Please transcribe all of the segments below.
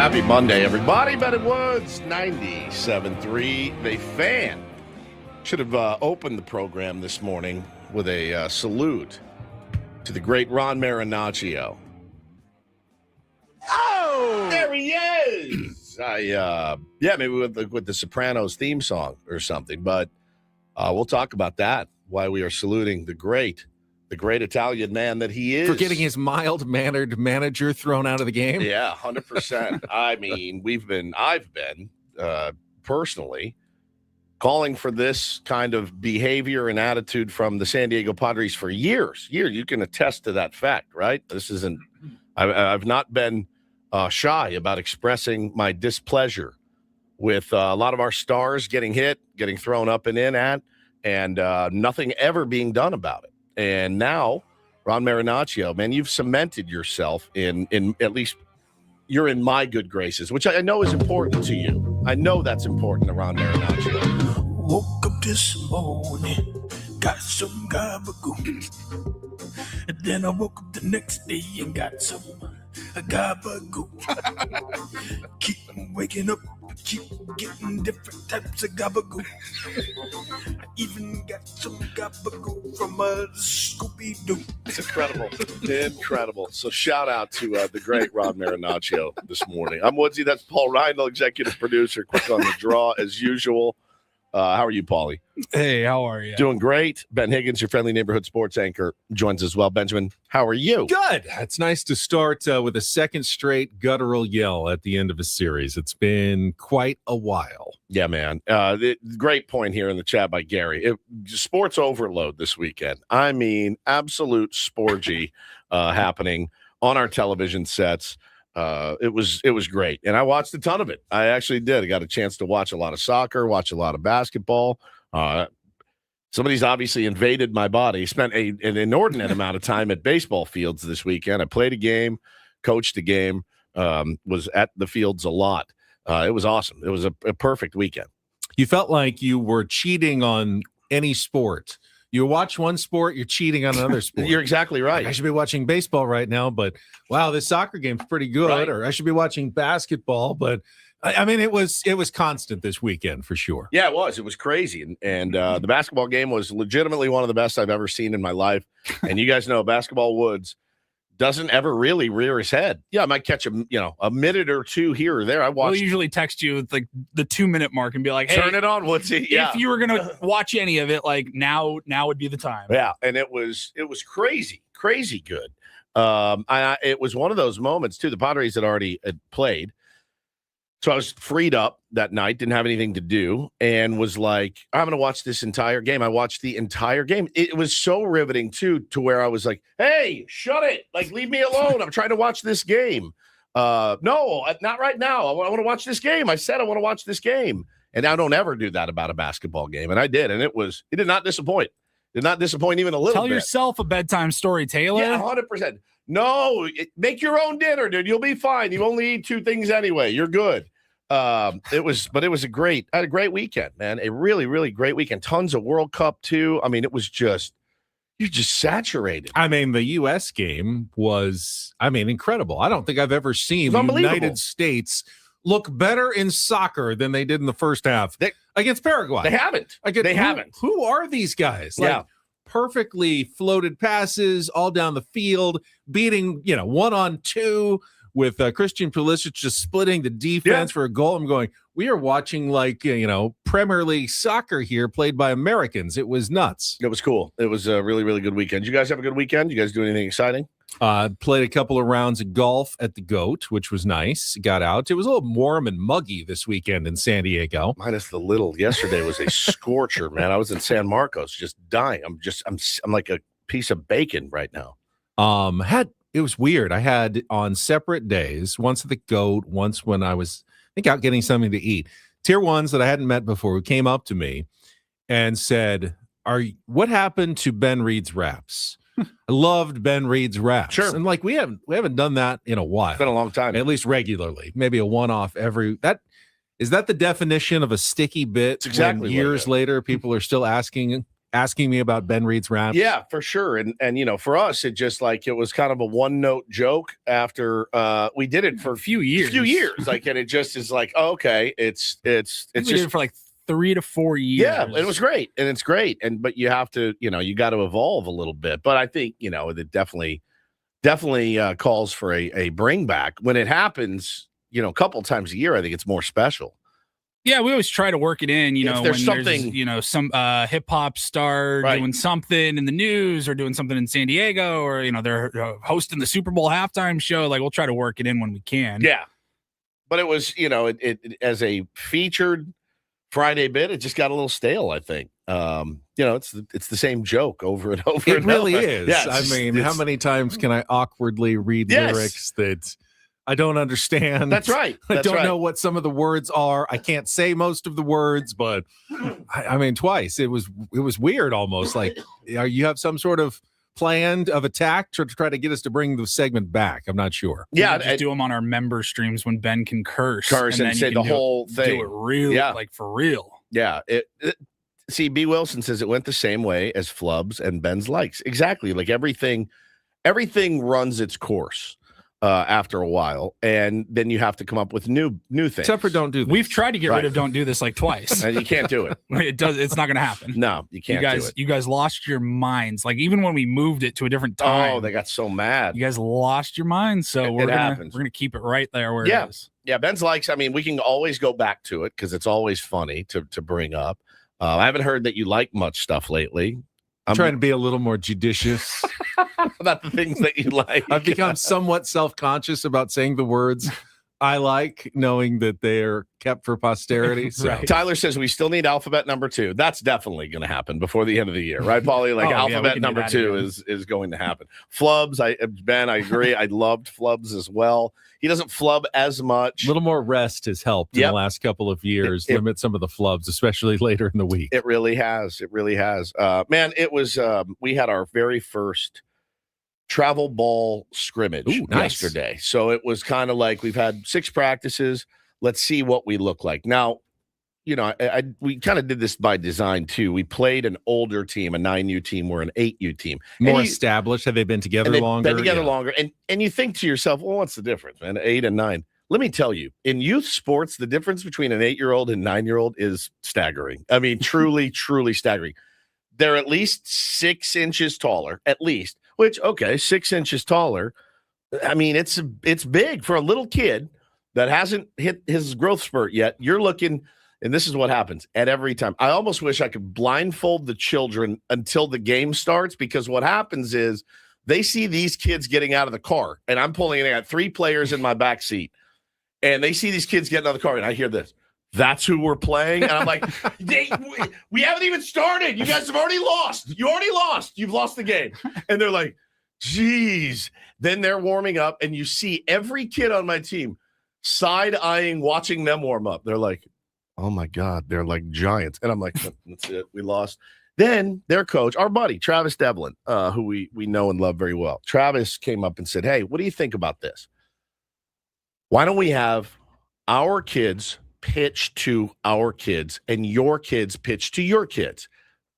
Happy Monday, everybody. Bennett Woods, 97.3. The Fan. Should have opened the program this morning with a salute to the great Ron Marinaccio. Oh! There he is! Maybe with the Sopranos theme song or something, but we'll talk about that, why we are saluting the great Italian man that he is. For getting his mild-mannered manager thrown out of the game? Yeah, 100%. I mean, I've been personally calling for this kind of behavior and attitude from the San Diego Padres for years. You can attest to that fact, right? I've not been shy about expressing my displeasure with a lot of our stars getting hit, getting thrown up and in at, and nothing ever being done about it. And now, Ron Marinaccio, man, you've cemented yourself in at least you're in my good graces, which I know is important to you. I know that's important to Ron Marinaccio. Woke up this morning, got some gabagool. And then I woke up the next day and got some gabagool. Keep waking up, keep getting different types of gabagool. I even got some gabagool from Scooby-Doo. It's incredible. Incredible. So shout out to the great Ron Marinaccio this morning. I'm Woodsy. That's Paul Reindl, executive producer. Quick on the draw as usual. How are you, Paulie? Hey, how are you? Doing great. Ben Higgins, your friendly neighborhood sports anchor, joins as well. Benjamin, how are you? Good. It's nice to start with a second straight guttural yell at the end of a series. It's been quite a while. Yeah, man. Great point here in the chat by Gary. Sports overload this weekend. I mean, absolute sporgy happening on our television sets. It was great, and I watched a ton of it. I actually did. I got a chance to watch a lot of soccer, watch a lot of basketball. Somebody's obviously invaded my body. Spent an inordinate amount of time at baseball fields this weekend. I played a game, coached a game, was at the fields a lot. It was awesome. It was a perfect weekend. You felt like you were cheating on any sport. You watch one sport, you're cheating on another sport. You're exactly right. I should be watching baseball right now, but wow, this soccer game's pretty good. Right. Or I should be watching basketball, but I mean, it was constant this weekend for sure. Yeah, it was. It was crazy, and the basketball game was legitimately one of the best I've ever seen in my life. And you guys know, Basketball Woods doesn't ever really rear his head. Yeah, I might catch a minute or two here or there. We'll usually text you at like the 2-minute mark and be like, "Hey, turn it on, Woodsy." Yeah. If you were gonna watch any of it, like now would be the time. Yeah, and it was crazy good. It was one of those moments too. The Padres had already played, so I was freed up that night, didn't have anything to do, and was like, I'm going to watch this entire game. I watched the entire game. It was so riveting, too, to where I was like, hey, shut it. Like, leave me alone. I'm trying to watch this game. No, not right now. I want to watch this game. I said I want to watch this game. And I don't ever do that about a basketball game. And I did, and it did not disappoint. Did not disappoint even a little bit. Tell yourself a bedtime story, Taylor. Yeah, 100%. No, make your own dinner, dude. You'll be fine. You only eat 2 things anyway. You're good. It was a great weekend, man. A really, really great weekend. Tons of World Cup too. I mean, it was you're just saturated. I mean, the U.S. game was, incredible. I don't think I've ever seen the United States look better in soccer than they did in the first half against Paraguay. They haven't. Haven't. Who are these guys? Yeah. Perfectly floated passes all down the field, beating, 1-on-2. With Christian Pulisic just splitting the defense for a goal. I'm going, we are watching like, Premier League soccer here played by Americans. It was nuts. It was cool. It was a really, really good weekend. You guys have a good weekend? You guys do anything exciting? Played a couple of rounds of golf at the GOAT, which was nice. Got out. It was a little warm and muggy this weekend in San Diego. Minus the little. Yesterday was a scorcher, man. I was in San Marcos just dying. I'm like a piece of bacon right now. It was weird. I had on separate days, once at the GOAT, once when I was, out getting something to eat. Tier 1s that I hadn't met before who came up to me and said, what happened to Ben Reed's Wraps? I loved Ben Reed's Wraps. Sure. And like we haven't done that in a while. It's been a long time. At least regularly. Maybe a one-off is that the definition of a sticky bit? It's exactly when years later people are still asking asking me about Ben Reed's raps. Yeah, for sure. And you know, for us, it just like it was kind of a one-note joke after we did it for a few years. Like, and it just is like, oh, okay, it's we just did it for like 3 to 4 years. yeah, it was great, and it's great, but you have to, you know, you got to evolve a little bit. But I think, you know, it definitely calls for a bring back when it happens. You know, a couple times a year, I think it's more special. Yeah, we always try to work it in, you know, there's when something, there's, you know, some hip hop star doing something in the news or doing something in San Diego, or, you know, they're hosting the Super Bowl halftime show. Like, we'll try to work it in when we can. Yeah. But it was, you know, it as a featured Friday bit, it just got a little stale, I think. You know, it's the same joke over and over. It really is. Yeah, I mean, how many times can I awkwardly read lyrics that I don't understand? That's right. I don't know what some of the words are. I can't say most of the words, but I mean, twice. It was weird almost. Like, you have some sort of plan of attack to try to get us to bring the segment back. I'm not sure. Yeah, just do them on our member streams when Ben can curse and say the whole thing. Do it real, like for real. Yeah. See, B. Wilson says it went the same way as Flubs and Ben's likes. Exactly. Like everything runs its course after a while, and then you have to come up with new things. Except for Don't Do This. We've tried to get rid of Don't Do This like twice. And you can't do it. It's not going to happen. No, you can't do it. You guys lost your minds. Like, even when we moved it to a different time. Oh, they got so mad. You guys lost your minds. So we're gonna keep it right there where it is. Yeah, Ben's likes. I mean, we can always go back to it because it's always funny to bring up. I haven't heard that you like much stuff lately. I'm trying to be a little more judicious about the things that you like. I've become somewhat self-conscious about saying the words I like, knowing that they're kept for posterity. So. Right. Tyler says we still need alphabet number 2. That's definitely going to happen before the end of the year, right, Paulie? Like alphabet number 2 is going to happen. Flubs, Ben, I agree. I loved Flubs as well. He doesn't flub as much. A little more rest has helped in the last couple of years. Limit some of the flubs, especially later in the week. It really has. It really has. Man, it was. We had our very first travel ball scrimmage yesterday. So it was kind of like we've had 6 practices. Let's see what we look like. Now, you know, we kind of did this by design too. We played an older team, a 9U team. We're an 8U team. More established. Have they been together longer? Been together longer. And you think to yourself, well, what's the difference, man? 8 and 9. Let me tell you, in youth sports, the difference between an 8-year-old and 9-year-old is staggering. I mean, truly, truly staggering. They're at least 6 inches taller, at least. Which, okay, 6 inches taller. I mean, it's big for a little kid that hasn't hit his growth spurt yet. You're looking, and this is what happens at every time. I almost wish I could blindfold the children until the game starts, because what happens is they see these kids getting out of the car, and I'm pulling in. I got 3 players in my back seat, and they see these kids getting out of the car, and I hear this. That's who we're playing. And I'm like, we haven't even started. You guys have already lost. You already lost. You've lost the game. And they're like, geez. Then they're warming up, and you see every kid on my team side-eyeing, watching them warm up. They're like, oh, my God, they're like giants. And I'm like, that's it. We lost. Then their coach, our buddy, Travis Devlin, who we know and love very well. Travis came up and said, hey, what do you think about this? Why don't we have our kids pitch to our kids and your kids pitch to your kids?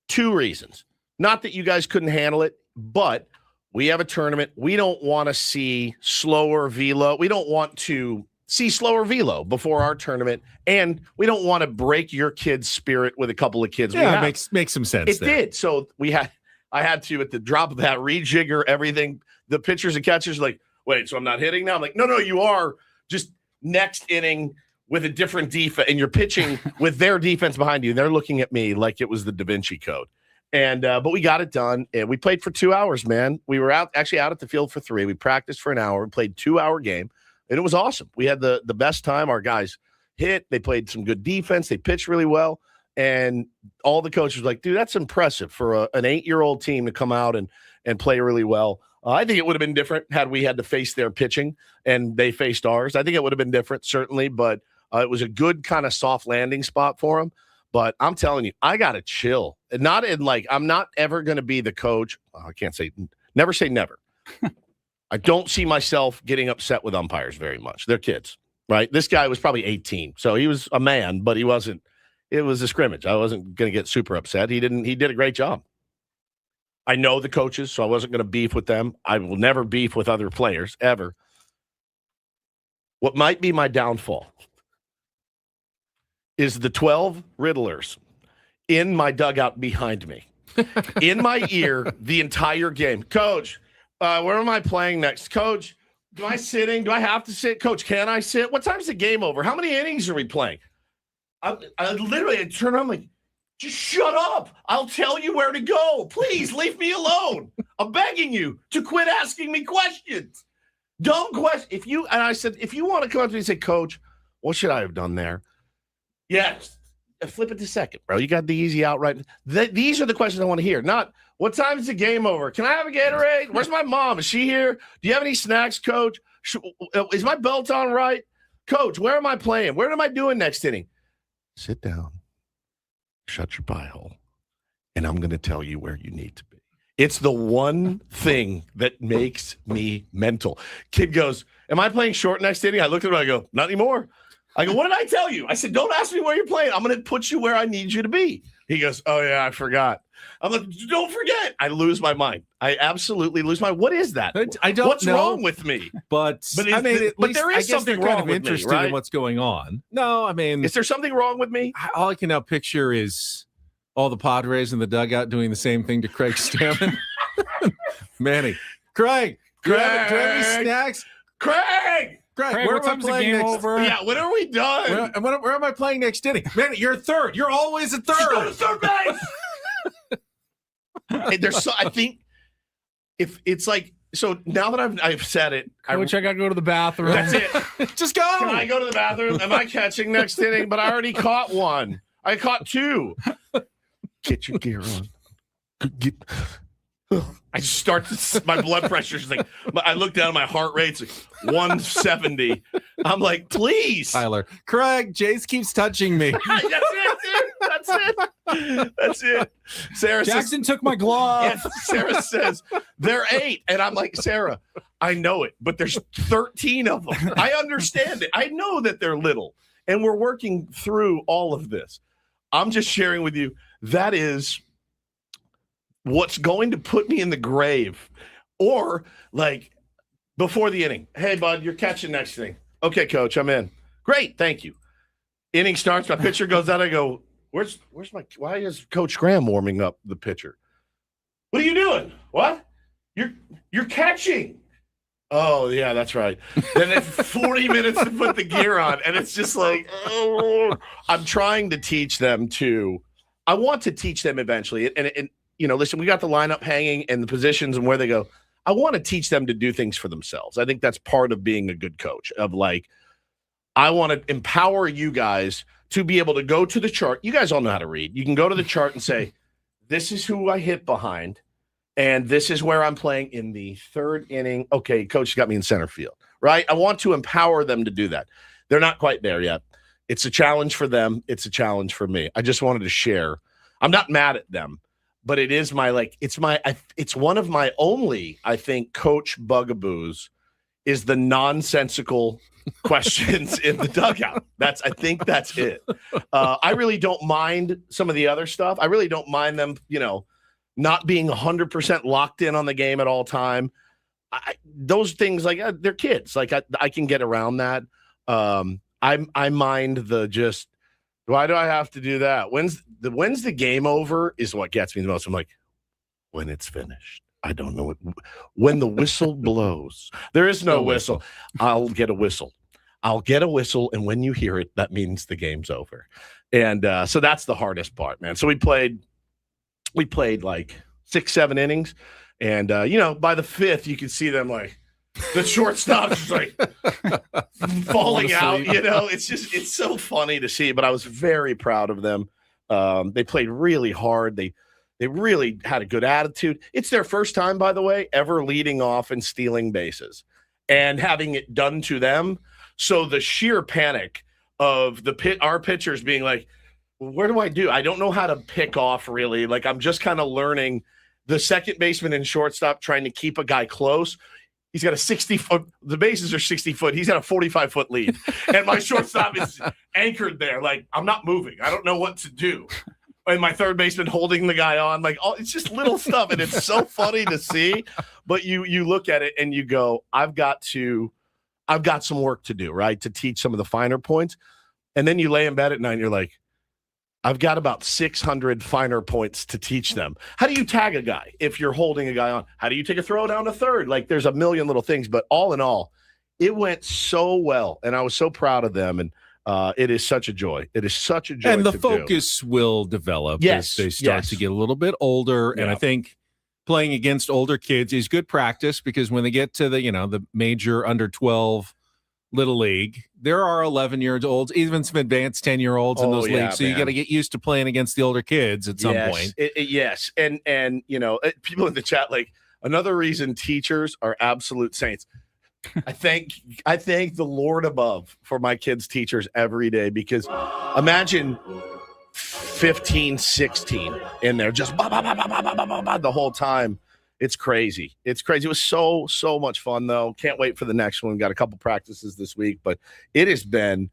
2 reasons. Not that you guys couldn't handle it, but we have a tournament. We don't want to see slower velo. We don't want to see slower velo before our tournament, and we don't want to break your kid's spirit with a couple of kids. Yeah, it makes some sense. It did. So I had to, at the drop of that, rejigger everything. The pitchers and catchers are like, wait, so I'm not hitting now? I'm like, no, you are. Just next inning with a different defense, and you're pitching with their defense behind you. And they're looking at me like it was the Da Vinci Code. And but we got it done, and we played for 2 hours, man. We were out at the field for 3. We practiced for an hour. We played 2-hour game, and it was awesome. We had the best time. Our guys hit. They played some good defense. They pitched really well, and all the coaches were like, dude, that's impressive for an 8-year-old team to come out and play really well. I think it would have been different had we had to face their pitching and they faced ours. I think it would have been different, certainly, but it was a good kind of soft landing spot for them. But I'm telling you, I got to chill. And not in like, I'm not ever going to be the coach. I can't say, never say never. I don't see myself getting upset with umpires very much. They're kids, right? This guy was probably 18. So he was a man, but he wasn't It was a scrimmage. I wasn't going to get super upset. He did a great job. I know the coaches, so I wasn't going to beef with them. I will never beef with other players, ever. What might be my downfall is the 12 Riddlers in my dugout behind me, in my ear the entire game. Coach, where am I playing next? Coach, am I sitting? Do I have to sit? Coach, can I sit? What time's the game over? How many innings are we playing? I literally turn around like, just shut up. I'll tell you where to go. Please leave me alone. I'm begging you to quit asking me questions. Dumb question. I said, if you want to come up to me and say, Coach, what should I have done there? Yes. Flip it to second, bro. You got the easy out right. These are the questions I want to hear. Not, what time is the game over? Can I have a Gatorade? Where's my mom? Is she here? Do you have any snacks, Coach? Is my belt on right? Coach, where am I playing? Where am I doing next inning? Sit down. Shut your pie hole, and I'm going to tell you where you need to be. It's the one thing that makes me mental. Kid goes, am I playing short next inning? I looked at him, I go, not anymore. I go, what did I tell you? I said, don't ask me where you're playing. I'm going to put you where I need you to be. He goes, oh, yeah, I forgot. I'm like, don't forget. I lose my mind. I absolutely lose my mind. What is that? I don't What's know. Wrong with me? But I mean, but there is something wrong kind of with interested me, right? in what's going on. No, I mean, is there something wrong with me? All I can now picture is all the Padres in the dugout doing the same thing to Craig Stammen. Manny, Craig, do you have any snacks? Craig, where am I playing next? Over? Yeah, when are we done? Where am I playing next inning? Manny, you're third. You're always a third. Just go to third base. Hey, I think if it's like, so now that I've said it, Coach, I got to go to the bathroom. That's it. Just go. Can I go to the bathroom? Am I catching next inning? But I already caught one. I caught two. Get your gear on. I start my blood pressure is like, I look down, my heart rate's like 170. I'm like, please, Tyler. Craig, Jace keeps touching me. That's it, dude. That's it. Sarah Jackson took my glove. Yes, Sarah says they're 8, and I'm like, Sarah, I know it, but there's 13 of them. I understand it. I know that they're little, and we're working through all of this. I'm just sharing with you that is what's going to put me in the grave, or like before the inning. Hey, bud, you're catching next inning. Okay, coach, I'm in. Great, thank you. Inning starts, my pitcher goes out. I go, why is Coach Graham warming up the pitcher? What are you doing? What? You're catching. Oh, yeah, that's right. Then it's 40 minutes to put the gear on, and it's just like, oh. I'm trying to teach them I want to teach them eventually. And listen, we got the lineup hanging and the positions and where they go. I want to teach them to do things for themselves. I think that's part of being a good coach, of like, I want to empower you guys to be able to go to the chart. You guys all know how to read. You can go to the chart and say, this is who I hit behind, and this is where I'm playing in the third inning. Okay, coach got me in center field, right? I want to empower them to do that. They're not quite there yet. It's a challenge for them. It's a challenge for me. I just wanted to share. I'm not mad at them, but it is it's one of my only, I think, coach bugaboos is the nonsensical questions in the dugout. I think that's it. I really don't mind some of the other stuff. I really don't mind them, not being 100% locked in on the game at all time. Those things, like, they're kids. Like, I can get around that. I mind the just, why do I have to do that? When's the game over is what gets me the most. I'm like, when it's finished. I don't know when the whistle blows. There is no whistle. I'll get a whistle. And when you hear it, that means the game's over. And so that's the hardest part, man. So we played like 6-7 innings, and by the 5th, you can see them like the shortstop's like falling out. It's so funny to see. But I was very proud of them. They played really hard. They really had a good attitude. It's their first time, by the way, ever leading off and stealing bases and having it done to them. So the sheer panic of our pitchers being like, where do I do? I don't know how to pick off, really. Like, I'm just kind of learning the second baseman and shortstop trying to keep a guy close. He's got a 60-foot. The bases are 60 foot. He's got a 45-foot lead, and my shortstop is anchored there. Like, I'm not moving. I don't know what to do. And my third baseman holding the guy on. Like, it's just little stuff, and it's so funny to see. But you look at it and you go, I've got some work to do, right, to teach some of the finer points. And then you lay in bed at night and you're like, I've got about 600 finer points to teach them. How do you tag a guy if you're holding a guy on? How do you take a throw down to third? Like, there's a million little things, but all in all, it went so well, and I was so proud of them, and it is such a joy. It is such a joy. And the focus will develop as they start to get a little bit older, and I think playing against older kids is good practice, because when they get to the major under 12 Little League, there are 11-year-olds, even some advanced 10-year-olds in those leagues. So you got to get used to playing against the older kids at some point. Yes. And people in the chat, like, another reason teachers are absolute saints. I thank the Lord above for my kids' teachers every day, because imagine 15, 16 in there, just the whole time. It's crazy. It's crazy. It was so much fun, though. Can't wait for the next one. Got a couple practices this week, but it has been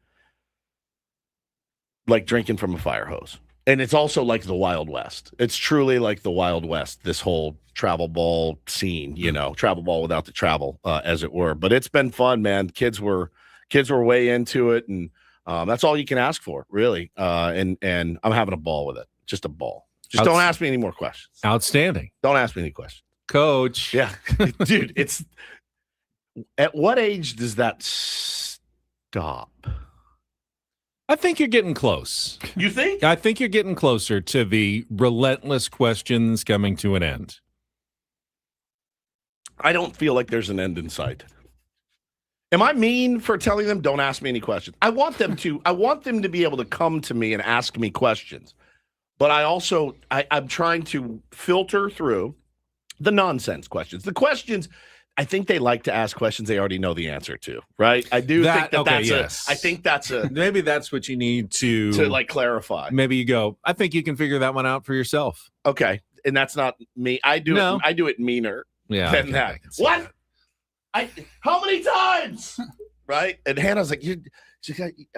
like drinking from a fire hose. And it's also like the Wild West. It's truly like the Wild West, this whole travel ball scene, travel ball without the travel, as it were. But it's been fun, man. Kids were way into it, and that's all you can ask for, really. And I'm having a ball with it. Just a ball. Just don't ask me any more questions. Outstanding. Don't ask me any questions. Coach. Yeah. Dude, it's at what age does that stop? I think you're getting close. You think? I think you're getting closer to the relentless questions coming to an end. I don't feel like there's an end in sight. Am I mean for telling them don't ask me any questions? I want them to be able to come to me and ask me questions. But I'm trying to filter through the nonsense questions. The questions, I think they like to ask questions they already know the answer to, right? I do think that's maybe that's what you need to like clarify. Maybe you go, I think you can figure that one out for yourself. Okay. And that's not me. I do it meaner than that. What? How many times? Right? And Hannah's like,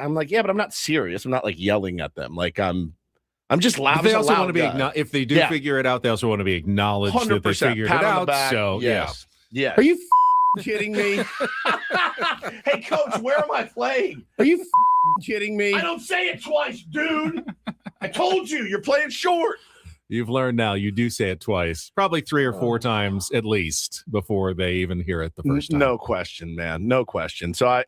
I'm like, yeah, but I'm not serious. I'm not like yelling at them. Like I'm just loud. They also want to be if they do figure it out, they also want to be acknowledged that they figured it out. So yes. Yeah. Are you kidding me? Hey, coach, where am I playing? Are you kidding me? I don't say it twice, dude. I told you, you're playing short. You've learned now. You do say it twice, probably 3 or 4 times at least before they even hear it the first time. No question, man. No question. So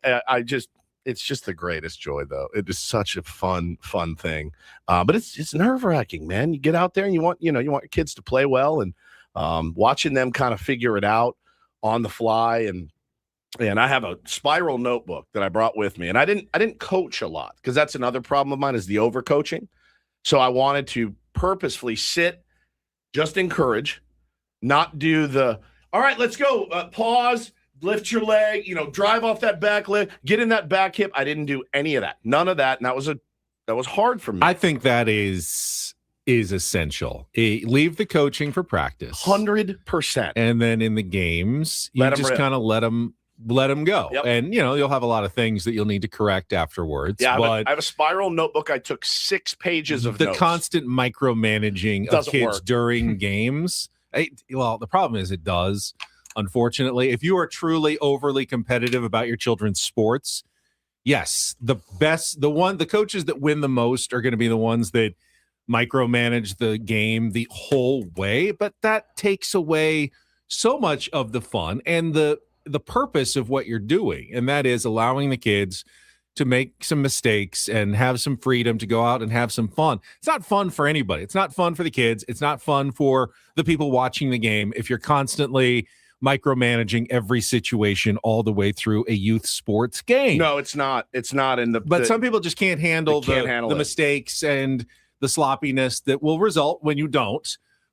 it's just the greatest joy, though. It is such a fun thing. But it's nerve-wracking, man. You get out there and you want your kids to play well, and watching them kind of figure it out on the fly. And I have a spiral notebook that I brought with me. And I didn't coach a lot, because that's another problem of mine, is the overcoaching. So I wanted to purposefully sit, just encourage, not do the, all right, let's go, pause, lift your leg, drive off that back leg, get in that back hip. I didn't do any of that. None of that. And that was hard for me. I think that is essential. Leave the coaching for practice. 100%. And then in the games, you just kind of let them go. Yep. And, you'll have a lot of things that you'll need to correct afterwards. Yeah, but I have a spiral notebook. I took 6 pages of the notes. constant micromanaging of kids during the problem is it does. Unfortunately, if you are truly overly competitive about your children's sports, yes, the coaches that win the most are going to be the ones that micromanage the game the whole way. But that takes away so much of the fun and the purpose of what you're doing. And that is allowing the kids to make some mistakes and have some freedom to go out and have some fun. It's not fun for anybody. It's not fun for the kids. It's not fun for the people watching the game if you're constantly micromanaging every situation all the way through a youth sports game. No, it's not. It's not in the. But some people just can't handle the mistakes and the sloppiness that will result when you don't.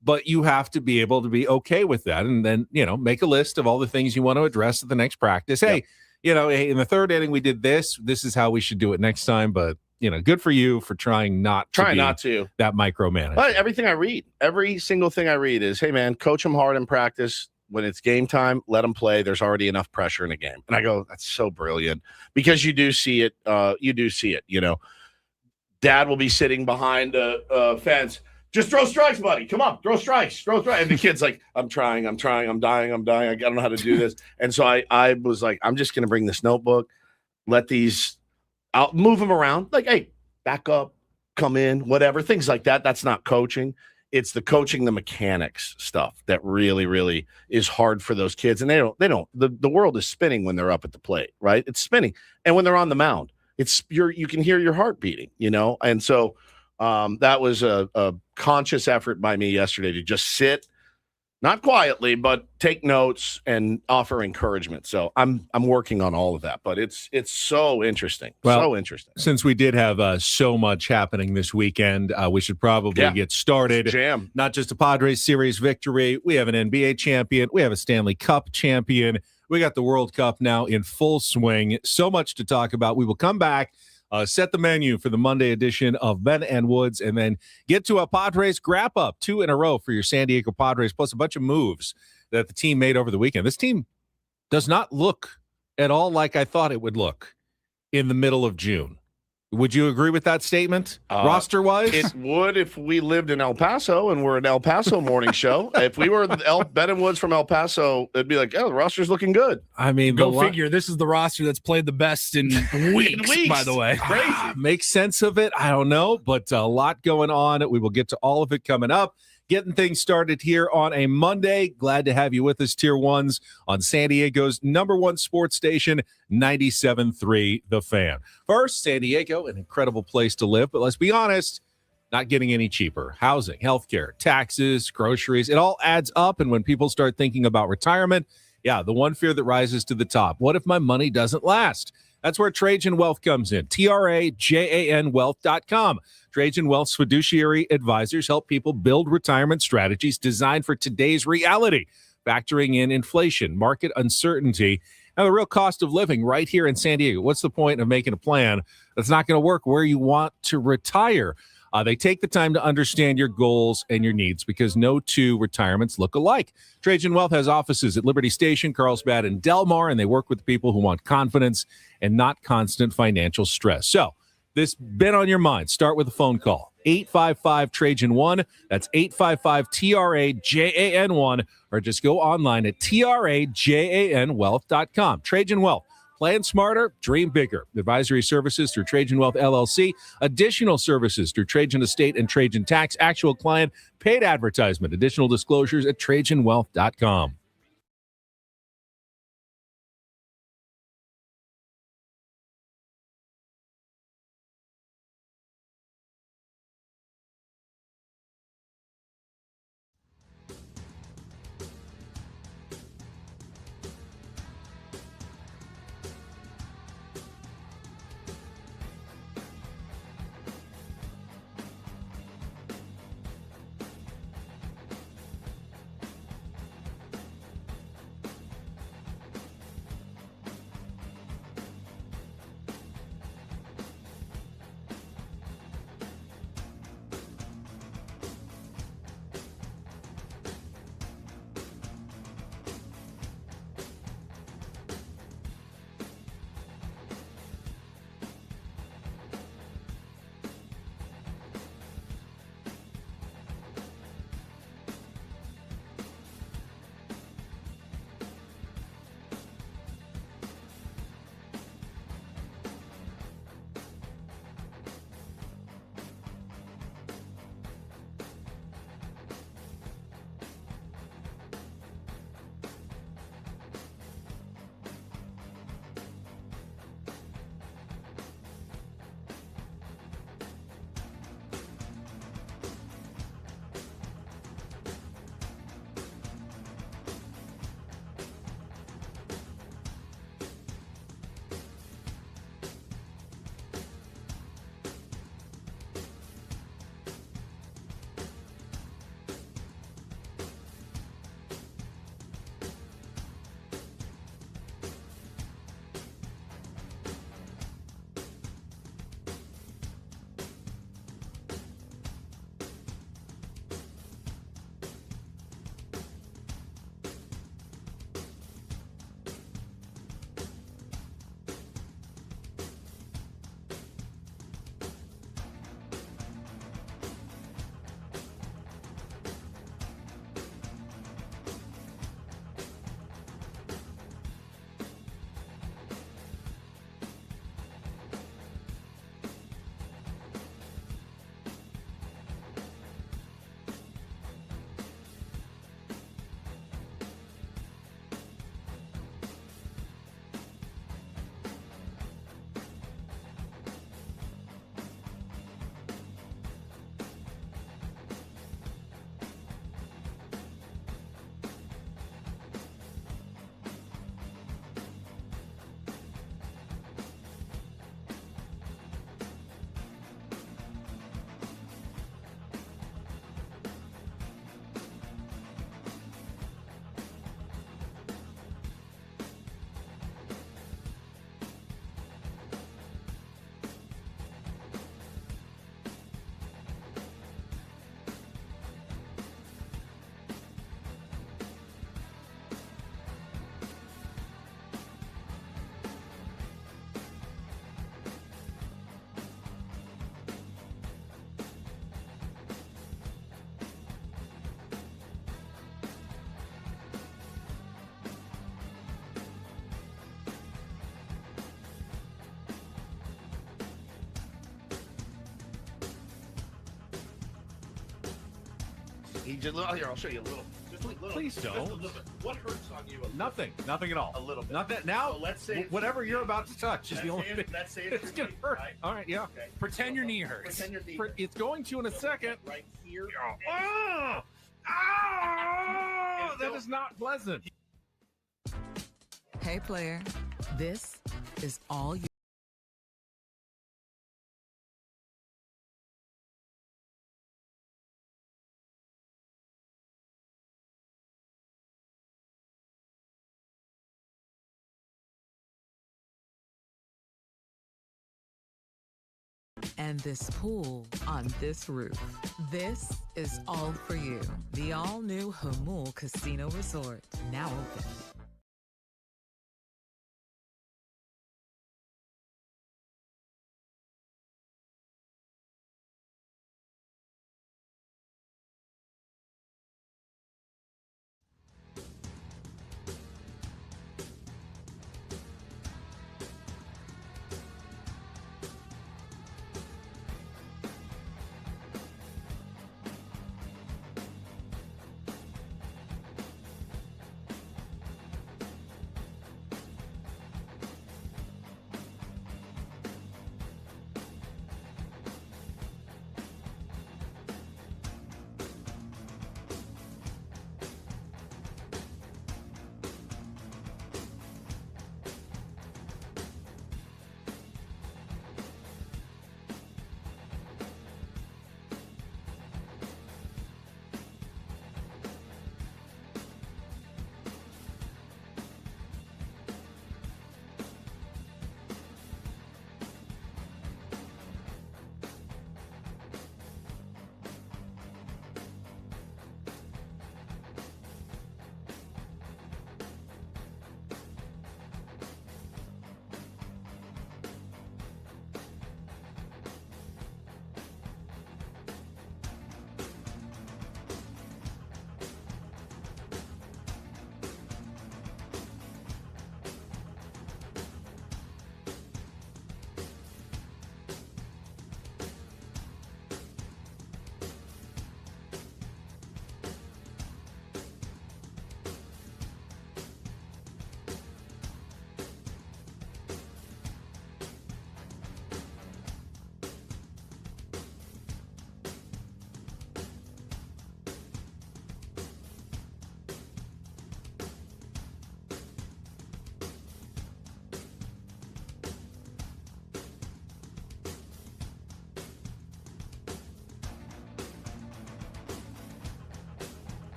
But you have to be able to be okay with that, and then make a list of all the things you want to address at the next practice. Hey, hey, in the 3rd inning we did this. This is how we should do it next time. But good for you for trying not to that micromanage. But everything I read, every single thing I read is, hey man, coach them hard in practice. when it's game time, let them play. There's already enough pressure in a game. And I go, that's so brilliant, because you do see it. Dad will be sitting behind a fence. Just throw strikes, buddy. Come on, throw strikes. And the kid's like, I'm trying. I'm dying. I don't know how to do this. And so I was like, I'm just going to bring this notebook, let these out, move them around. Like, hey, back up, come in, whatever, things like that. That's not coaching. It's the coaching, the mechanics stuff that really, really is hard for those kids. And the world is spinning when they're up at the plate, right? It's spinning. And when they're on the mound, you can hear your heart beating, And so that was a conscious effort by me yesterday to just sit, not quietly, but take notes and offer encouragement. So I'm working on all of that, but it's so interesting. Well, so interesting. Since we did have so much happening this weekend, we should probably get started. Jam. Not just a Padres series victory. We have an NBA champion. We have a Stanley Cup champion. We got the World Cup now in full swing. So much to talk about. We will come back, set the menu for the Monday edition of Ben and Woods, and then get to a Padres Wrap-Up, 2 in a row for your San Diego Padres, plus a bunch of moves that the team made over the weekend. This team does not look at all like I thought it would look in the middle of June. Would you agree with that statement, roster-wise? It would if we lived in El Paso and we're an El Paso morning show. If we were Ben and Woods from El Paso, it'd be like, oh, the roster's looking good. I mean, go figure. This is the roster that's played the best in weeks, by the way. Crazy. Make sense of it. I don't know, but a lot going on. We will get to all of it coming up. Getting things started here on a Monday. Glad to have you with us, Tier 1s, on San Diego's #1 sports station, 97.3 The Fan. First, San Diego, an incredible place to live, but let's be honest, not getting any cheaper. Housing, healthcare, taxes, groceries, it all adds up. And when people start thinking about retirement, the one fear that rises to the top: what if my money doesn't last? That's where Trajan Wealth comes in. TRAJANwealth.com. Trajan Wealth's fiduciary advisors help people build retirement strategies designed for today's reality, factoring in inflation, market uncertainty, and the real cost of living right here in San Diego. What's the point of making a plan that's not going to work where you want to retire? They take the time to understand your goals and your needs, because no two retirements look alike. Trajan Wealth has offices at Liberty Station, Carlsbad, and Del Mar, and they work with people who want confidence and not constant financial stress. So, this been on your mind, start with a phone call. 855-TRAJAN-1. That's 855-TRAJAN-1. Or just go online at TRAJANwealth.com. Trajan Wealth. Plan smarter, dream bigger. Advisory services through Trajan Wealth, LLC. Additional services through Trajan Estate and Trajan Tax. Actual client, paid advertisement. Additional disclosures at TrajanWealth.com. He just here. I'll show you a little. Just a little. Please don't. Just a little bit. What hurts on you? Nothing at all. A little bit. Not that now. So let's say whatever you're about to touch is the only thing. Let's say It's gonna hurt. Right? All right, yeah. Okay. Pretend your knee hurts. Pretend your knee hurts. It's going to in a second. Right here. Oh, that is not pleasant. Hey, player. This is all you. And this pool on this roof. This is all for you. The all-new Hamul Casino Resort, now open.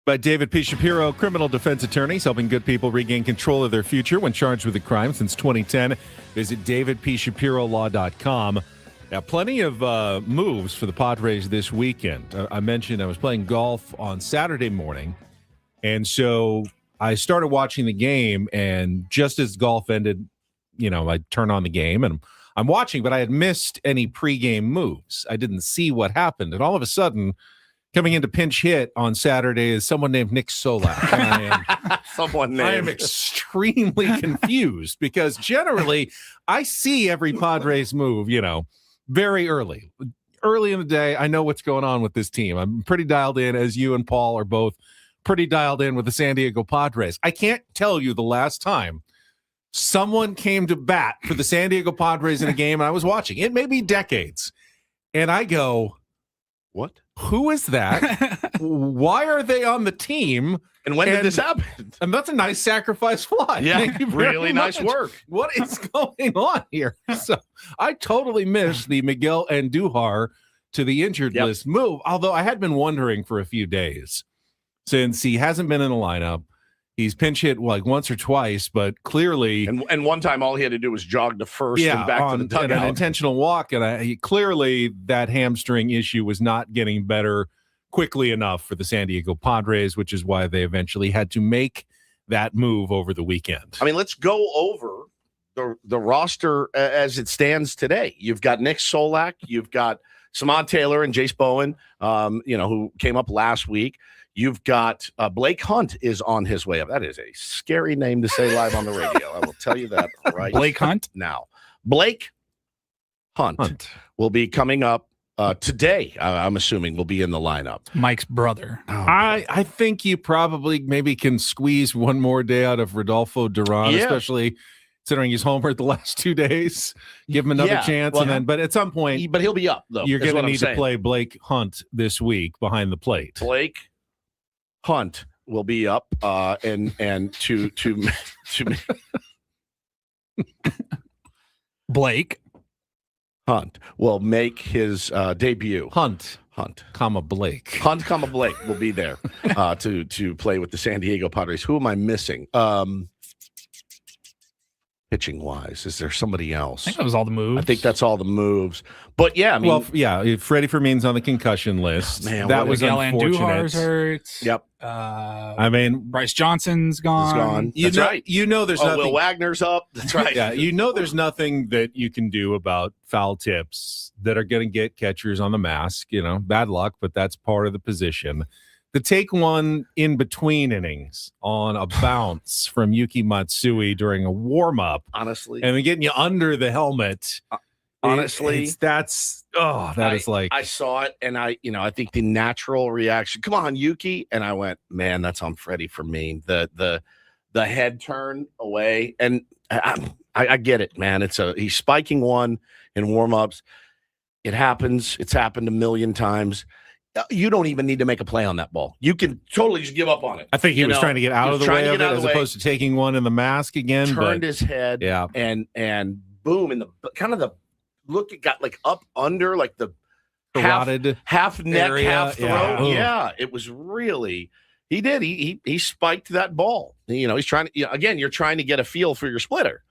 By David P. Shapiro, criminal defense attorneys helping good people regain control of their future when charged with a crime since 2010. Visit davidpshapirolaw.com. Now, plenty of moves for the Padres this weekend. I mentioned I was playing golf on Saturday morning, and so I started watching the game, and just as golf ended, I turn on the game, and I'm watching, but I had missed any pregame moves. I didn't see what happened, and all of a sudden, coming into pinch hit on Saturday is someone named Nick Solak. I am extremely confused because generally I see every Padres move, very early in the day. I know what's going on with this team. I'm pretty dialed in, as you and Paul are both pretty dialed in with the San Diego Padres. I can't tell you the last time someone came to bat for the San Diego Padres in a game and I was watching. It may be decades. And I go, what? Who is that? Why are they on the team? And when did this happen? And that's a nice sacrifice fly. Yeah, really nice work. What is going on here? So I totally missed the Miguel Andujar to the injured list move. Although I had been wondering for a few days since he hasn't been in the lineup. He's pinch hit like once or twice, but clearly, and one time all he had to do was jog to first and back to the dugout. An intentional walk, and clearly that hamstring issue was not getting better quickly enough for the San Diego Padres, which is why they eventually had to make that move over the weekend. I mean, let's go over the roster as it stands today. You've got Nick Solak, you've got Samad Taylor and Jace Bowen, who came up last week. You've got Blake Hunt is on his way up. That is a scary name to say live on the radio. I will tell you that right Blake Hunt? Now. Blake Hunt will be coming up today. I'm assuming will be in the lineup. Mike's brother. Oh, I think you probably maybe can squeeze one more day out of Rodolfo Duran, especially considering he's homered the last 2 days. Give him another chance. But at some point. But he'll be up, though. You're going to need to play Blake Hunt this week behind the plate. Blake Hunt will be up and to Blake Hunt will make his debut. Hunt, comma Blake will be there to play with the San Diego Padres. Who am I missing? Pitching wise, is there somebody else? I think that was all the moves. I think that's all the moves. But yeah, I mean, Freddie Fermin's on the concussion list. Man, that was unfortunate. Andujar's hurt. Yep. I mean, Bryce Johnson's gone. That's right. You know, there's nothing. Will Wagner's up. That's right. Yeah, there's nothing that you can do about foul tips that are going to get catchers on the mask. Bad luck, but that's part of the position. To take one in between innings on a bounce from Yuki Matsui during a warm-up, honestly, and then getting you under the helmet, honestly, that is like, I saw it, and I think the natural reaction, come on, Yuki, and I went, man, that's on Freddie for me. The head turn away, and I get it, man. He's spiking one in warm-ups. It happens. It's happened a million times. You don't even need to make a play on that ball. You can totally just give up on it. I think he was trying to get out of the way of it as opposed to taking one in the mask again. Turned his head, and boom, in the kind of the look, it got like up under, like the half neck, area, half throat. Yeah, it was really. He did. He spiked that ball. He's trying to. Again, you're trying to get a feel for your splitter,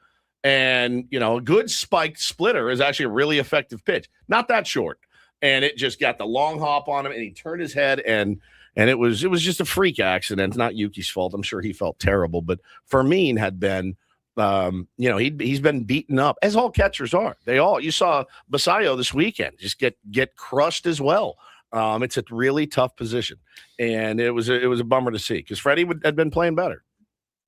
and a good spiked splitter is actually a really effective pitch. Not that short. And it just got the long hop on him, and he turned his head, and it was just a freak accident. It's not Yuki's fault. I'm sure he felt terrible, but Fermin had been, he's been beaten up, as all catchers are. You saw Basayo this weekend just get crushed as well. It's a really tough position, and it was a bummer to see because Freddie had been playing better.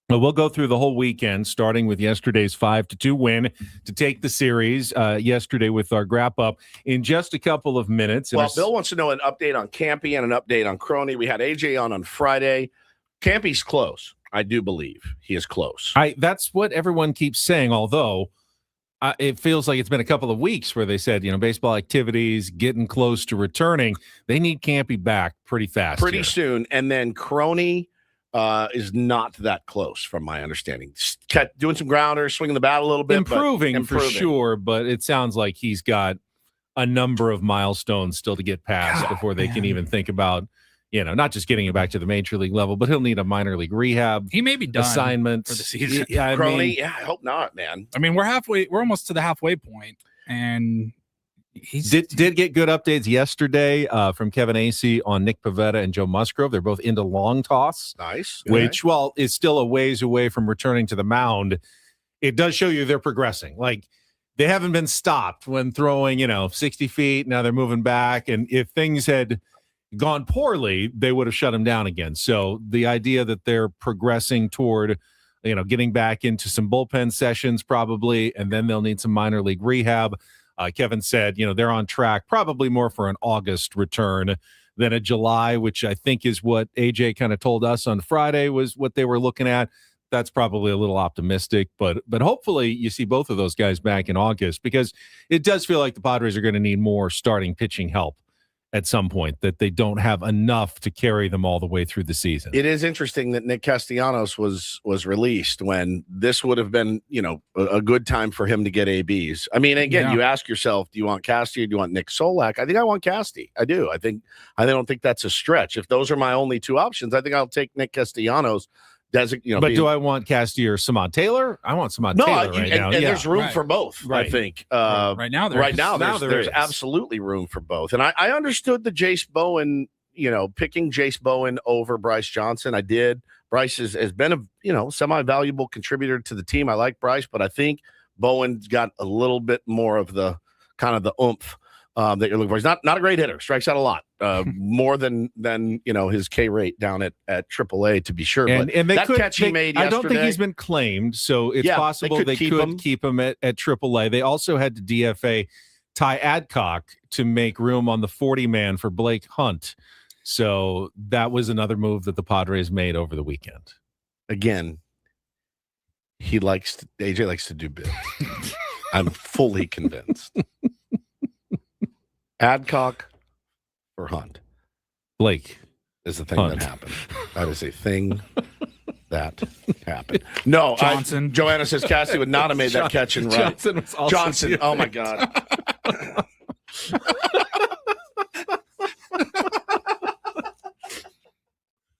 Well, we'll go through the whole weekend, starting with yesterday's 5-2 win to take the series yesterday with our wrap-up in just a couple of minutes. Well, Bill wants to know an update on Campy and an update on Crony. We had AJ on Friday. Campy's close. I do believe he is close. That's what everyone keeps saying, although it feels like it's been a couple of weeks where they said, baseball activities getting close to returning. They need Campy back pretty fast. Pretty soon. And then Crony is not that close from my understanding. Kept doing some grounders, swinging the bat a little bit. Improving for sure, but it sounds like he's got a number of milestones still to get past before they can even think about, not just getting him back to the major league level, but he'll need a minor league rehab. He may be done assignment for the season. Crony, I hope not, man. I mean, we're almost to the halfway point, and he did get good updates yesterday from Kevin Acee on Nick Pivetta and Joe Musgrove. They're both into long toss. Nice. Which, while is still a ways away from returning to the mound, it does show you they're progressing. Like, they haven't been stopped when throwing, 60 feet. Now they're moving back. And if things had gone poorly, they would have shut them down again. So the idea that they're progressing toward, getting back into some bullpen sessions probably, and then they'll need some minor league rehab. Kevin said, they're on track probably more for an August return than a July, which I think is what AJ kind of told us on Friday was what they were looking at. That's probably a little optimistic, but hopefully you see both of those guys back in August because it does feel like the Padres are going to need more starting pitching help at some point, that they don't have enough to carry them all the way through the season. It is interesting that Nick Castellanos was released when this would have been, a good time for him to get ABs. I mean, again, you ask yourself, do you want Casty or do you want Nick Solak? I think I want Casty. I do. I don't think that's a stretch. If those are my only two options, I think I'll take Nick Castellanos. But do I want Casty or Samad Taylor? I want Samad Taylor right now. And there's room for both, right. I think. Right now, there's absolutely room for both. And I understood the Jace Bowen, picking Jace Bowen over Bryce Johnson. I did. Bryce has been a semi-valuable contributor to the team. I like Bryce, but I think Bowen's got a little bit more of the kind of the oomph that you're looking for. He's not a great hitter, strikes out a lot, more than his K rate down at AAA, to be sure. And they that could, catch he made yesterday, I don't think he's been claimed, so it's possible they could keep him at AAA. They also had to DFA Ty Adcock to make room on the 40-man for Blake Hunt. So that was another move that the Padres made over the weekend. Again, AJ likes to do bids. I'm fully convinced. Adcock or Hunt? Blake is the thing that happened. That is a thing that happened. No, Johnson. Joanna says Cassie would not have made that catch and run. Johnson was also Johnson. Oh my God.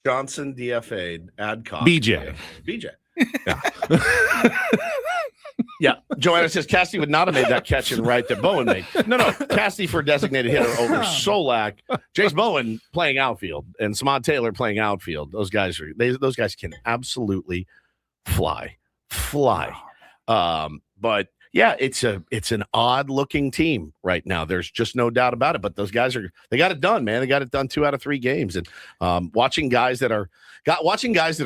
Johnson DFA'd Adcock. BJ. Yeah. Yeah. Joanna says Cassie would not have made that catch and right that Bowen made. No. Cassie for designated hitter over Solak. Jace Bowen playing outfield and Samad Taylor playing outfield. Those guys can absolutely fly. But yeah, it's an odd looking team right now. There's just no doubt about it. But those guys they got it done, man. They got it done 2 out of 3 games. And watching guys that are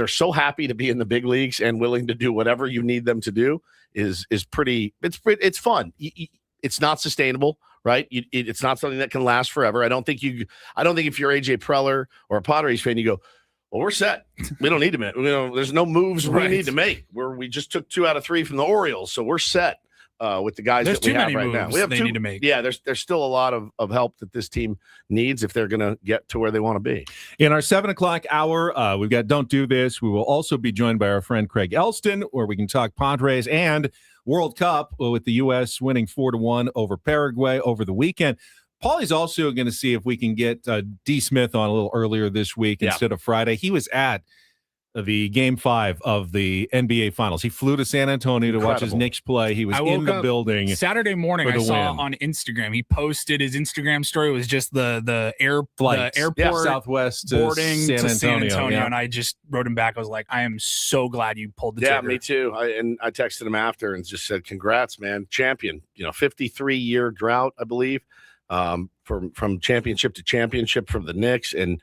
so happy to be in the big leagues and willing to do whatever you need them to do is pretty. It's fun. It's not sustainable, right? It's not something that can last forever. I don't think if you're AJ Preller or a Padres fan, you go, well, we're set. We don't need to make. There's no moves we need to make. We just took 2 out of 3 from the Orioles, so we're set. With the guys that we have right now. We have 2 need to make. Yeah, there's still a lot of help that this team needs if they're going to get to where they want to be. In our 7 o'clock hour, we've got Don't Do This. We will also be joined by our friend Craig Elsten, where we can talk Padres and World Cup with the U.S. winning 4-1 over Paraguay over the weekend. Paulie's also going to see if we can get D. Smith on a little earlier this week instead of Friday. He was at the Game 5 of the NBA Finals. He flew to San Antonio to watch his Knicks play. He was in the building Saturday morning. I saw on Instagram. He posted his Instagram story. It was just the airport Southwest boarding to San Antonio. And I just wrote him back. I was like, I am so glad you pulled the trigger. Yeah, me too. I texted him after and just said, congrats, man. Champion. 53-year drought, I believe, from championship to championship from the Knicks. And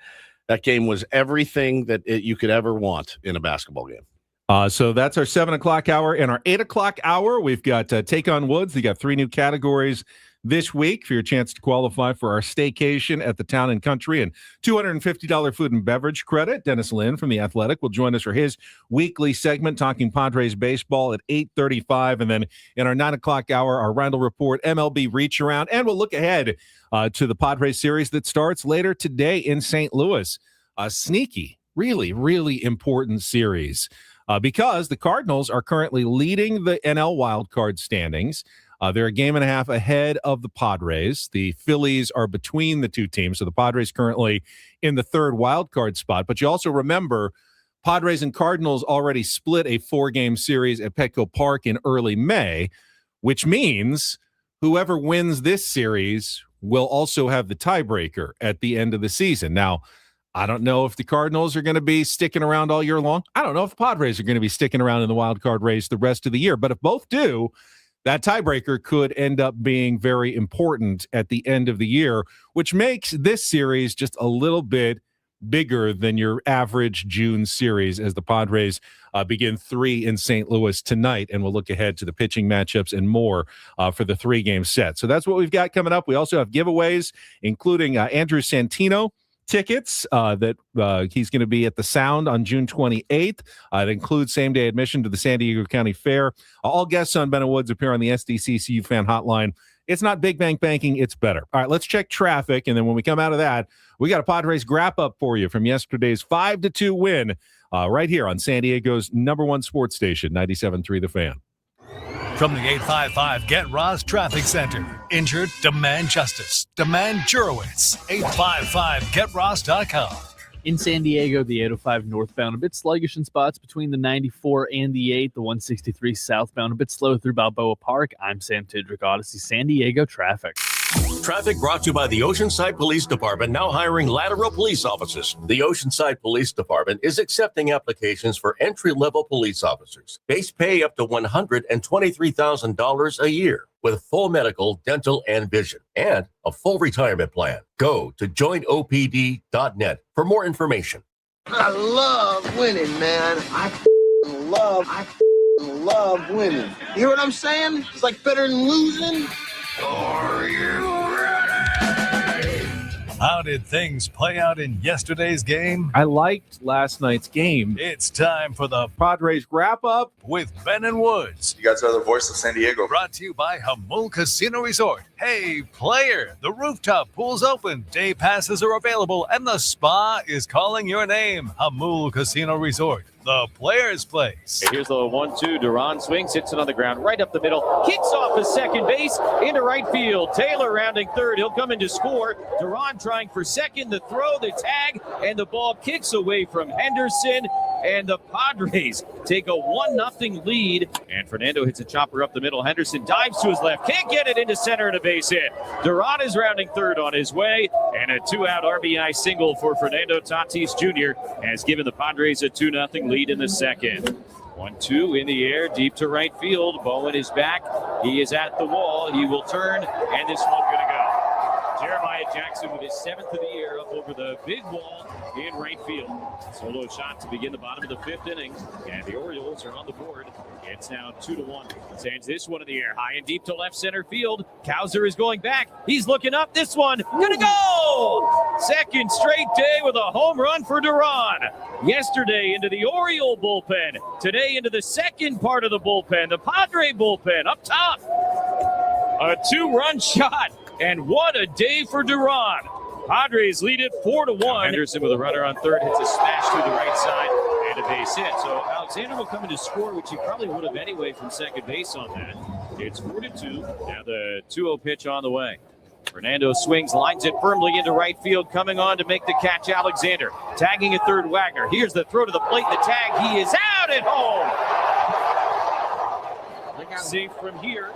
that game was everything that you could ever want in a basketball game. So that's our 7 o'clock hour. In our 8 o'clock hour, we've got Take on Woods. They got 3 new categories this week for your chance to qualify for our staycation at the Town and Country and $250 food and beverage credit. Dennis Lynn from The Athletic will join us for his weekly segment talking Padres baseball at 8:35. And then in our 9 o'clock hour, our Reindl Report, MLB Reacharound. And we'll look ahead to the Padres series that starts later today in St. Louis. A sneaky, really, really important series because the Cardinals are currently leading the NL wildcard standings. They're a game and a half ahead of the Padres. The Phillies are between the 2 teams, so the Padres currently in the 3rd wildcard spot. But you also remember Padres and Cardinals already split a 4-game series at Petco Park in early May, which means whoever wins this series will also have the tiebreaker at the end of the season. Now, I don't know if the Cardinals are going to be sticking around all year long. I don't know if the Padres are going to be sticking around in the wild card race the rest of the year. But if both do, that tiebreaker could end up being very important at the end of the year, which makes this series just a little bit bigger than your average June series as the Padres begin 3 in St. Louis tonight. And we'll look ahead to the pitching matchups and more for the 3-game set. So that's what we've got coming up. We also have giveaways, including Andrew Santino tickets that he's going to be at the Sound on June 28th. It includes same-day admission to the San Diego County Fair. All guests on Ben and Woods appear on the SDCCU fan hotline It's not big bank banking. It's better. All right, let's check traffic. And then when we come out of that, we got a Padres Wrap-Up for you from yesterday's 5-2 win right here on San Diego's #1 sports station, 97.3 The Fan. From the 855 Get Ross Traffic Center. Injured? Demand justice. Demand Jurowitz. 855GetRoss.com. In San Diego, the 805 northbound a bit sluggish in spots between the 94 and the 8. The 163 southbound a bit slow through Balboa Park. I'm Sam Tidrick, Odyssey San Diego traffic. Traffic brought to you by the Oceanside Police Department, now hiring lateral police officers. The Oceanside Police Department is accepting applications for entry-level police officers. Base pay up to $123,000 a year with full medical, dental, and vision, and a full retirement plan. Go to joinopd.net for more information. I love winning, man. I love winning. You hear what I'm saying? It's like better than losing. Are you ready? How did things play out in yesterday's game? I liked last night's game. It's time for the Padres Wrap-Up with Ben and Woods. You guys are the voice of San Diego. Brought to you by Hamul Casino Resort. Hey, player, the rooftop pool's open. Day passes are available, and the spa is calling your name. Hamul Casino Resort, the player's place. Here's the 1-2. Duran swings, hits it on the ground, right up the middle, kicks off the second base into right field. Taylor rounding third. He'll come in to score. Duran trying for second. The throw, the tag, and the ball kicks away from Henderson. And the Padres take a 1-0 lead. And Fernando hits a chopper up the middle. Henderson dives to his left. Can't get it into center and a base hit. Duran is rounding third on his way. And a 2-out RBI single for Fernando Tatis Jr. has given the Padres a 2-0 lead in the second. 1-2 in the air, deep to right field. Bowen is back. He is at the wall. He will turn, and this one's going to go. Jeremiah Jackson with his 7th of the year up over the big wall in right field. Solo shot to begin the bottom of the 5th inning, and the Orioles are on the board. It's now 2-1. Sends this one in the air, high and deep to left center field. Kowser is going back. He's looking up. This one gonna go! Second straight day with a home run for Duran. Yesterday into the Oriole bullpen. Today into the second part of the bullpen, the Padre bullpen up top. A 2-run shot. And what a day for Duran. Padres lead it 4-1. Henderson with a runner on third hits a smash to the right side and a base hit. So Alexander will come in to score, which he probably would have anyway from second base on that. It's 4-2. Now the 2-0 pitch on the way. Fernando swings, lines it firmly into right field. Coming on to make the catch, Alexander. Tagging at third, Wagner. Here's the throw to the plate, the tag. He is out at home. Safe from here.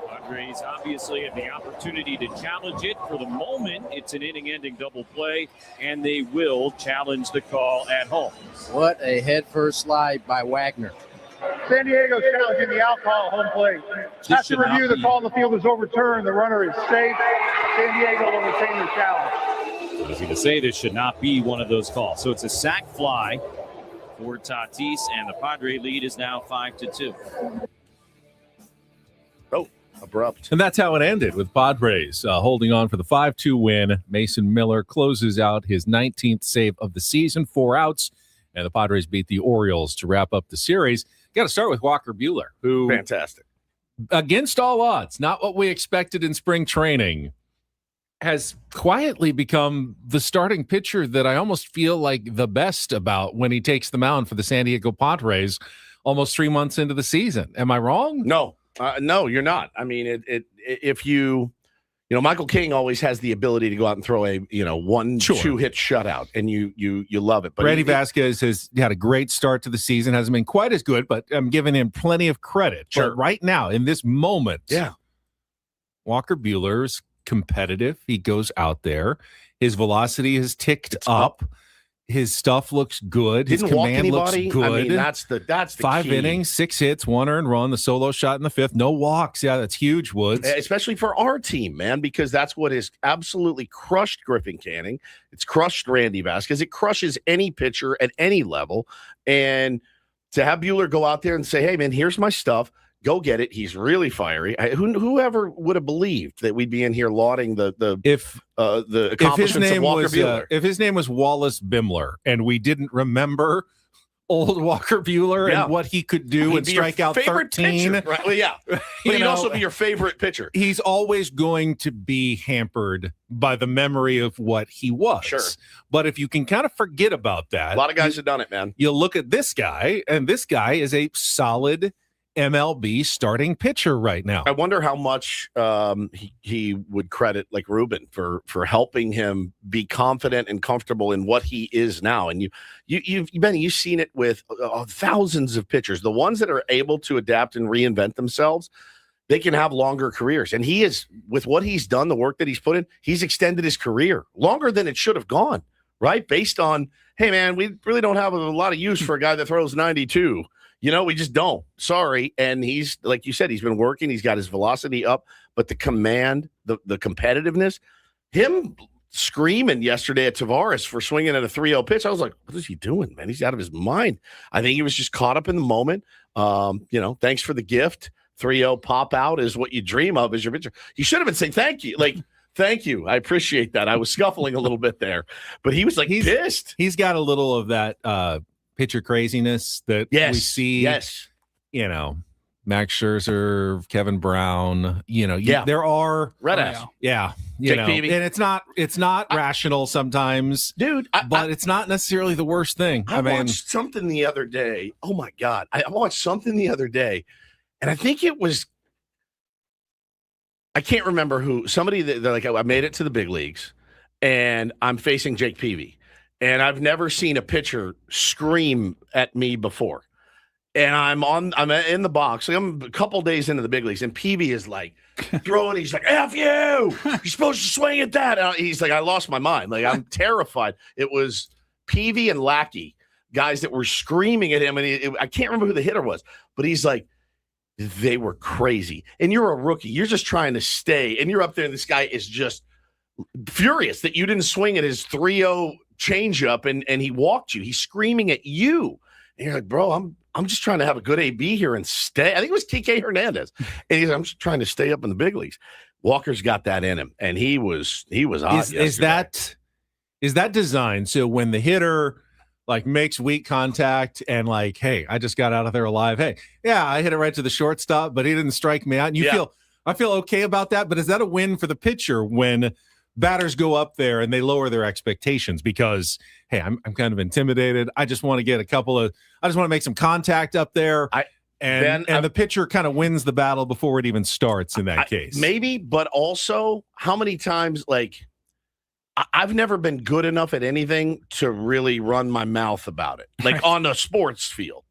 Padres obviously have the opportunity to challenge it. For the moment, it's an inning-ending double play, and they will challenge the call at home. What a head-first slide by Wagner. San Diego challenging the out call home plate. After review, the call on the field is overturned. The runner is safe. San Diego will retain the challenge. I was going to say this should not be one of those calls. So it's a sac fly for Tatis, and the Padre lead is now 5-2. Oh, abrupt. And that's how it ended, with Padres holding on for the 5-2 win. Mason Miller closes out his 19th save of the season, 4 outs, and the Padres beat the Orioles to wrap up the series. Got to start with Walker Buehler, who, fantastic, against all odds, not what we expected in spring training, has quietly become the starting pitcher that I almost feel like the best about when he takes the mound for the San Diego Padres almost 3 months into the season. Am I wrong? No, you're not. I mean, if you Michael King always has the ability to go out and throw a 1-2 hit shutout, and you love it. But Randy Vasquez has had a great start to the season. Hasn't been quite as good, but I'm giving him plenty of credit. Sure. But right now, in this moment, yeah, Walker Buehler's competitive. He goes out there. His velocity has ticked up. His stuff looks good. His command looks good. I mean, that's the 5 key. innings, 6 hits, 1 earned run, the solo shot in the 5th, no walks. Yeah, that's huge, Woods. Especially for our team, man, because that's what has absolutely crushed Griffin Canning. It's crushed Randy Vasquez. It crushes any pitcher at any level. And to have Buehler go out there and say, hey, man, here's my stuff. Go get it. He's really fiery. Whoever would have believed that we'd be in here lauding the accomplishments of Walker Buehler. If his name was Wallace Bimler and we didn't remember old Walker Buehler and what he could do and strike out 13. Pitcher, right? Well, yeah. But he'd also be your favorite pitcher. He's always going to be hampered by the memory of what he was. Sure. But if you can kind of forget about that. A lot of guys have done it, man. You look at this guy, and this guy is a solid MLB starting pitcher right now. I wonder how much he would credit like Ruben for helping him be confident and comfortable in what he is now. And you've seen it with thousands of pitchers. The ones that are able to adapt and reinvent themselves, they can have longer careers. And he is, with what he's done, the work that he's put in, he's extended his career longer than it should have gone, right? Based on, hey, man, we really don't have a lot of use for a guy that throws 92. We just don't. Sorry. And he's, like you said, he's been working. He's got his velocity up, but the command, the competitiveness, him screaming yesterday at Tavares for swinging at a 3-0 pitch. I was like, what is he doing, man? He's out of his mind. I think he was just caught up in the moment. Thanks for the gift. 3-0 pop out is what you dream of as your pitcher. You should have been saying thank you. Like, thank you. I appreciate that. I was scuffling a little bit there, but he was like, he's pissed. He's got a little of that, pitcher craziness that we see. Yes. Max Scherzer, Kevin Brown, there are red ass. Yeah. Jake Peavy. And it's not rational sometimes, dude, but it's not necessarily the worst thing. I watched something the other day. Oh my God. I watched something the other day, and I think it was, I can't remember who, somebody that like, I made it to the big leagues and I'm facing Jake Peavy. And I've never seen a pitcher scream at me before. And I'm in the box. Like I'm a couple days into the big leagues, and Peavy is like throwing. He's like, "F you! You're supposed to swing at that." And he's like, "I lost my mind. Like I'm terrified." It was Peavy and Lackey, guys that were screaming at him, and I can't remember who the hitter was, but he's like, they were crazy. And you're a rookie. You're just trying to stay, and you're up there, and this guy is just furious that you didn't swing at his 3-0 changeup and he walked you. He's screaming at you. And you're like, bro, I'm just trying to have a good AB here and stay. I think it was TK Hernandez. And he's like, I'm just trying to stay up in the big leagues. Walker's got that in him. And he was hot. Is that designed so when the hitter like makes weak contact and like, hey, I just got out of there alive. Hey, yeah, I hit it right to the shortstop, but he didn't strike me out. And I feel okay about that. But is that a win for the pitcher when batters go up there and they lower their expectations because, hey, I'm kind of intimidated. I just want to get I just want to make some contact up there. And the pitcher kind of wins the battle before it even starts in that case. Maybe, but also how many times, like, I've never been good enough at anything to really run my mouth about it. Like on the sports field.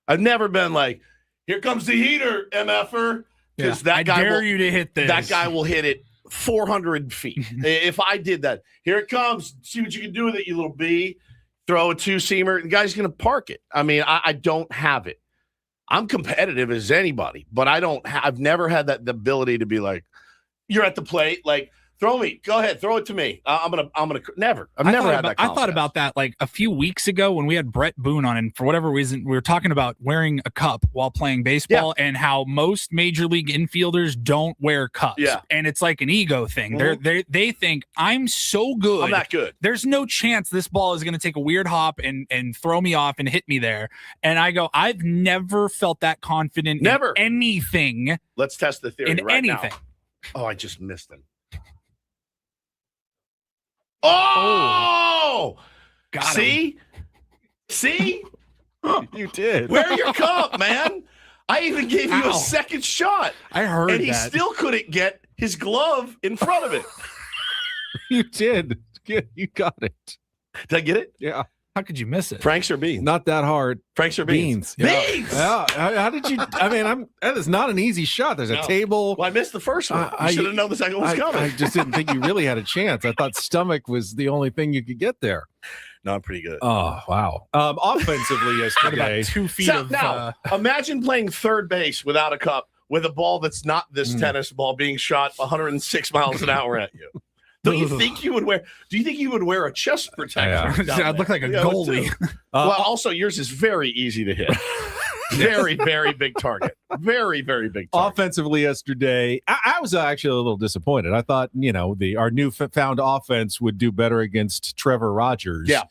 I've never been like, here comes the heater, MFer. Because I dare you to hit this. That guy will hit it 400 feet. If I did that, here it comes. See what you can do with it, you little bee. Throw a 2-seamer. The guy's going to park it. I mean, I don't have it. I'm competitive as anybody, but I've never had the ability to be like, you're at the plate, like, throw me. Go ahead. Throw it to me. I'm gonna. Never. I've never had that. I thought about that like a few weeks ago when we had Brett Boone on, and for whatever reason, we were talking about wearing a cup while playing baseball, and how most major league infielders don't wear cups. Yeah, and it's like an ego thing. Mm-hmm. They think I'm so good. I'm that good. There's no chance this ball is going to take a weird hop and throw me off and hit me there. And I go, I've never felt that confident. Never in anything. Let's test the theory in right anything. Now. Oh, I just missed him. Oh, got him. See, you did. Wear your cup, man. I even gave you a second shot. I heard and he still couldn't get his glove in front of it. You did. You got it. Did I get it? Yeah. How could you miss it? Franks or beans? Not that hard. Franks or beans? Beans. Yeah. How did you? I mean, that is not an easy shot. There's a table. Well, I missed the first one. I should have known the second one was coming. I just didn't think you really had a chance. I thought stomach was the only thing you could get there. No, I'm pretty good. Oh, wow. Offensively yesterday. About 2 feet of... Now, imagine playing third base without a cup with a ball that's not this tennis ball being shot 106 miles an hour at you. Do you think you would wear a chest protector? I'd look like a goalie. Well, also yours is very easy to hit. Very, very big target. Very, very big target. Offensively yesterday, I was actually a little disappointed. I thought, our newfound offense would do better against Trevor Rogers. Yeah.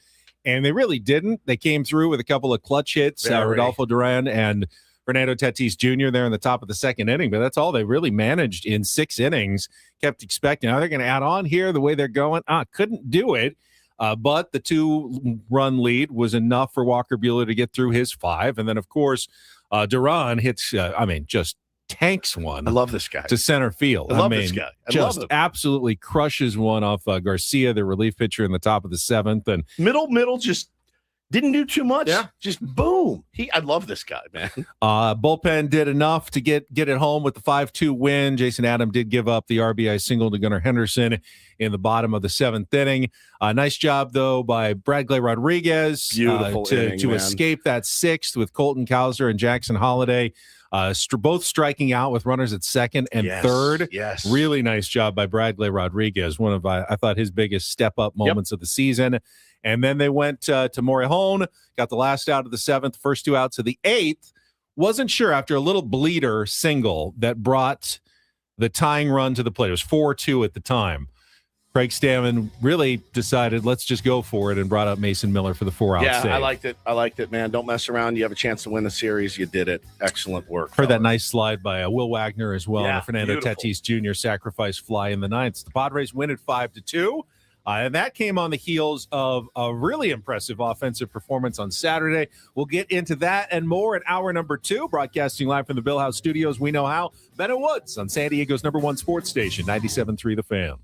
And they really didn't. They came through with a couple of clutch hits, Rodolfo Duran and Fernando Tatis Jr. there in the top of the second inning, but that's all they really managed in 6 innings. Kept expecting, they're going to add on here the way they're going. Couldn't do it. But the 2-run lead was enough for Walker Buehler to get through his 5. And then, of course, Duran hits, just tanks one. I love this guy. To center field. I love this guy. Just absolutely crushes one off Garcia, the relief pitcher, in the top of the 7th. And middle just didn't do too much. Yeah. Just boom. I love this guy, man. Bullpen did enough to get it home with the 5-2 win. Jason Adam did give up the RBI single to Gunnar Henderson in the bottom of the 7th inning. Nice job, though, by Bradley Rodriguez to escape that 6th with Colton Cowser and Jackson Holiday. Both striking out with runners at second and third. Yes. Really nice job by Bradley Rodriguez. One of, I thought, his biggest step-up moments of the season. And then they went to Morejon, got the last out of the 7th, first 2 outs of the 8th. Wasn't sure after a little bleeder single that brought the tying run to the plate. It was 4-2 at the time. Craig Stammen really decided, let's just go for it, and brought up Mason Miller for the 4-out save. I liked it, man. Don't mess around. You have a chance to win the series. You did it. Excellent work. Heard that nice slide by Will Wagner as well. Yeah, And Fernando Tatis Jr. sacrifice fly in the 9th. The Padres win at 5-2. And that came on the heels of a really impressive offensive performance on Saturday. We'll get into that and more in hour number 2, broadcasting live from the Bill House Studios. We know how. Bennett Woods on San Diego's #1 sports station, 97.3 The Fan.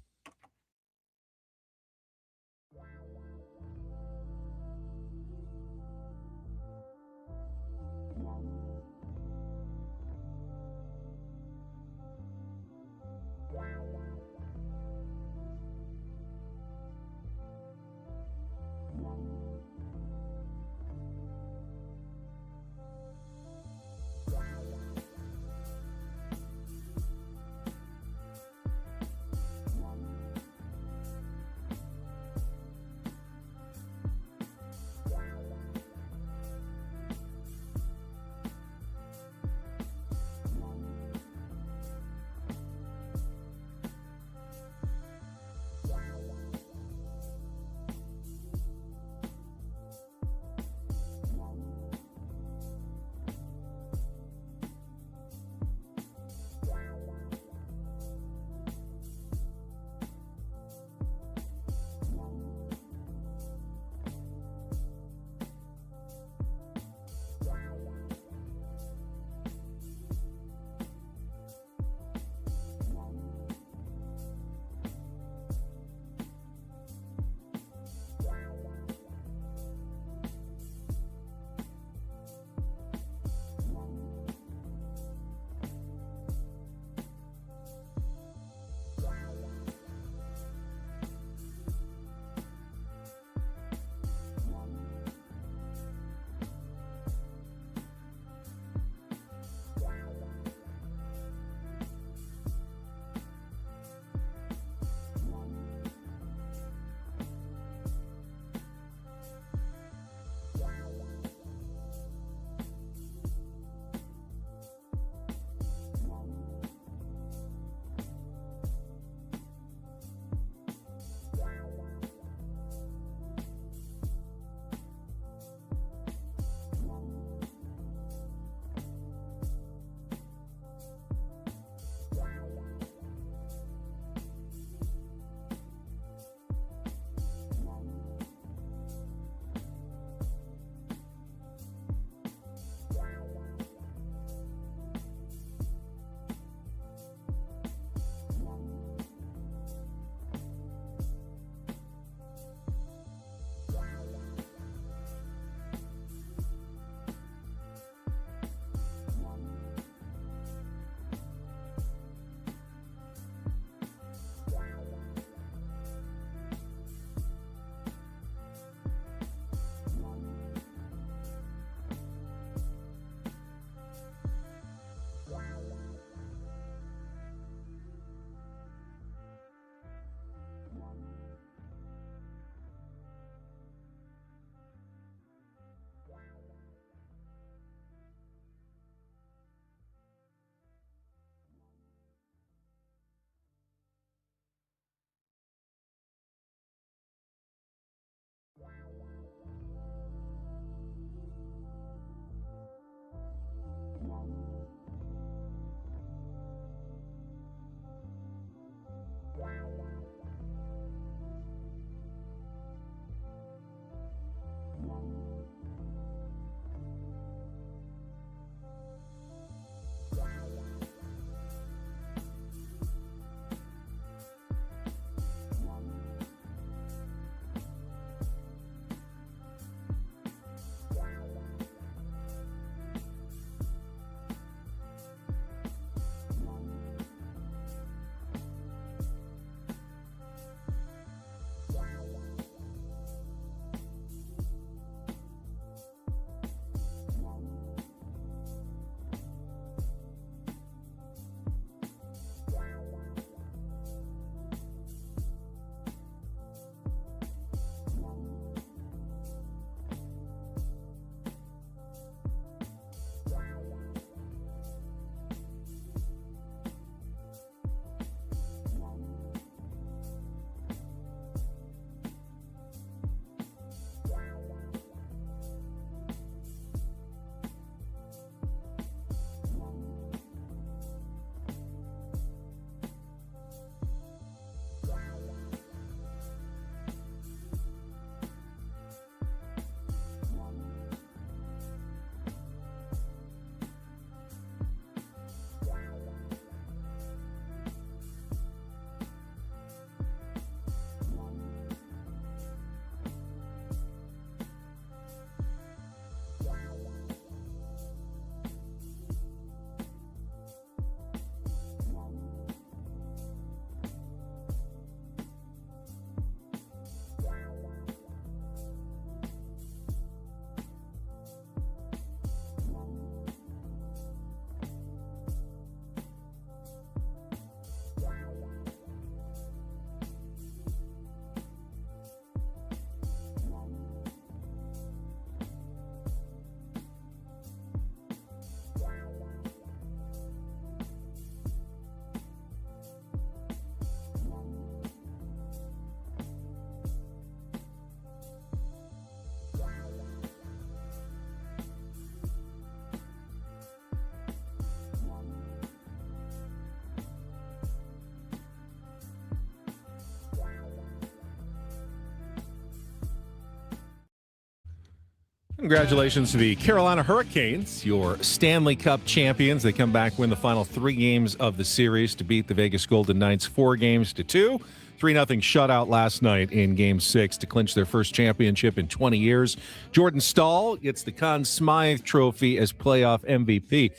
Congratulations to the Carolina Hurricanes, your Stanley Cup champions. They come back, win the final 3 games of the series to beat the Vegas Golden Knights 4-2. 3-0 shutout last night in Game 6 to clinch their first championship in 20 years. Jordan Stahl gets the Conn Smythe Trophy as playoff MVP.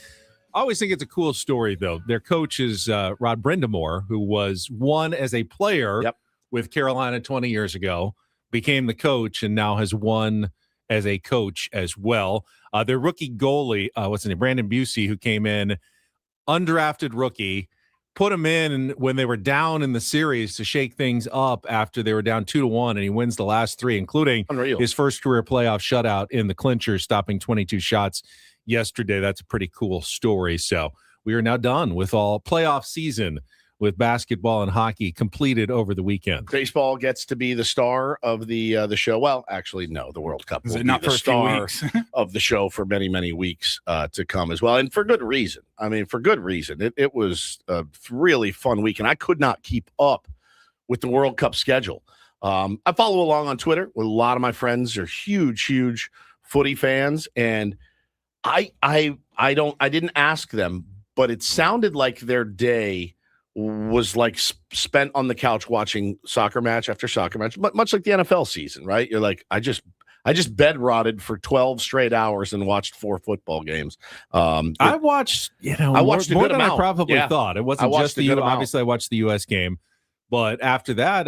I always think it's a cool story, though. Their coach is Rod Brindamore, who was won as a player with Carolina 20 years ago, became the coach, and now has won as a coach as well. Their rookie goalie, what's his name, Brandon Busey, who came in, undrafted rookie, put him in when they were down in the series to shake things up after they were down 2-1, and he wins the last 3, including his first career playoff shutout in the clincher, stopping 22 shots yesterday. That's a pretty cool story. So we are now done with all playoff season with basketball and hockey completed over the weekend. Baseball gets to be the star of the show. Well, actually, no, the World Cup will be not the for star a few weeks. of the show for many, many weeks to come as well. And for good reason. I mean, for good reason. It was a really fun week, and I could not keep up with the World Cup schedule. I follow along on Twitter with a lot of my friends are huge footy fans, and I didn't ask them, but it sounded like their day was like spent on the couch watching soccer match after soccer match, much like the NFL season, right? You're like, I just bed rotted for 12 straight hours and watched 4 football games. I watched, I watched more than I probably thought. It wasn't just the obviously I watched the U.S. game, but after that,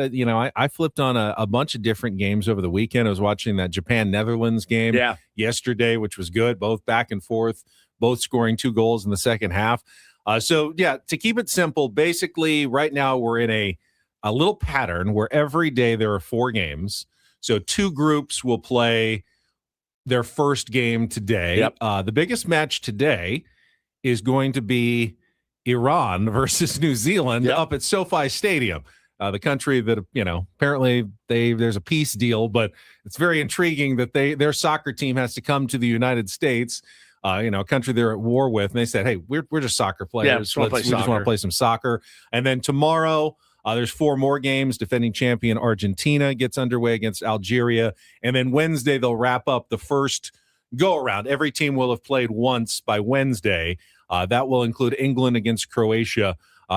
I flipped on a bunch of different games over the weekend. I was watching that Japan-Netherlands game yesterday, which was good, both back and forth, both scoring 2 goals in the second half. To keep it simple, basically right now we're in a little pattern where every day there are 4 games. So 2 groups will play their first game today. The biggest match today is going to be Iran versus New Zealand up at SoFi Stadium. The country that, apparently there's a peace deal, but it's very intriguing that their soccer team has to come to the United States, a country they're at war with. And they said, hey, we're just soccer players. We just want to play some soccer. And then tomorrow, there's 4 more games. Defending champion Argentina gets underway against Algeria. And then Wednesday, they'll wrap up the first go-around. Every team will have played once by Wednesday. That will include England against Croatia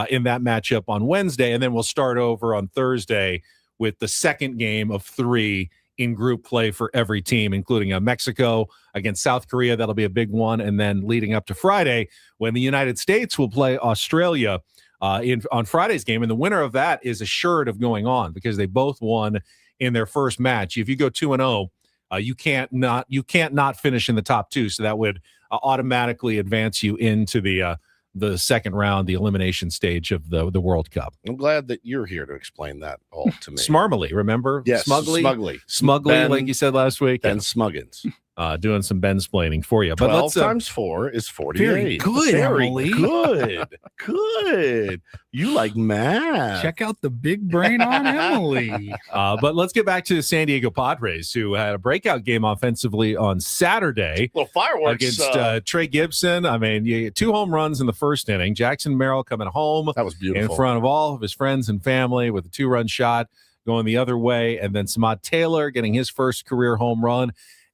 in that matchup on Wednesday. And then we'll start over on Thursday with the second game of 3 in group play for every team, including Mexico against South Korea. That'll be a big one. And then leading up to Friday, when the United States will play Australia on Friday's game. And the winner of that is assured of going on because they both won in their first match. If you go 2-0, you can't not finish in the top 2. So that would automatically advance you into the second round, the elimination stage of the World Cup. I'm glad that you're here to explain that all to me. Smarmily, remember? Yes, Smugly, Ben, like you said last week. Ben Smuggins. Doing some Ben-splaining for you. But 12 times 4 is 48. Very good, Very Emily. Good. You like math. Check out the big brain on Emily. But let's get back to the San Diego Padres, who had a breakout game offensively on Saturday. Little fireworks. Against Trey Gibson. I mean, you get 2 home runs in the first inning. Jackson Merrill coming home. That was beautiful. In front of all of his friends and family with a 2-run shot going the other way. And then Samad Taylor getting his first career home run.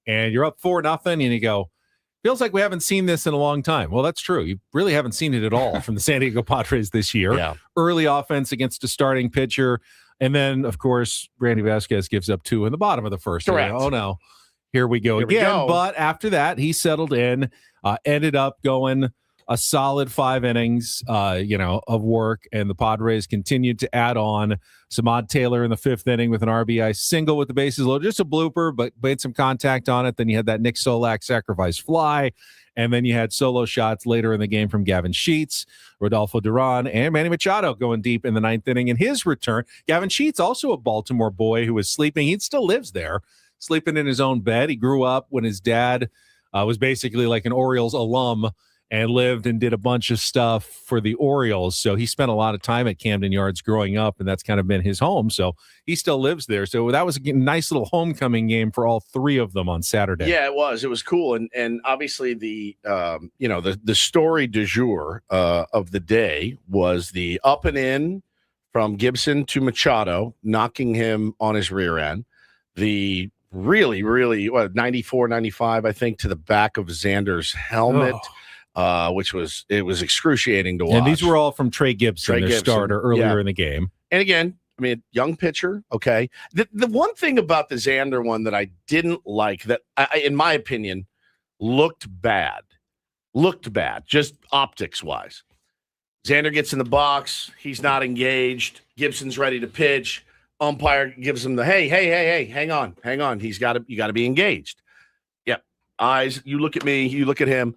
And you're up 4-0, and you go, feels like we haven't seen this in a long time. Well, that's true. You really haven't seen it at all from the San Diego Padres this year. Yeah. Early offense against a starting pitcher. And then, of course, Randy Vasquez gives up 2 in the bottom of the first. Correct. Oh, no. Here we go again. But after that, he settled in, ended up going a solid 5 innings, of work, and the Padres continued to add on. Samad Taylor in the 5th inning with an RBI single with the bases loaded, just a blooper, but made some contact on it. Then you had that Nick Solak sacrifice fly, and then you had solo shots later in the game from Gavin Sheets, Rodolfo Duran, and Manny Machado going deep in the 9th inning. In his return, Gavin Sheets, also a Baltimore boy who was sleeping. He still lives there, sleeping in his own bed. He grew up when his dad was basically like an Orioles alum and lived and did a bunch of stuff for the Orioles. So he spent a lot of time at Camden Yards growing up, and that's kind of been his home. So he still lives there. So that was a nice little homecoming game for all 3 of them on Saturday. Yeah, it was. It was cool. And obviously the story du jour of the day was the up and in from Gibson to Machado, knocking him on his rear end. The really, really 94, 95, I think, to the back of Xander's helmet, which was excruciating to watch. And these were all from Trey Gibson, their starter earlier in the game. And again, I mean, young pitcher, okay. The one thing about the Xander one that I didn't like, that in my opinion, looked bad, just optics-wise. Xander gets in the box. He's not engaged. Gibson's ready to pitch. Umpire gives him the, hey, hang on. You got to be engaged. Yep. Eyes, you look at me, you look at him.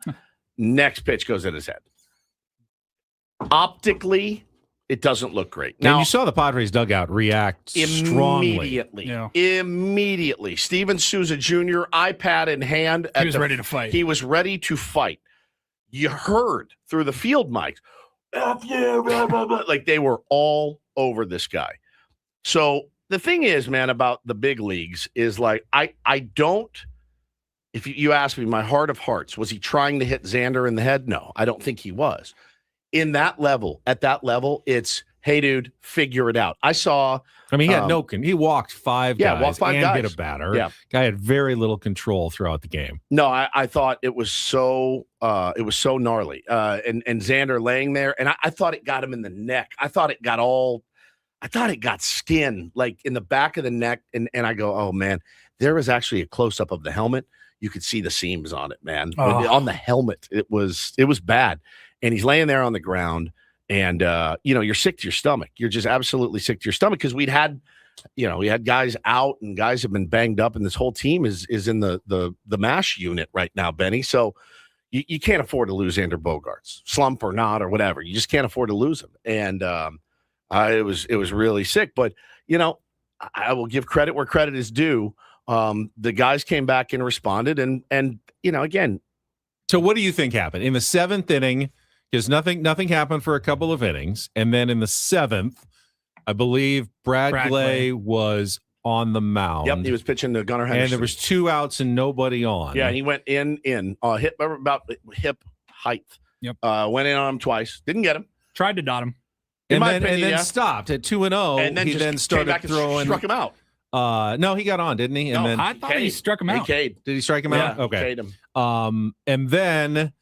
Next pitch goes at his head. Optically, it doesn't look great. Now, you saw the Padres dugout react strongly. Immediately. Steven Souza Jr., iPad in hand. He was ready to fight. He was ready to fight. You heard through the field mics, F you, blah, blah, blah. Like they were all over this guy. So the thing is, man, about the big leagues is like, I don't, if you ask me, my heart of hearts, was he trying to hit Xander in the head? No, I don't think he was. At that level, it's, hey, dude, figure it out. He had he walked five guys walked five and guys. hit a batter. Yeah. Guy had very little control throughout the game. No, I thought it was so gnarly. And Xander laying there, and I thought it got him in the neck. I thought it got skin, like in the back of the neck. And I go, oh, man, there was actually a close-up of the helmet. You could see the seams on it, man. On the helmet, it was bad. And he's laying there on the ground, and you're sick to your stomach. You're just absolutely sick to your stomach because we had guys out and guys have been banged up, and this whole team is in the MASH unit right now, Benny. So you can't afford to lose Xander Bogaerts, slump or not or whatever. You just can't afford to lose him. And it was really sick. But I will give credit where credit is due. The guys came back and responded, and again. So what do you think happened in the seventh inning? Because nothing happened for a couple of innings, and then in the seventh, I believe Brad Glay was on the mound. Yep, he was pitching to Gunnar Henderson, and there was 2 outs and nobody on. Yeah, he went in hip about hip height. Yep, went in on him twice, didn't get him. Tried to dot him, and then stopped at 2-0. And then he then started throwing. Struck him out. No, he got on, didn't he? And then I thought he struck him out. Did he strike him out? Okay. Him. And then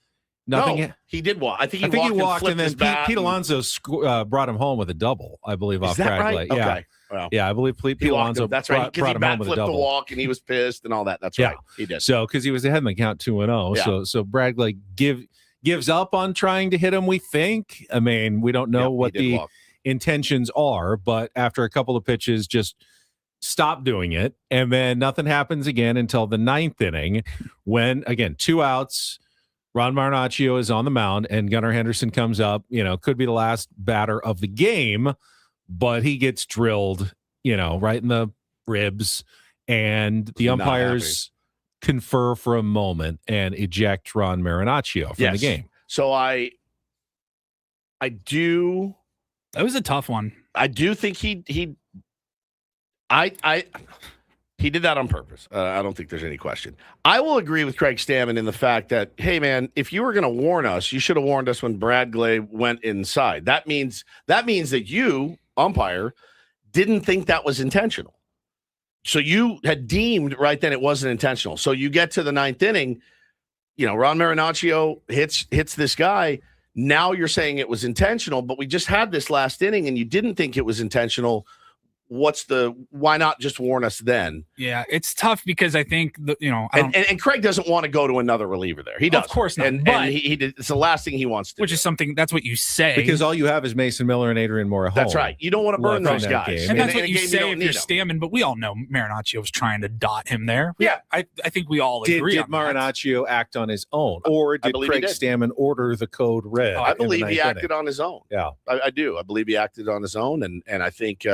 nothing. No, he did walk. I think he walked and then Pete Alonso brought him home with a double, I believe, off Brad Glay. Okay. Yeah. Well, yeah, I believe Pete Alonso that's right. brought him home with a double. The walk, and he was pissed and all that. That's right. He did. So because he was ahead in the count 2-0. Yeah. So Brad Glay gives up on trying to hit him, we think. I mean, we don't know what the intentions are, but after a couple of pitches, just stop doing it. And then nothing happens again until the 9th inning when, again, 2 outs, Ron Marinaccio is on the mound and Gunnar Henderson comes up, could be the last batter of the game, but he gets drilled, right in the ribs, and the umpires confer for a moment and eject Ron Marinaccio from the game. So I do. That was a tough one. I do think he did that on purpose. I don't think there's any question. I will agree with Craig Stammen in the fact that, hey, man, if you were going to warn us, you should have warned us when Brad Glay went inside. That means that you, umpire, didn't think that was intentional. So you had deemed right then it wasn't intentional. So you get to the 9th inning, Ron Marinaccio hits this guy. Now you're saying it was intentional, but we just had this last inning and you didn't think it was intentional. Why not just warn us then? Yeah, it's tough because I think and Craig doesn't want to go to another reliever there. He does, of course not. And he did. It's the last thing he wants to. Which is something. That's what you say because all you have is Mason Miller and Adrian Morejon. That's right. You don't want to burn those guys, and that's what you say if you're Stammen. But we all know Marinaccio was trying to dot him there. Yeah, I think we all agree. Did Marinaccio act on his own, or did Craig Stammen order the code red? I believe he acted on his own. Yeah, I do. I believe he acted on his own, and I think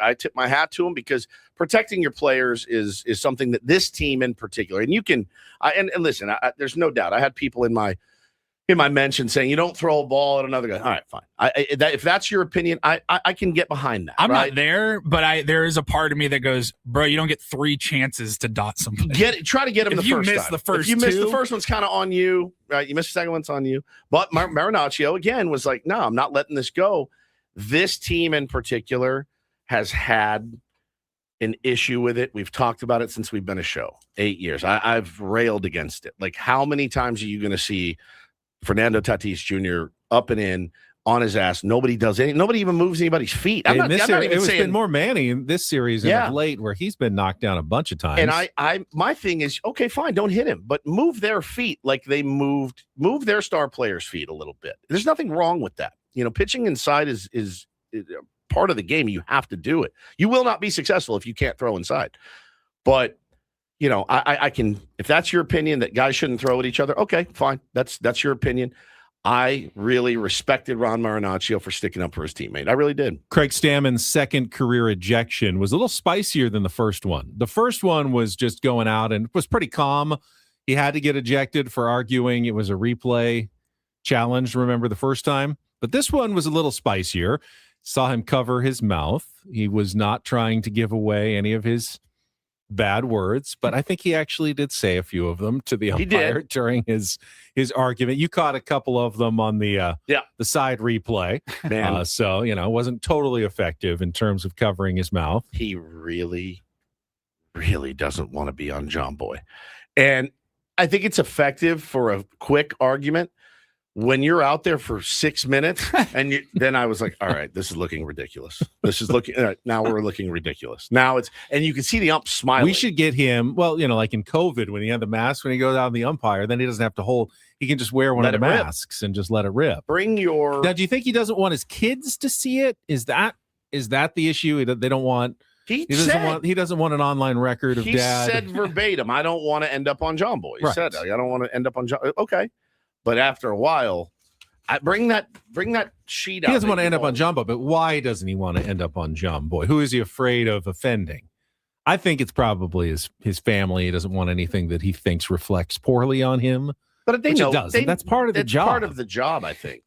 I tip my hat to him because protecting your players is something that this team in particular, and you can, and listen, there's no doubt. I had people in my mention saying you don't throw a ball at another guy. All right, fine. If that's your opinion, I can get behind that. I'm not there, but there is a part of me that goes, bro, you don't get 3 chances to dot something. Try to get him if the first time. If you miss the first one's kind of on you, right? You miss the second one's on you. But Marinaccio again was like, no, I'm not letting this go. This team in particular has had an issue with it. We've talked about it since we've been a show, 8 years. I've railed against it. Like, how many times are you going to see Fernando Tatis Jr. up and in on his ass? Nobody does anything. Nobody even moves anybody's feet. I'm not even saying been more Manny in this series and of late, where he's been knocked down a bunch of times. And my thing is, okay, fine, don't hit him, but move their feet like they move their star players' feet a little bit. There's nothing wrong with that. Pitching inside is part of the game. You have to do it. You will not be successful if you can't throw inside. But I can, if that's your opinion that guys shouldn't throw at each other, okay, fine. That's your opinion. I really respected Ron Marinaccio for sticking up for his teammate. I really did. Craig Stammen's second career ejection was a little spicier than the first one. The first one was just going out and was pretty calm. He had to get ejected for arguing. It was a replay challenge, remember the first time? But this one was a little spicier. Saw him cover his mouth. He was not trying to give away any of his bad words, but I think he actually did say a few of them to the umpire during his argument. You caught a couple of them on the side replay. Man. So, it wasn't totally effective in terms of covering his mouth. He really, really doesn't want to be on John Boy. And I think it's effective for a quick argument. When you're out there for 6 minutes, and then I was like, all right, this is looking ridiculous. Now we're looking ridiculous. Now and you can see the ump smiling. We should get him, like in COVID, when he had the mask, when he goes out on the umpire, then he doesn't have to he can just wear one of the masks and just let it rip. Now, do you think he doesn't want his kids to see it? Is that the issue? They don't want, he doesn't want an online record of dad. He said verbatim, I don't want to end up on John Boy. He said, I don't want to end up on John. Okay. But after a while, bring that sheet out. He doesn't want to end up on John Boy, but why doesn't he want to end up on John Boy? Who is he afraid of offending? I think it's probably his family. He doesn't want anything that he thinks reflects poorly on him. But they know that's part of the job. Part of the job, I think.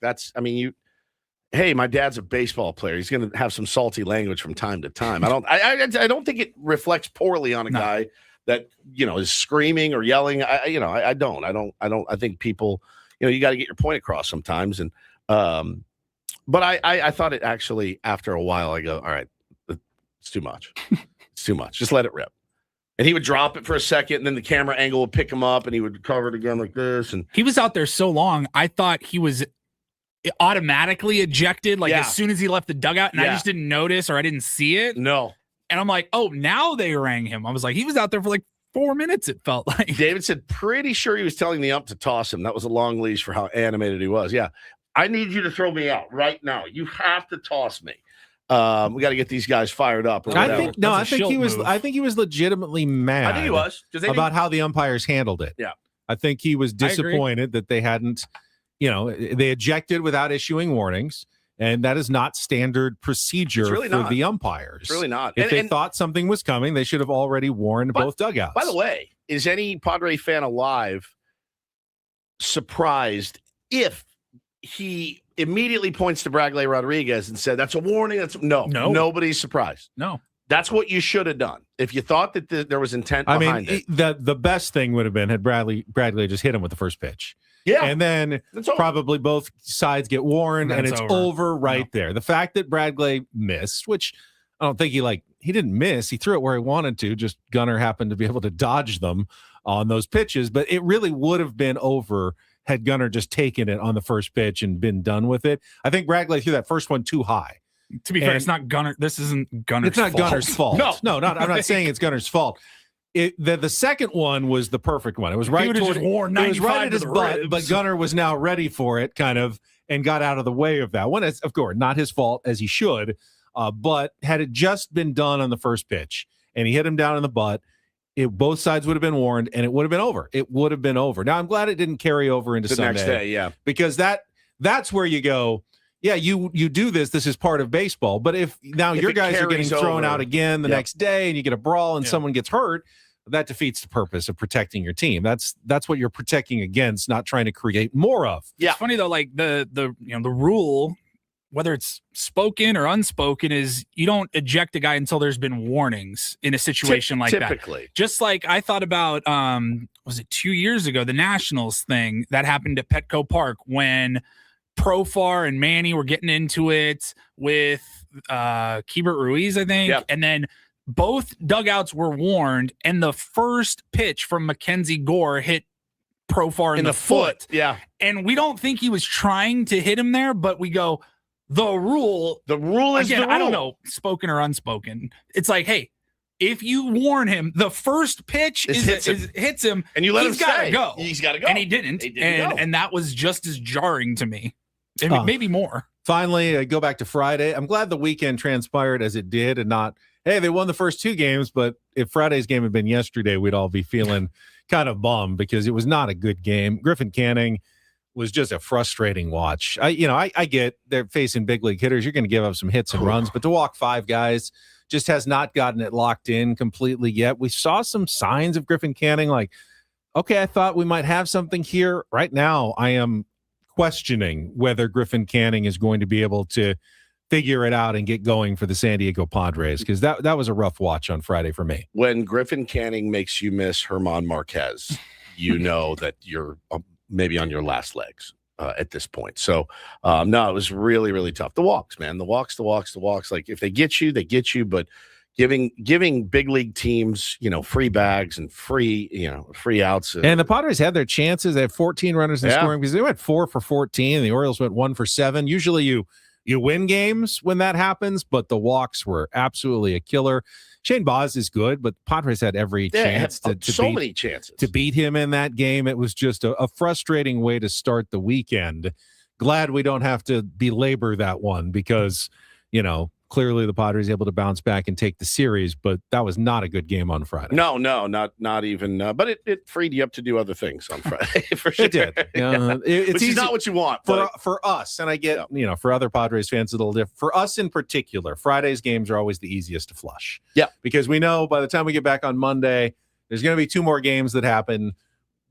Hey, my dad's a baseball player. He's going to have some salty language from time to time. I don't think it reflects poorly on a guy that is screaming or yelling. I don't. I think people. You got to get your point across sometimes. And, but I thought it actually, after a while, I go, all right, it's too much. It's too much. Just let it rip. And he would drop it for a second, and then the camera angle would pick him up, and he would cover it again like this. And he was out there so long, I thought he was automatically ejected, as soon as he left the dugout, and I just didn't notice or I didn't see it. No. And I'm like, oh, now they rang him. I was like, he was out there for 4 minutes, it felt like. David said, pretty sure he was telling the ump to toss him. That was a long leash for how animated he was. Yeah. I need you to throw me out right now. You have to toss me. We got to get these guys fired up. I think he was legitimately mad. I think he was about how the umpires handled it. Yeah. I think he was disappointed that they hadn't, they ejected without issuing warnings. And that is not standard procedure for the umpires. It's really not. If they thought something was coming, they should have already warned both dugouts. By the way, is any Padre fan alive surprised if he immediately points to Bradley Rodriguez and said, that's a warning? No, nobody's surprised. No. That's what you should have done. If you thought that there was intent behind it. The best thing would have been had Bradley just hit him with the first pitch. Yeah. And then probably both sides get warned, and it's over there. The fact that Bradley missed, which I don't think he didn't miss. He threw it where he wanted to. Just Gunnar happened to be able to dodge them on those pitches. But it really would have been over had Gunnar just taken it on the first pitch and been done with it. I think Bradley threw that first one too high. To be fair, it's not Gunnar. This isn't Gunnar's fault. It's not Gunnar's fault. No, I'm not saying it's Gunnar's fault. The second one was the perfect one. It was right at his butt, but Gunnar was now ready for it, kind of, and got out of the way of that one. It's, of course, not his fault, as he should, but had it just been done on the first pitch, and he hit him down in the butt, both sides would have been warned, and it would have been over. It would have been over. Now, I'm glad it didn't carry over into Sunday. Next day, because that's where you go, yeah, you do this. This is part of baseball. But if your guys are getting thrown out again the next day, and you get a brawl and someone gets hurt, that defeats the purpose of protecting your team. That's what you're protecting against, not trying to create more of. Yeah. It's funny though, the rule, whether it's spoken or unspoken, is you don't eject a guy until there's been warnings in a situation like that. Typically. Just like I thought about, was it 2 years ago, the Nationals thing that happened at Petco Park when Profar and Manny were getting into it with Keibert Ruiz, I think. Yep. And then both dugouts were warned, and the first pitch from Mackenzie Gore hit Profar in the foot. Yeah. And we don't think he was trying to hit him there, but we go, the rule is again, the rule. I don't know, spoken or unspoken. It's like, hey, if you warn him, the first pitch hits him, and you let him gotta go. He's got to go. And he didn't. And that was just as jarring to me. Maybe more. Finally, I go back to Friday. I'm glad the weekend transpired as it did and not, hey, they won the first 2 games, but if Friday's game had been yesterday, we'd all be feeling kind of bummed because it was not a good game. Griffin Canning was just a frustrating watch. I get they're facing big league hitters. You're going to give up some hits and runs, but to walk 5 guys just has not gotten it locked in completely yet. We saw some signs of Griffin Canning, like, okay, I thought we might have something here. Right now, I am questioning whether Griffin Canning is going to be able to figure it out and get going for the San Diego Padres, because that was a rough watch on Friday for me. When Griffin Canning makes you miss Herman Marquez, you know that you're maybe on your last legs at this point. So, no, it was really, really tough. The walks, man. The walks. Like, if they get you, they get you. But giving big league teams, free bags and free outs. And the Padres had their chances. They had 14 runners in scoring because they went 4 for 14. And the Orioles went 1 for 7. Usually you win games when that happens, but the walks were absolutely a killer. Shane Baz is good, but Padres had every chance many chances to beat him in that game. It was just a frustrating way to start the weekend. Glad we don't have to belabor that one because, clearly the Padres able to bounce back and take the series, but that was not a good game on Friday. No, not even. But it freed you up to do other things on Friday for sure. It did. Which is not what you want for us. And I get, for other Padres fans, it's a little different. For us in particular, Friday's games are always the easiest to flush. Yeah, because we know by the time we get back on Monday, there's going to be 2 more games that happen.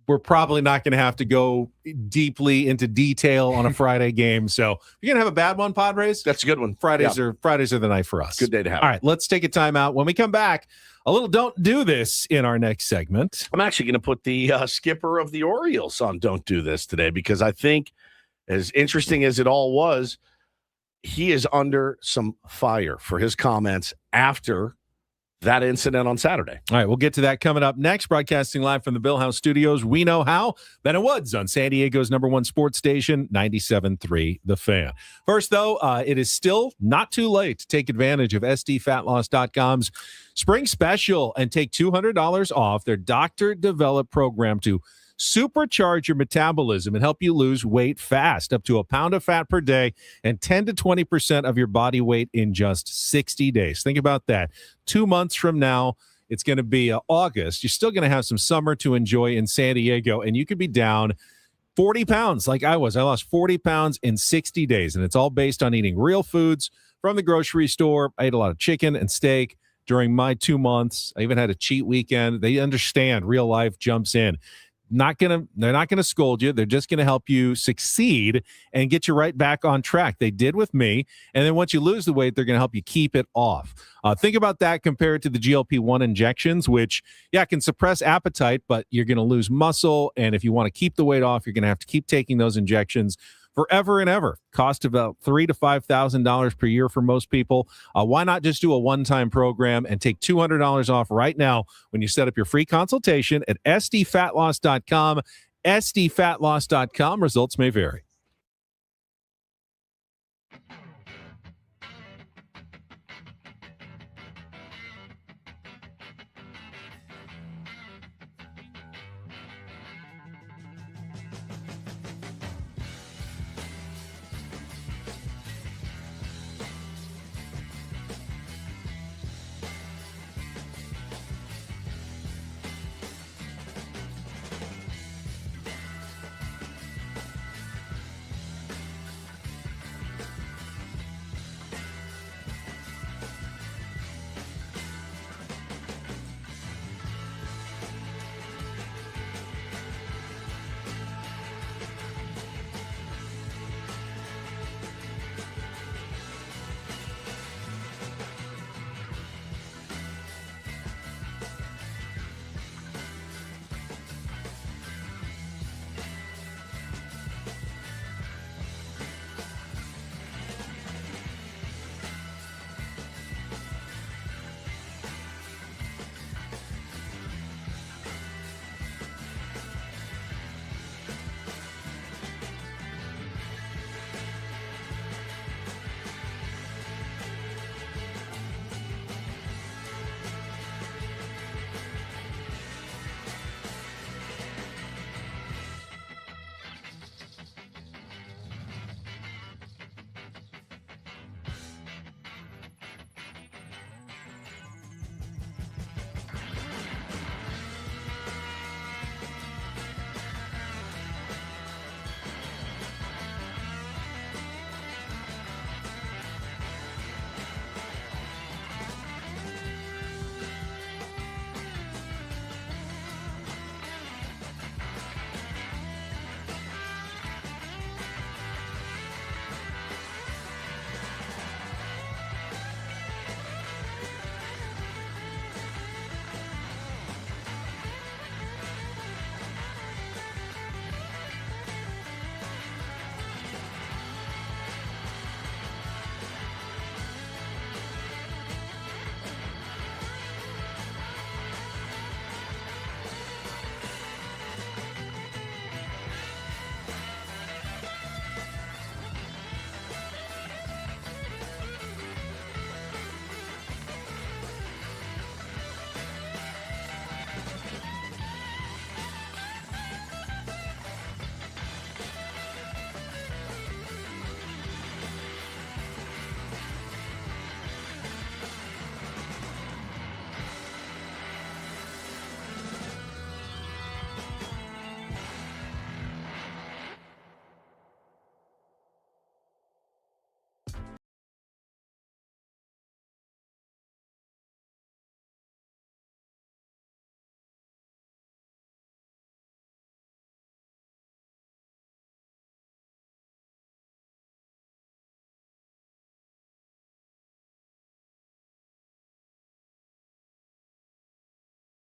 We're probably not going to have to go deeply into detail on a Friday game. So if you're going to have a bad one, Padres, that's a good one. Fridays are the night for us. Good day to have. All right, let's take a timeout. When we come back, a little Don't Do This in our next segment. I'm actually going to put the skipper of the Orioles on Don't Do This today because I think, as interesting as it all was, he is under some fire for his comments after that incident on Saturday. All right, we'll get to that coming up next. Broadcasting live from the Bill House Studios, we know how. Ben and Woods on San Diego's #1 sports station, 97.3 The Fan. First, though, it is still not too late to take advantage of SDFatLoss.com's spring special and take $200 off their doctor-developed program to supercharge your metabolism and help you lose weight fast, up to a pound of fat per day and 10 to 20% of your body weight in just 60 days. Think about that. 2 months from now, it's going to be August. You're still going to have some summer to enjoy in San Diego, and you could be down 40 pounds like I was. I lost 40 pounds in 60 days, and it's all based on eating real foods from the grocery store. I ate a lot of chicken and steak during my 2 months. I even had a cheat weekend. They understand real life jumps in. They're not gonna scold you. They're just gonna help you succeed and get you right back on track. They did with me, and then once you lose the weight, they're gonna help you keep it off. Think about that compared to the GLP-1 injections, which can suppress appetite, but you're gonna lose muscle. And if you want to keep the weight off, you're gonna have to keep taking those injections forever and ever. Cost about $3,000 to $5,000 per year for most people. Why not just do a one-time program and take $200 off right now when you set up your free consultation at SDFatLoss.com. SDFatLoss.com. Results may vary.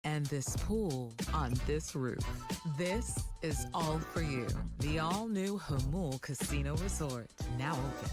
and this pool on this roof. This is all for you. The all-new Hamul Casino Resort, now open.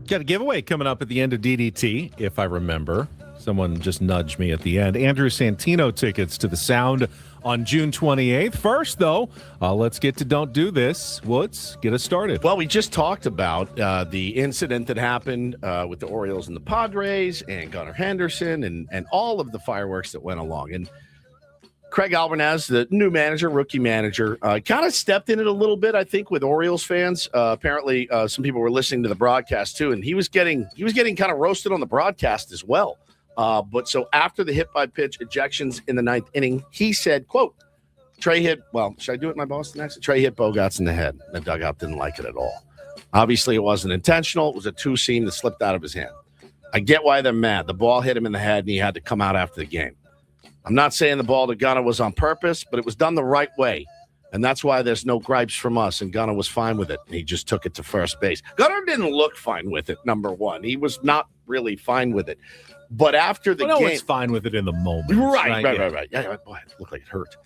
Got a giveaway coming up at the end of DDT, if I remember. Someone just nudged me at the end. Andrew Santino tickets to the Sound on June 28th. First, though, let's get to Don't Do This. Woods, get us started. Well, we just talked about the incident that happened with the Orioles and the Padres and Gunnar Henderson and all of the fireworks that went along. And Craig Albanaz, the new manager, rookie manager, kind of stepped in it a little bit, I think, with Orioles fans. Apparently, some people were listening to the broadcast, too, and he was getting kind of roasted on the broadcast as well. But so after the hit-by-pitch ejections in the ninth inning, he said, quote, Trey hit, well, should I do it in my Boston accent? Trey hit Bogarts in the head. The dugout didn't like it at all. Obviously, it wasn't intentional. It was a two-seam that slipped out of his hand. I get why they're mad. The ball hit him in the head, and he had to come out after the game. I'm not saying the ball to Gunnar was on purpose, but it was done the right way. And that's why there's no gripes from us, and Gunnar was fine with it. And he just took it to first base. Gunnar didn't look fine with it, number one. He was not really fine with it. But after the game... It's fine with it in the moment. Right. Yeah, boy, it looked like it hurt.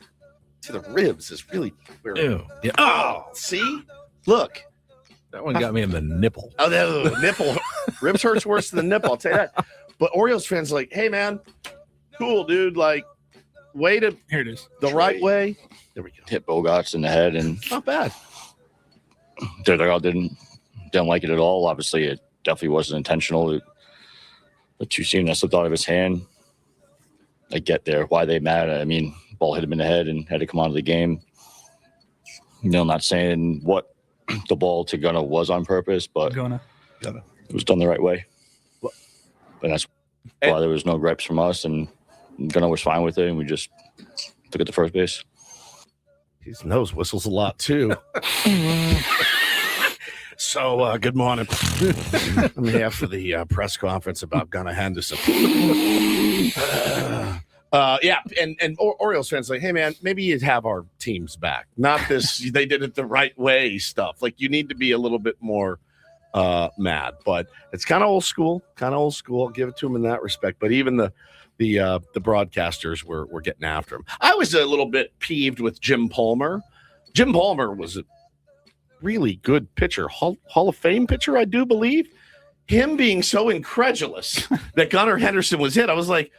See, the ribs is really... Ew. Yeah. Oh, see? Look. That one got me in the nipple. Oh, the nipple. Ribs hurts worse than the nipple, I'll tell you that. But Orioles fans are like, hey, man, cool, dude. Like, way to... Here it is. The Trey. Right way. There we go. Hit Bogarts in the head, and not bad. Their dugout didn't like it at all. Obviously, it definitely wasn't intentional. The two-seam that slipped out of his hand. I get there. Why they mad? I mean, ball hit him in the head and had to come out of the game. You know, I'm not saying what the ball to Gunnar was on purpose, but it was done the right way. And that's why there was no gripes from us, and Gunnar was fine with it, and we just took it to first base. His nose whistles a lot, too. So, good morning. I'm here for the press conference about Gunnar Henderson. And Orioles fans like, hey, man, maybe you'd have our teams back. Not this, they did it the right way stuff. Like, you need to be a little bit more mad. But it's kind of old school. I'll give it to him in that respect. But even the broadcasters were getting after him. I was a little bit peeved with Jim Palmer. Jim Palmer was a really good pitcher, Hall of Fame pitcher, I do believe. Him being so incredulous that Gunnar Henderson was hit, I was like,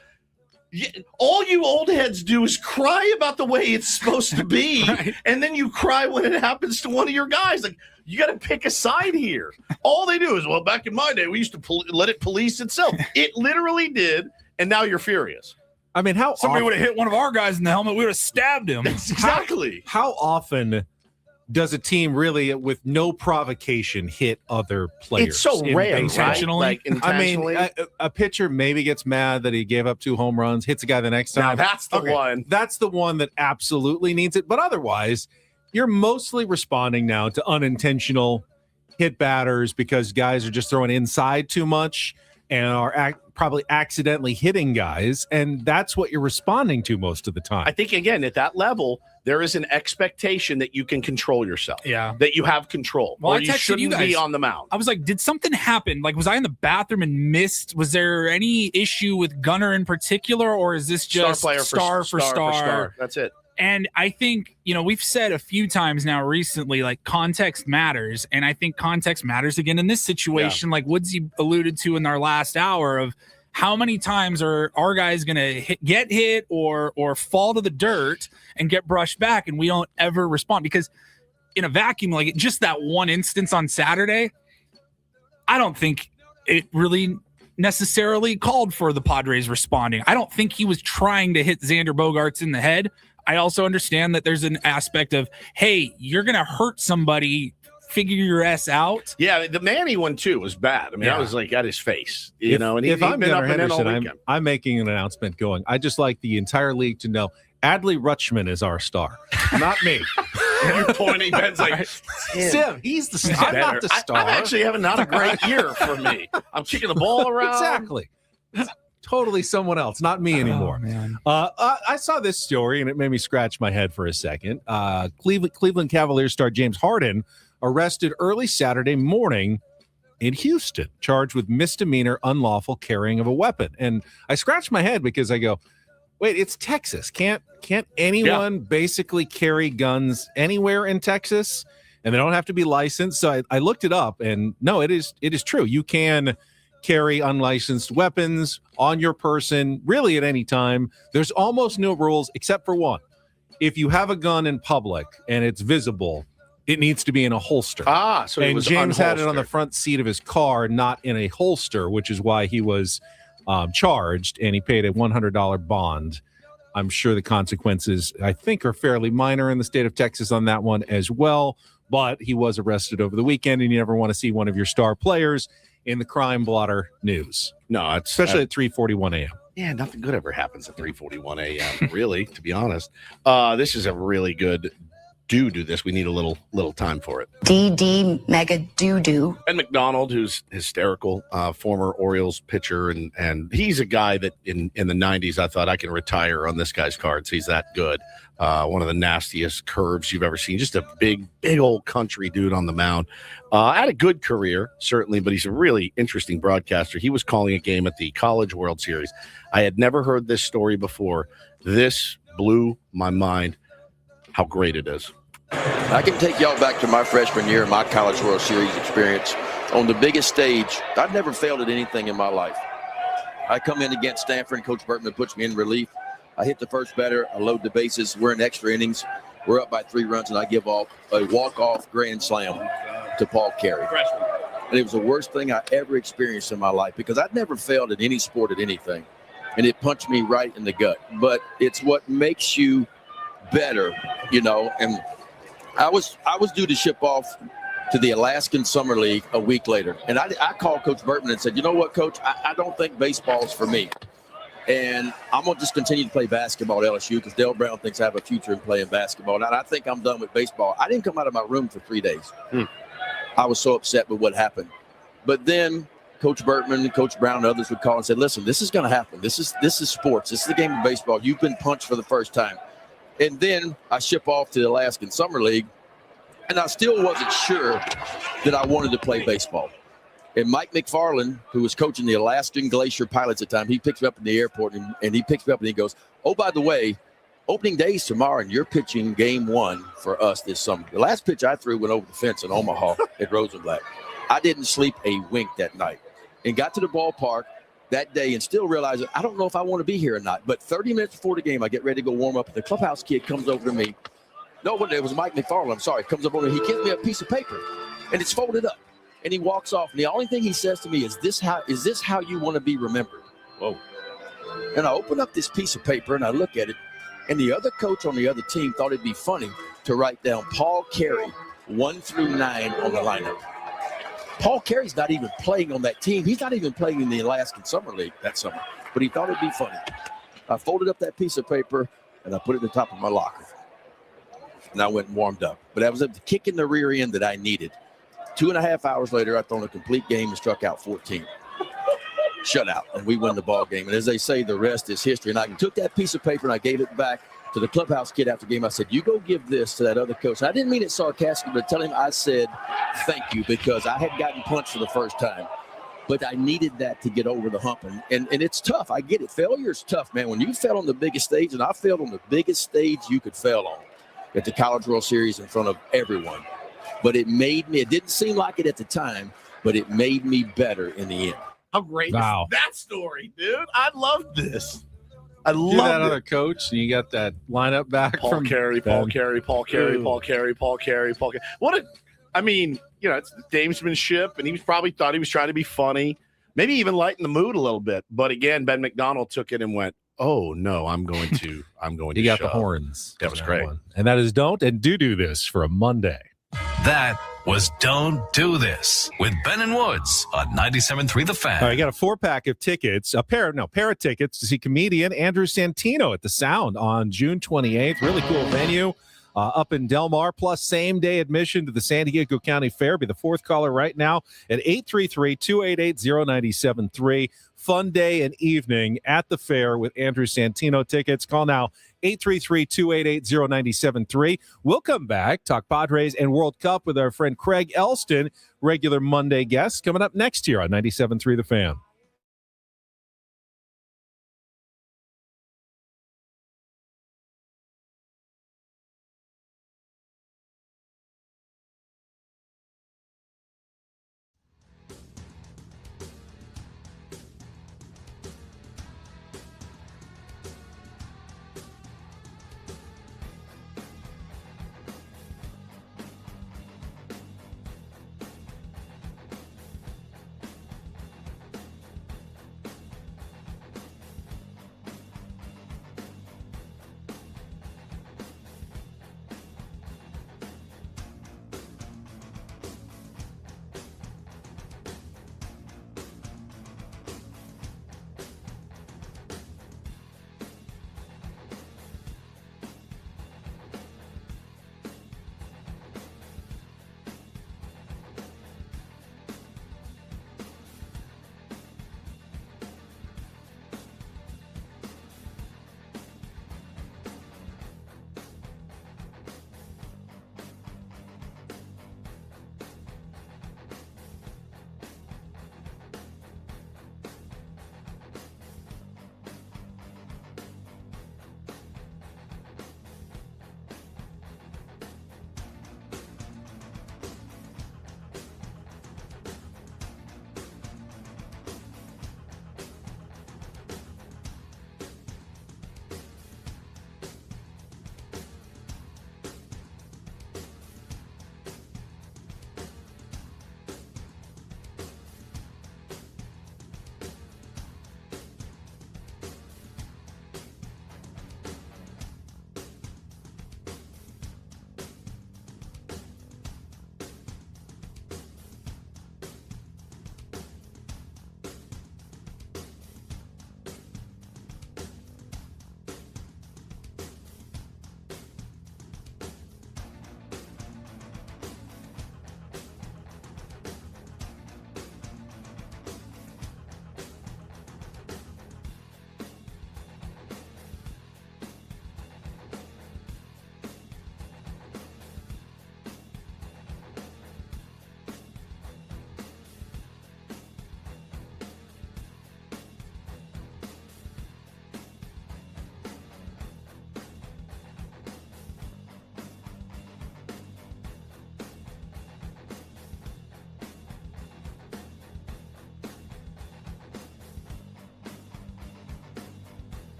all you old heads do is cry about the way it's supposed to be, right. And then you cry when it happens to one of your guys. Like, you got to pick a side here. All they do is, well, back in my day, we used to let it police itself. It literally did, and now you're furious. I mean, how somebody would have hit one of our guys in the helmet, we would have stabbed him. Exactly. How often does a team really, with no provocation, hit other players? It's so rare, intentionally. Right? Like, intentionally. I mean, a pitcher maybe gets mad that he gave up 2 home runs, hits a guy the next time. Now that's the one. That's the one that absolutely needs it. But otherwise, you're mostly responding now to unintentional hit batters because guys are just throwing inside too much and are probably accidentally hitting guys, and that's what you're responding to most of the time. I think, again, at that level, there is an expectation that you can control yourself. Yeah. That you have control. Well, or I you texted shouldn't you guys. be on the mound. I was like, did something happen? Like, was I in the bathroom and missed? Was there any issue with Gunnar in particular, or is this just star for star? That's it. And I think, we've said a few times now recently, like, context matters. And I think context matters again in this situation, like Woodsy alluded to in our last hour, of how many times are our guys going to get hit or fall to the dirt and get brushed back, and we don't ever respond? Because in a vacuum, like just that one instance on Saturday, I don't think it really necessarily called for the Padres responding. I don't think he was trying to hit Xander Bogaerts in the head. I also understand that there's an aspect of, hey, you're going to hurt somebody, figure your ass out. Yeah, the Manny one, too, was bad. I mean, I was like at his face, and if I'm been up Gunnar and in all Henderson, weekend. I'm making an announcement going. I just like the entire league to know Adley Rutschman is our star, not me. You're pointing. Ben's like, Sim, he's the star. I'm not the star. I'm actually having not a great year for me. I'm kicking the ball around. Exactly. Totally someone else, not me anymore. I saw this story, and it made me scratch my head for a second. Cleveland Cavaliers star James Harden arrested early Saturday morning in Houston, charged with misdemeanor unlawful carrying of a weapon. And I scratched my head because I go, wait, it's Texas. Can't anyone basically carry guns anywhere in Texas? And they don't have to be licensed. So I looked it up, and no, it is true. You can carry unlicensed weapons on your person really at any time. There's almost no rules except for one. If you have a gun in public and it's visible, it needs to be in a holster. So and James had it on the front seat of his car, not in a holster, which is why he was charged, and he paid a $100 bond. I'm sure the consequences, I think, are fairly minor in the state of Texas on that one as well, but he was arrested over the weekend, and you never want to see one of your star players in the crime blotter news. No, especially at 3:41 a.m. Yeah, nothing good ever happens at 3:41 a.m. Really, to be honest. This is a really good do this. We need a little time for it. DD mega doo-doo. Ben McDonald, who's hysterical, former Orioles pitcher, and he's a guy that in the 90s I thought I can retire on this guy's cards. He's that good. One of the nastiest curves you've ever seen. Just a big old country dude on the mound. Had a good career, certainly, but he's a really interesting broadcaster. He was calling a game at the College World Series. I had never heard this story before. This blew my mind, how great it is. I can take y'all back to my freshman year, my College World Series experience. On the biggest stage, I've never failed at anything in my life. I come in against Stanford, and Coach Bertman puts me in relief. I hit the first batter, I load the bases. We're in extra innings. We're up by 3 runs, and I give off a walk-off grand slam to Paul Carey. And it was the worst thing I ever experienced in my life because I'd never failed at any sport at anything. And it punched me right in the gut. But it's what makes you better, and I was due to ship off to the Alaskan Summer League a week later. And I called Coach Bertman and said, you know what, Coach, I don't think baseball is for me. And I'm going to just continue to play basketball at LSU because Dale Brown thinks I have a future in playing basketball. And I think I'm done with baseball. I didn't come out of my room for 3 days. I was so upset with what happened. But then Coach Bertman, Coach Brown, and others would call and say, listen, this is going to happen. This is sports. This is the game of baseball. You've been punched for the first time. And then I ship off to the Alaskan Summer League, and I still wasn't sure that I wanted to play baseball. And Mike McFarland, who was coaching the Alaskan Glacier Pilots at the time, he picks me up in the airport, and he picks me up and he goes, oh, by the way, opening day's tomorrow, and you're pitching game 1 for us this summer. The last pitch I threw went over the fence in Omaha at Rosenblatt. I didn't sleep a wink that night and got to the ballpark that day and still realized I don't know if I want to be here or not. But 30 minutes before the game, I get ready to go warm up, and the clubhouse kid comes over to me. No, it was Mike McFarland. I'm sorry. Comes up over me. He gives me a piece of paper, and it's folded up. And he walks off. And the only thing he says to me is this how you want to be remembered? Whoa. And I open up this piece of paper, and I look at it. And the other coach on the other team thought it'd be funny to write down Paul Carey, 1 through 9 on the lineup. Paul Carey's not even playing on that team. He's not even playing in the Alaskan Summer League that summer. But he thought it'd be funny. I folded up that piece of paper, and I put it at the top of my locker. And I went and warmed up. But that was a kick in the rear end that I needed. 2.5 hours later, I thrown a complete game and struck out 14. Shutout, and we win the ball game. And as they say, the rest is history. And I took that piece of paper and I gave it back to the clubhouse kid after the game. I said, you go give this to that other coach. And I didn't mean it sarcastically, but tell him I said thank you because I had gotten punched for the first time. But I needed that to get over the hump. And it's tough. I get it. Failure is tough, man. When you fail on the biggest stage, and I failed on the biggest stage you could fail on at the College World Series in front of everyone. But it didn't seem like it at the time, but it made me better in the end. How great is that story, dude? I love this. I You're love that it. other coach, and you got that lineup back from Carey. What it's gamesmanship, and he probably thought he was trying to be funny, maybe even lighten the mood a little bit. But again, Ben McDonald took it and went, "Oh no, I'm going to You got shove." the horns. That was great. And that is Don't and Do This for a Monday. That was Don't Do This with Ben and Woods on 97.3 The Fan. All right, you got a 4-pack of tickets, a pair of tickets to see comedian Andrew Santino at the Sound on June 28th. Really cool venue up in Del Mar, plus same-day admission to the San Diego County Fair. Be the fourth caller right now at 833-288-0973. Fun day and evening at the fair with Andrew Santino. Tickets, call now, 833-288-0973. We'll come back, talk Padres and World Cup with our friend Craig Elsten, regular Monday guest, coming up next year on 97.3 The Fan.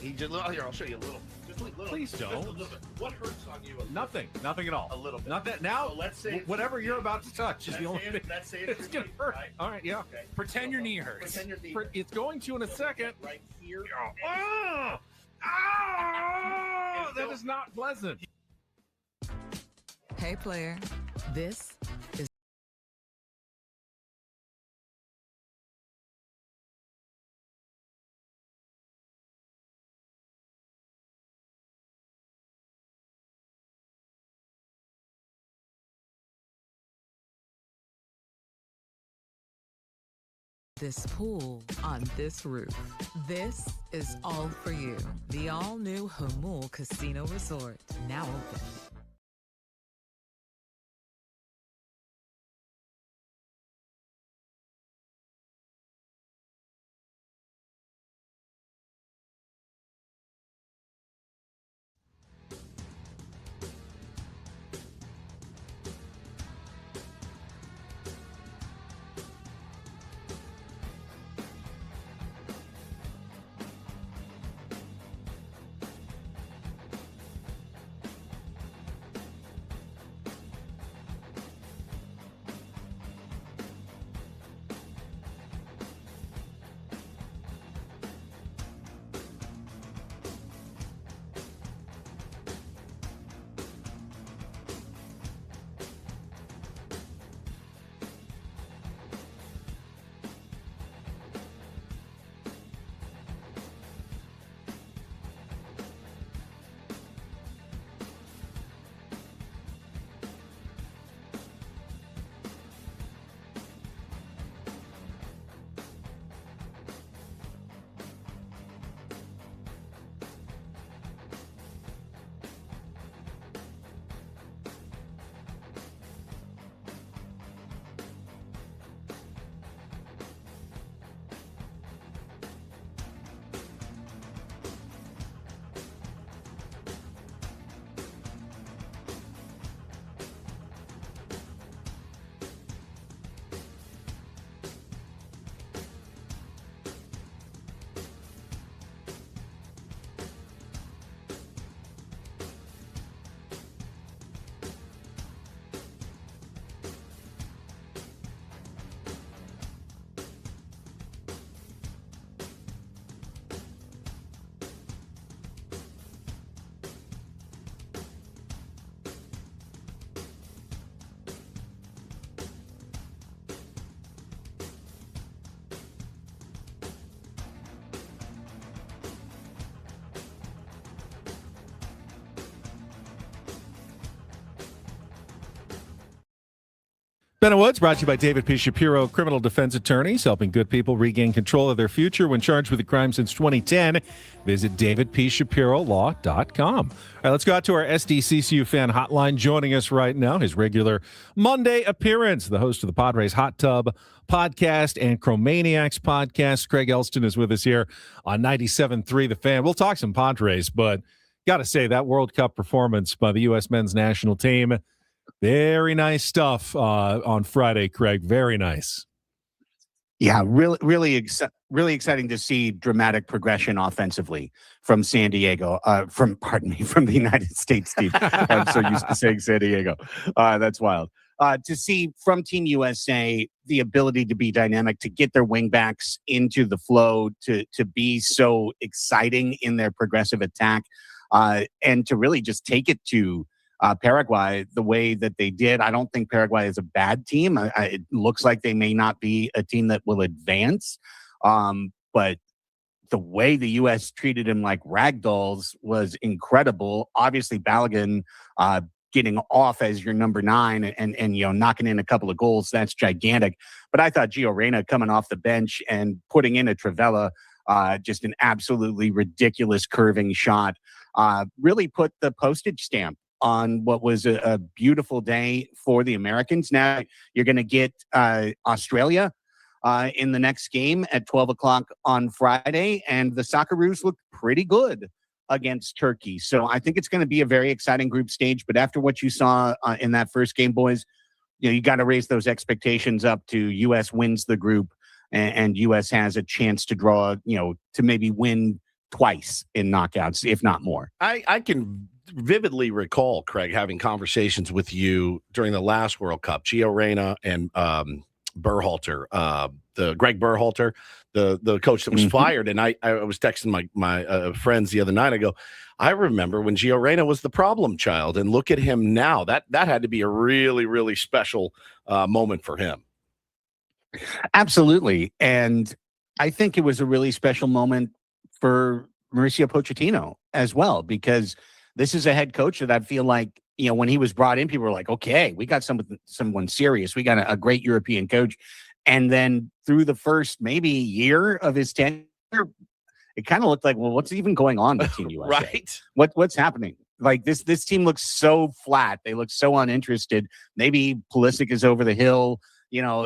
He just, here, I'll show you a little. Just a little. Please don't. Just a little bit. What hurts on you? Nothing at all. A little bit. Not that now. So let's say whatever you're about to touch is the only thing. Let's say It's gonna hurt. Right? All right, yeah. Okay. Pretend your knee hurts. Pretend your knee. It's going to in a second. Right here. That is not pleasant. Hey, player. This is this pool on this roof. This is all for you. The all-new Hamul Casino Resort, now open. Ben and Woods brought to you by David P. Shapiro, criminal defense attorneys, helping good people regain control of their future when charged with a crime since 2010. Visit davidpshapirolaw.com. All right, let's go out to our SDCCU fan hotline. Joining us right now, his regular Monday appearance, the host of the Padres Hot Tub podcast and Chromaniacs podcast. Craig Elsten is with us here on 97.3 The Fan. We'll talk some Padres, but got to say that World Cup performance by the U.S. men's national team, very nice stuff on Friday, Craig. Very nice. Yeah, really exciting to see dramatic progression offensively from San Diego. From the United States team. I'm so used to saying San Diego. That's wild. To see from Team USA the ability to be dynamic, to get their wingbacks into the flow, to be so exciting in their progressive attack, and to really just take it to Paraguay the way that they did. I don't think Paraguay is a bad team. It looks like they may not be a team that will advance, but the way the U.S. treated him like ragdolls was incredible. Obviously, Balogun getting off as your number 9 and knocking in a couple of goals, that's gigantic. But I thought Gio Reyna coming off the bench and putting in a Trivela, just an absolutely ridiculous curving shot, really put the postage stamp on what was a beautiful day for the Americans. Now you're going to get Australia in the next game at 12 o'clock on Friday, and the Socceroos looked pretty good against Turkey. So I think it's going to be a very exciting group stage. But after what you saw in that first game, boys, you got to raise those expectations up to U.S. wins the group, and U.S. has a chance to draw, to maybe win twice in knockouts, if not more. I can vividly recall, Craig, having conversations with you during the last World Cup, Gio Reyna and Berhalter, the Greg Berhalter, the coach that was fired. And I was texting my friends the other night. I go, I remember when Gio Reyna was the problem child, and look at him now. That had to be a really, really special moment for him. Absolutely. And I think it was a really special moment for Mauricio Pochettino as well, because this is a head coach that I feel like, when he was brought in, people were like, okay, we got someone serious. We got a great European coach. And then through the first maybe year of his tenure, it kind of looked like, well, what's even going on with Team USA? Right. What's happening? Like this team looks so flat. They look so uninterested. Maybe Pulisic is over the hill,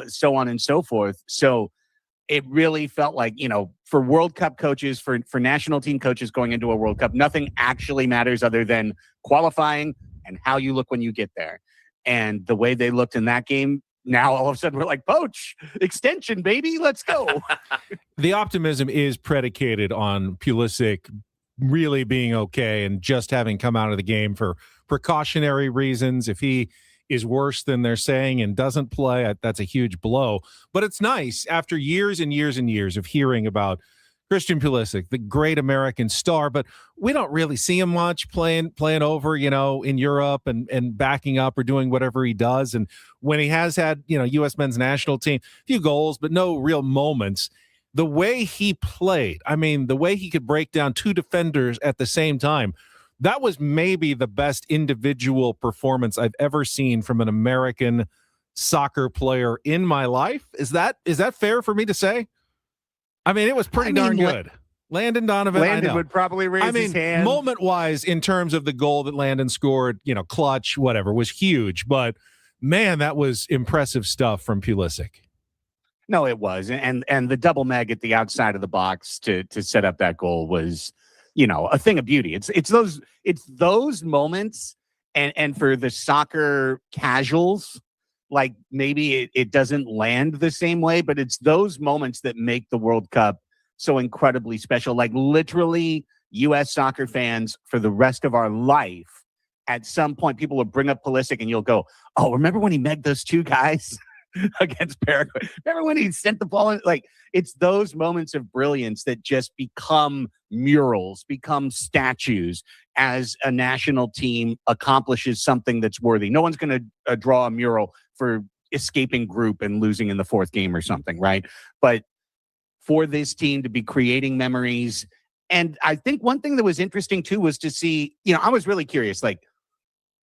so on and so forth. So it really felt like, for World Cup coaches, for national team coaches going into a World Cup, nothing actually matters other than qualifying and how you look when you get there. And the way they looked in that game, now all of a sudden we're like, Poach, extension, baby, let's go. The optimism is predicated on Pulisic really being okay and just having come out of the game for precautionary reasons. If he is worse than they're saying and doesn't play, that's a huge blow. But it's nice after years and years and years of hearing about Christian Pulisic, the great American star, but we don't really see him much playing over, in Europe and backing up or doing whatever he does. And when he has had, U.S. men's national team, a few goals, but no real moments, the way he played, the way he could break down two defenders at the same time, that was maybe the best individual performance I've ever seen from an American soccer player in my life. Is that fair for me to say? It was pretty darn good. Landon Donovan. Landon would probably raise his hand. Moment-wise, in terms of the goal that Landon scored, clutch, whatever, was huge. But, man, that was impressive stuff from Pulisic. No, it was. And the double meg at the outside of the box to set up that goal was, a thing of beauty. It's those moments, and for the soccer casuals, like maybe it doesn't land the same way, but it's those moments that make the World Cup so incredibly special. Like literally U.S. soccer fans for the rest of our life, at some point people will bring up Pulisic and you'll go, oh, remember when he megged those two guys against Paraguay? Remember when he sent the ball in? Like, it's those moments of brilliance that just become murals, become statues as a national team accomplishes something that's worthy. No one's going to draw a mural for escaping group and losing in the fourth game or something, right? But for this team to be creating memories. And I think one thing that was interesting too was to see, I was really curious, like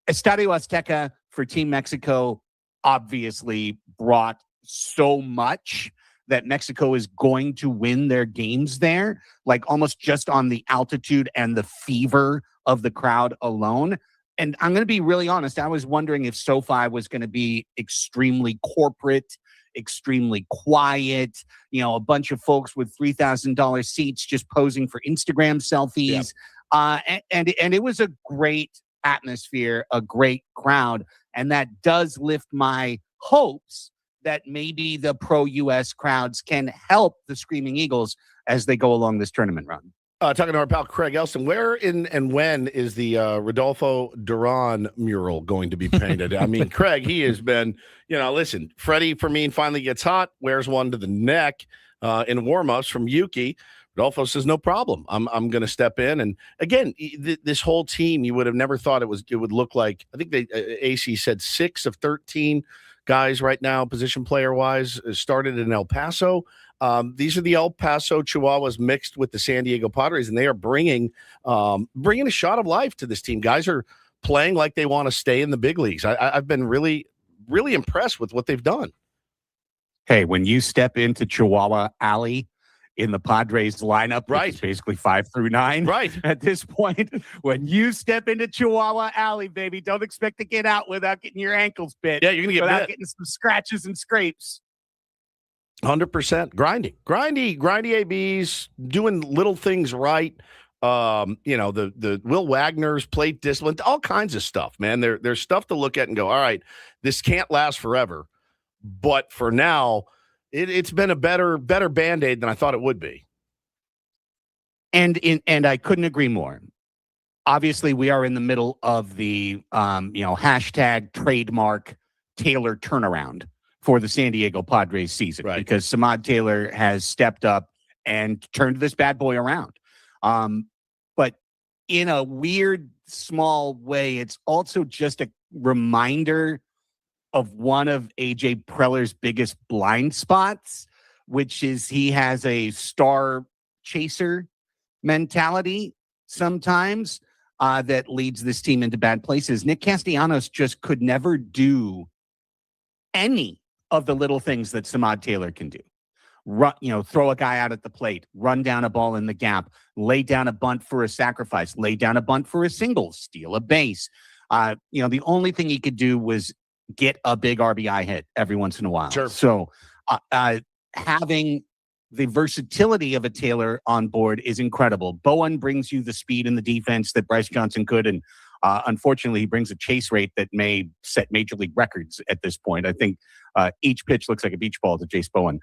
Estadio Azteca for Team Mexico obviously brought so much that Mexico is going to win their games there, like almost just on the altitude and the fever of the crowd alone. And I'm going to be really honest. I was wondering if SoFi was going to be extremely corporate, extremely quiet, a bunch of folks with $3,000 seats just posing for Instagram selfies. Yep. And it was a great atmosphere, a great crowd. And that does lift my hopes that maybe the pro-U.S. crowds can help the Screaming Eagles as they go along this tournament run. Talking to our pal Craig Elsten, where and when is the Rodolfo Duran mural going to be painted? Craig, he has been, listen, Freddie Fermin finally gets hot, wears one to the neck in warm-ups from Yuki. Rodolfo says, no problem. I'm going to step in. And again, this whole team, you would have never thought it would look like, I think AC said 6 of 13 guys right now, position player-wise, started in El Paso. These are the El Paso Chihuahuas mixed with the San Diego Padres, and they are bringing a shot of life to this team. Guys are playing like they want to stay in the big leagues. I've been really, really impressed with what they've done. Hey, when you step into Chihuahua Alley in the Padres lineup, right, it's basically 5 through 9. Right. At this point, when you step into Chihuahua Alley, baby, don't expect to get out without getting your ankles bit. Yeah, you're going to get without bit. Getting some scratches and scrapes. 100% grindy ABs doing little things right. The Will Wagner's plate discipline, all kinds of stuff, man. There's stuff to look at and go, all right, this can't last forever. But for now, it's been a better Band-Aid than I thought it would be. And I couldn't agree more. Obviously, we are in the middle of the hashtag trademark Taylor turnaround for the San Diego Padres season, because Samad Taylor has stepped up and turned this bad boy around. But in a weird, small way, it's also just a reminder of one of AJ Preller's biggest blind spots, which is he has a star chaser mentality sometimes that leads this team into bad places. Nick Castellanos just could never do any of the little things that Samad Taylor can do. Throw a guy out at the plate, run down a ball in the gap, lay down a bunt for a sacrifice, lay down a bunt for a single, steal a base. The only thing he could do was get a big RBI hit every once in a while. Sure. So having the versatility of a Taylor on board is incredible. Bowen brings you the speed and the defense that Bryce Johnson could, and unfortunately, he brings a chase rate that may set major league records at this point. I think each pitch looks like a beach ball to Jace Bowen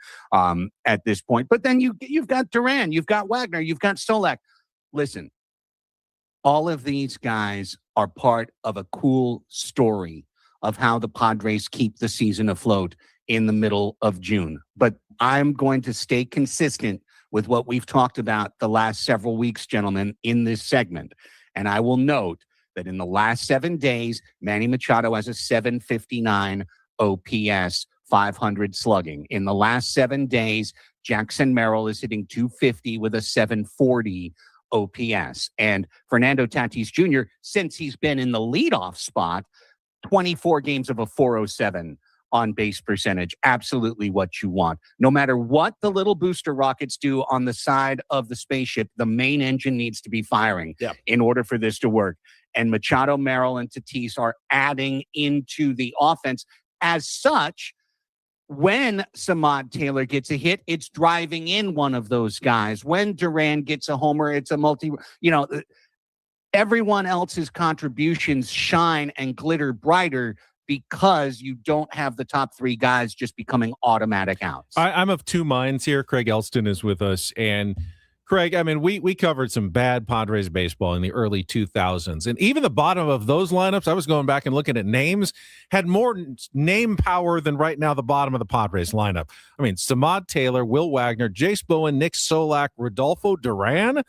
at this point. But then you've got Duran, you've got Wagner, you've got Solak. Listen, all of these guys are part of a cool story of how the Padres keep the season afloat in the middle of June. But I'm going to stay consistent with what we've talked about the last several weeks, gentlemen, in this segment. And I will note that in the last 7 days, Manny Machado has a 759 OPS, 500 slugging. In the last 7 days, Jackson Merrill is hitting 250 with a 740 OPS. And Fernando Tatis Jr., since he's been in the leadoff spot, 24 games of a 407 on base percentage. Absolutely what you want. No matter what the little booster rockets do on the side of the spaceship, the main engine needs to be firing in order for this to work. And Machado, Merrill, and Tatis are adding into the offense. As such, when Samad Taylor gets a hit, it's driving in one of those guys. When Duran gets a homer, it's a everyone else's contributions shine and glitter brighter because you don't have the top three guys just becoming automatic outs. I'm of two minds here. Craig Elsten is with us. And Craig, I mean, we covered some bad Padres baseball in the early 2000s. And even the bottom of those lineups, I was going back and looking at names, had more name power than right now the bottom of the Padres lineup. I mean, Samad Taylor, Will Wagner, Jace Bowen, Nick Solak, Rodolfo Duran.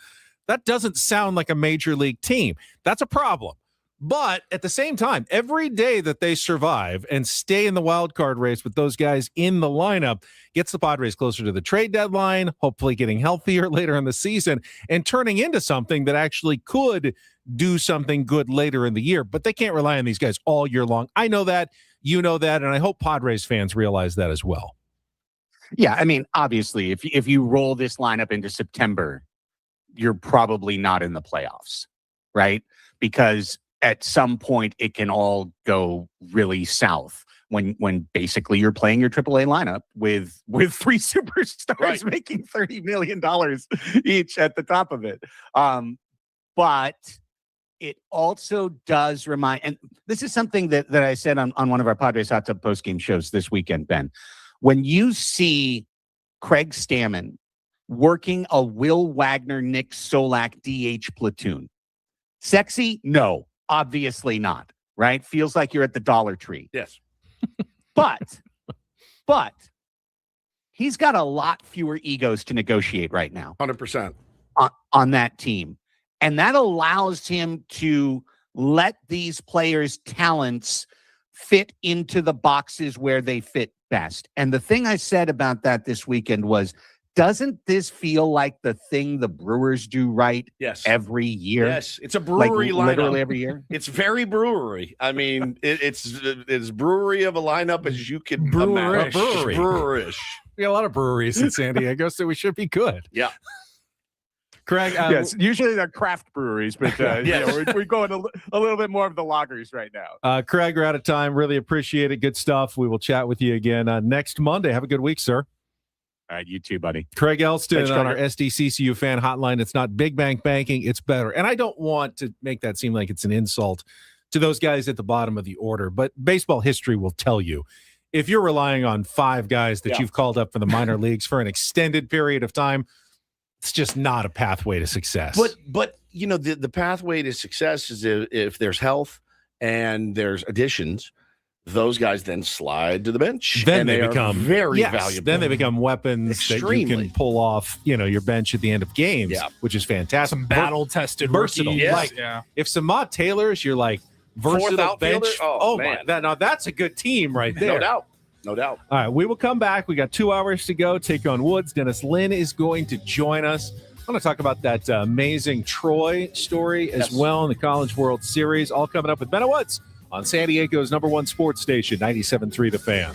That doesn't sound like a major league team. That's a problem. But at the same time, every day that they survive and stay in the wild card race with those guys in the lineup gets the Padres closer to the trade deadline, hopefully getting healthier later in the season and turning into something that actually could do something good later in the year. But they can't rely on these guys all year long. I know that, you know that, and I hope Padres fans realize that as well. Yeah, I mean, obviously, if you roll this lineup into September, you're probably not in the playoffs, right? Because at some point it can all go really south when basically you're playing your AAA lineup with three superstars making $30 million each at the top of it. But it also does remind, and this is something that I said on one of our Padres Hot Tub postgame shows this weekend, Ben. When you see Craig Stammen working a Will Wagner, Nick Solak DH platoon, sexy? No. Obviously not, right? Feels like you're at the Dollar Tree. Yes. But he's got a lot fewer egos to negotiate right now. 100%. On that team. And that allows him to let these players' talents fit into the boxes where they fit best. And the thing I said about that this weekend was, doesn't this feel like the thing the Brewers do right every year? Yes, it's a brewery lineup. Literally every year. It's very brewery. I mean, it's brewery of a lineup as you can imagine. Brewerish. We got a lot of breweries in San Diego, so we should be good. Yeah. Craig, yes, usually they're craft breweries, but we're going a little bit more of the lagers right now. Craig, we're out of time. Really appreciate it. Good stuff. We will chat with you again next Monday. Have a good week, sir. All right, you too, buddy. Craig Elsten on our SDCCU fan hotline. It's not big bank banking. It's better. And I don't want to make that seem like it's an insult to those guys at the bottom of the order, but baseball history will tell you, if you're relying on 5 guys that you've called up for the minor leagues for an extended period of time, it's just not a pathway to success. But the pathway to success is if there's health and there's additions, those guys then slide to the bench. Then and they are become very yes, valuable. Then they become weapons that you can pull off, your bench at the end of games, which is fantastic. Some battle-tested versatile. rookies. Like, if Samad Taylor's your versatile bench, man. now that's a good team right there. No doubt. All right, we will come back. We got 2 hours to go. Take on Woods. Dennis Lynn is going to join us. I want to talk about that amazing Troy story as well in the College World Series. All coming up with Ben Woods on San Diego's #1 sports station, 97.3 The Fan.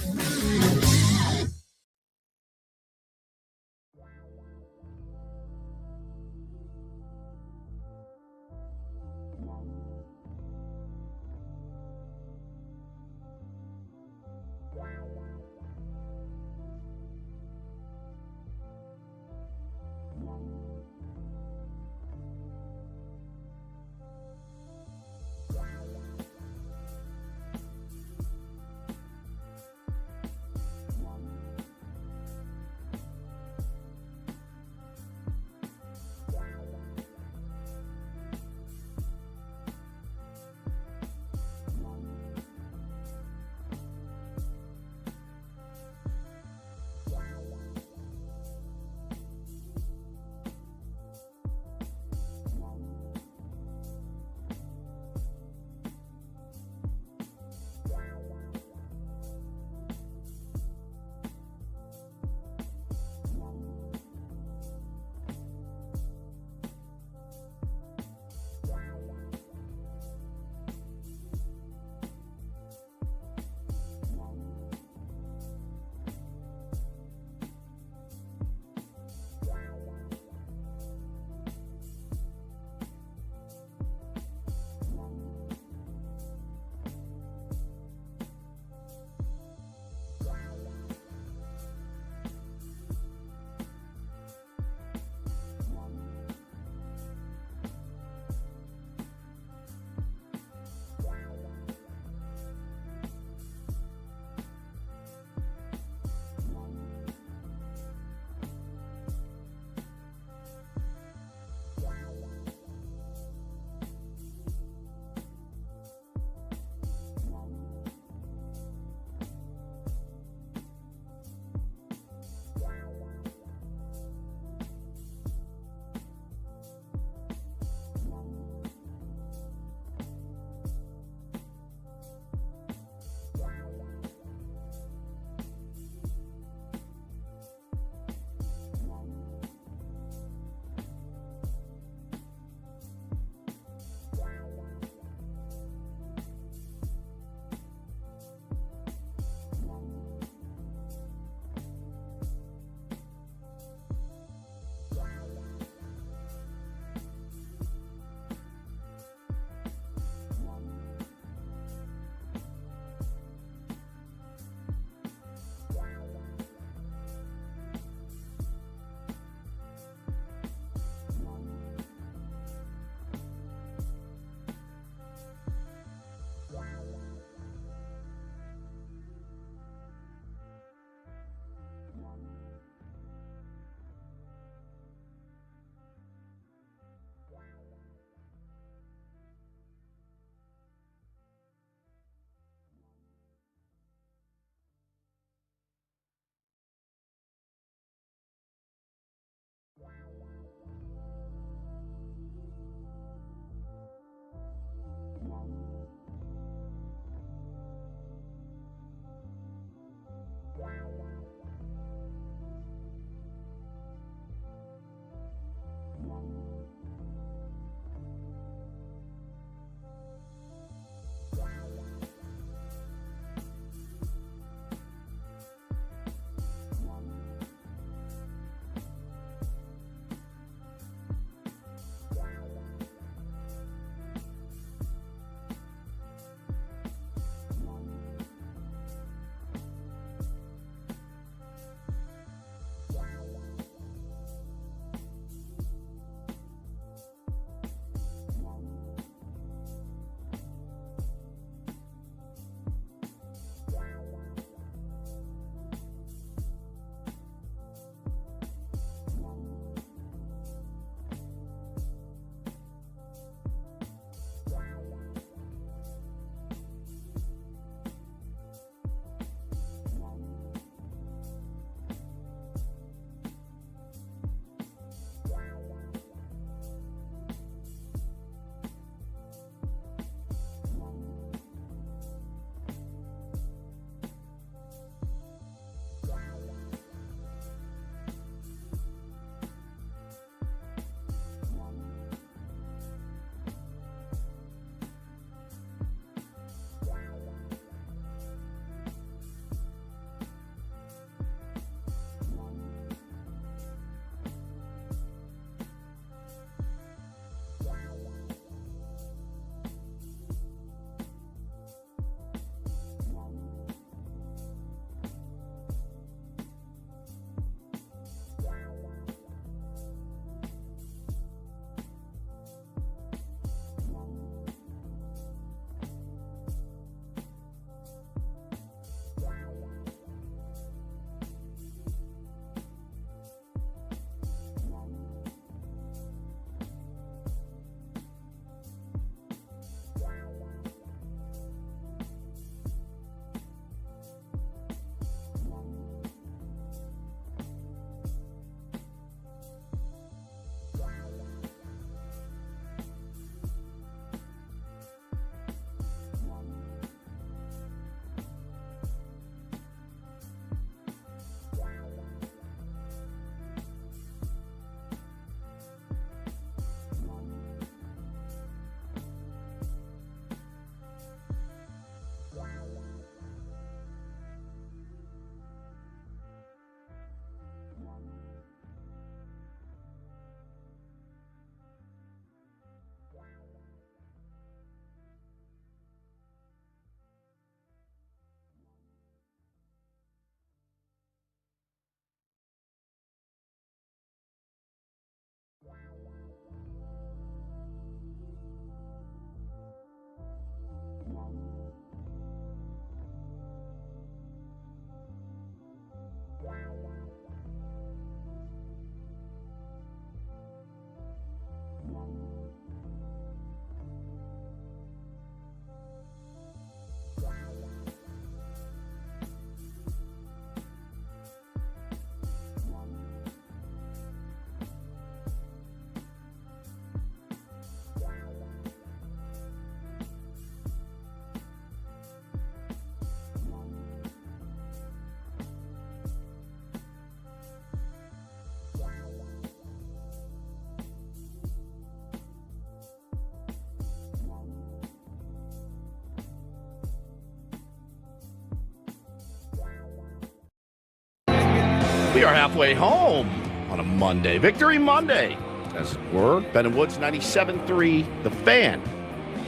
We are halfway home on a Monday. Victory Monday, as it were. Ben and Woods, 97.3, The Fan.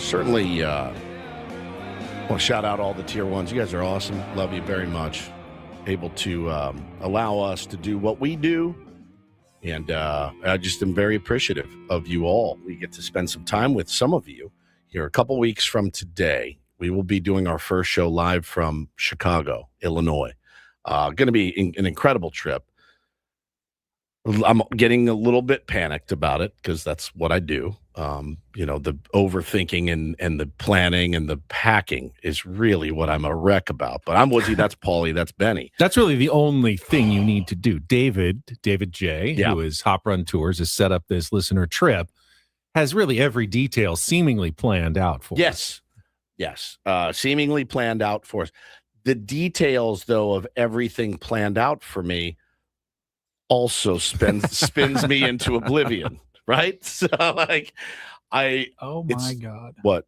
Certainly want to shout out all the Tier 1s. You guys are awesome. Love you very much. Able to allow us to do what we do. And I just am very appreciative of you all. We get to spend some time with some of you here. A couple weeks from today, we will be doing our first show live from Chicago, Illinois. Going to be an incredible trip. I'm getting a little bit panicked about it because that's what I do. The overthinking and the planning and the packing is really what I'm a wreck about. But I'm Woodsy, that's Paulie, that's Benny. That's really the only thing you need to do. David J., who is Hop Run Tours, has set up this listener trip, has really every detail seemingly planned out for us. Yes. Seemingly planned out for us. The details, though, of everything planned out for me also spins me into oblivion, right? So, oh my God. What?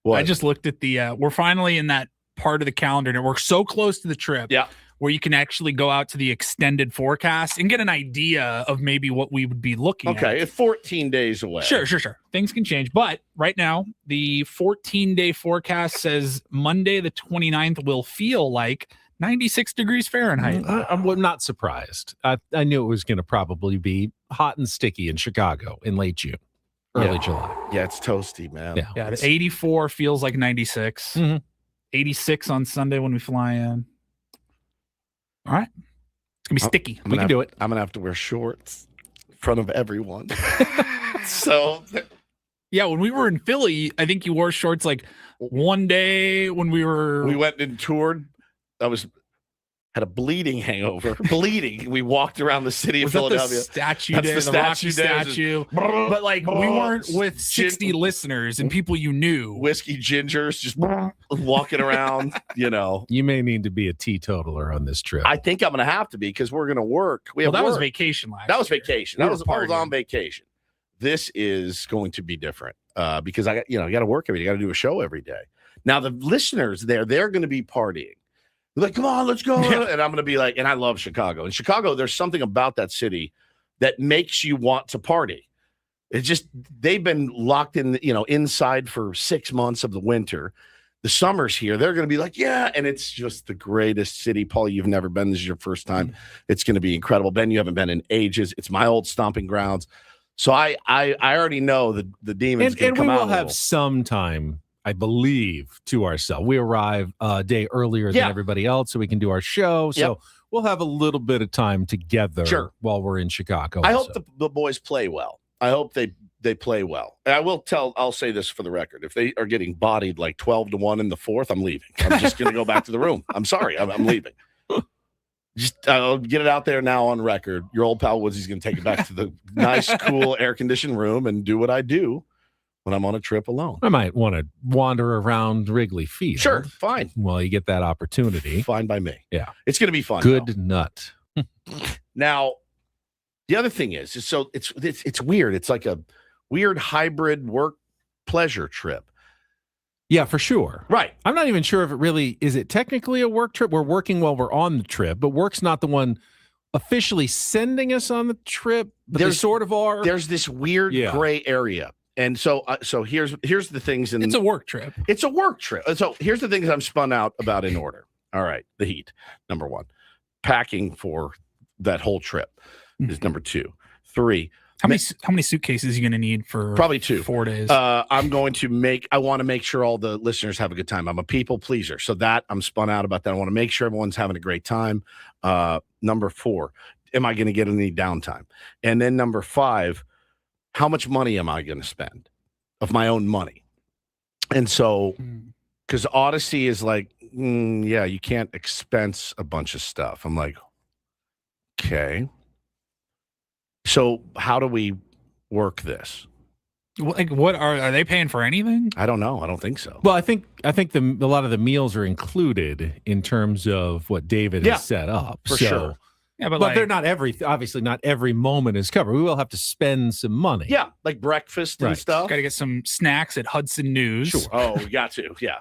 I just looked at we're finally in that part of the calendar, and we're so close to the trip. Yeah. Where you can actually go out to the extended forecast and get an idea of maybe what we would be looking at. Okay, it's 14 days away. Sure. Things can change. But right now, the 14-day forecast says Monday the 29th will feel like 96 degrees Fahrenheit. I'm not surprised. I knew it was going to probably be hot and sticky in Chicago in late June, early July. Yeah, it's toasty, man. Yeah, the 84 feels like 96. 86 on Sunday when we fly in. All right. It's going to be sticky. We can do it. I'm going to have to wear shorts in front of everyone. So, yeah, when we were in Philly, I think you wore shorts like one day when we went and toured. Had a bleeding hangover. We walked around the city of Philadelphia. The statue day, the Rocky statue. But like we weren't with 60 listeners and people you knew. Whiskey gingers just walking around, You may need to be a teetotaler on this trip. I think I'm going to have to be because we're going to work. That was vacation last year. That was vacation. I was on vacation. This is going to be different because I got to work every day. I got to do a show every day. Now the listeners they're going to be partying. They're like, come on, let's go. Yeah. And I'm going to be like, and I love Chicago. In Chicago, there's something about that city that makes you want to party. It's just, they've been locked in, inside for 6 months of the winter. The summer's here. They're going to be like, yeah. And it's just the greatest city. Paul, you've never been. This is your first time. It's going to be incredible. Ben, you haven't been in ages. It's my old stomping grounds. So I already know the demons can come out. And we will have some time, I believe, to ourselves. We arrive a day earlier than everybody else, so we can do our show. So we'll have a little bit of time together while we're in Chicago. I hope the boys play well. I hope they play well. And I'll say this for the record. If they are getting bodied like 12-1 in the fourth, I'm leaving. I'm just going to go back to the room. I'm sorry. I'm leaving. Just I'll get it out there now on record. Your old pal Woodsy's going to take it back to the nice, cool, air-conditioned room and do what I do when I'm on a trip alone. I might want to wander around Wrigley Field. Sure, fine. Well, you get that opportunity. Fine by me. Yeah. It's going to be fun. Good nut. Now, the other thing is so it's weird. It's like a weird hybrid work pleasure trip. Yeah, for sure. Right. I'm not even sure if is it technically a work trip? We're working while we're on the trip, but work's not the one officially sending us on the trip, but they sort of are. There's this weird gray area. And so here's the things. It's a work trip. It's a work trip. So here's the things I'm spun out about in order. All right. The heat, number 1. Packing for that whole trip is number 2. 3. How many suitcases are you going to need for probably 2 4 days? I want to make sure all the listeners have a good time. I'm a people pleaser. So that I'm spun out about that. I want to make sure everyone's having a great time. Number 4, am I going to get any downtime? And then number 5, how much money am I going to spend of my own money? And so, because Odyssey is like, you can't expense a bunch of stuff. I'm like, okay. So how do we work this? Like, what are they paying for anything? I don't know. I don't think so. Well, I think a lot of the meals are included in terms of what David has set up. For sure. Yeah, but they're not obviously not every moment is covered. We will have to spend some money. Yeah, like breakfast and stuff. Got to get some snacks at Hudson News. Sure. Oh, we got to. Yeah.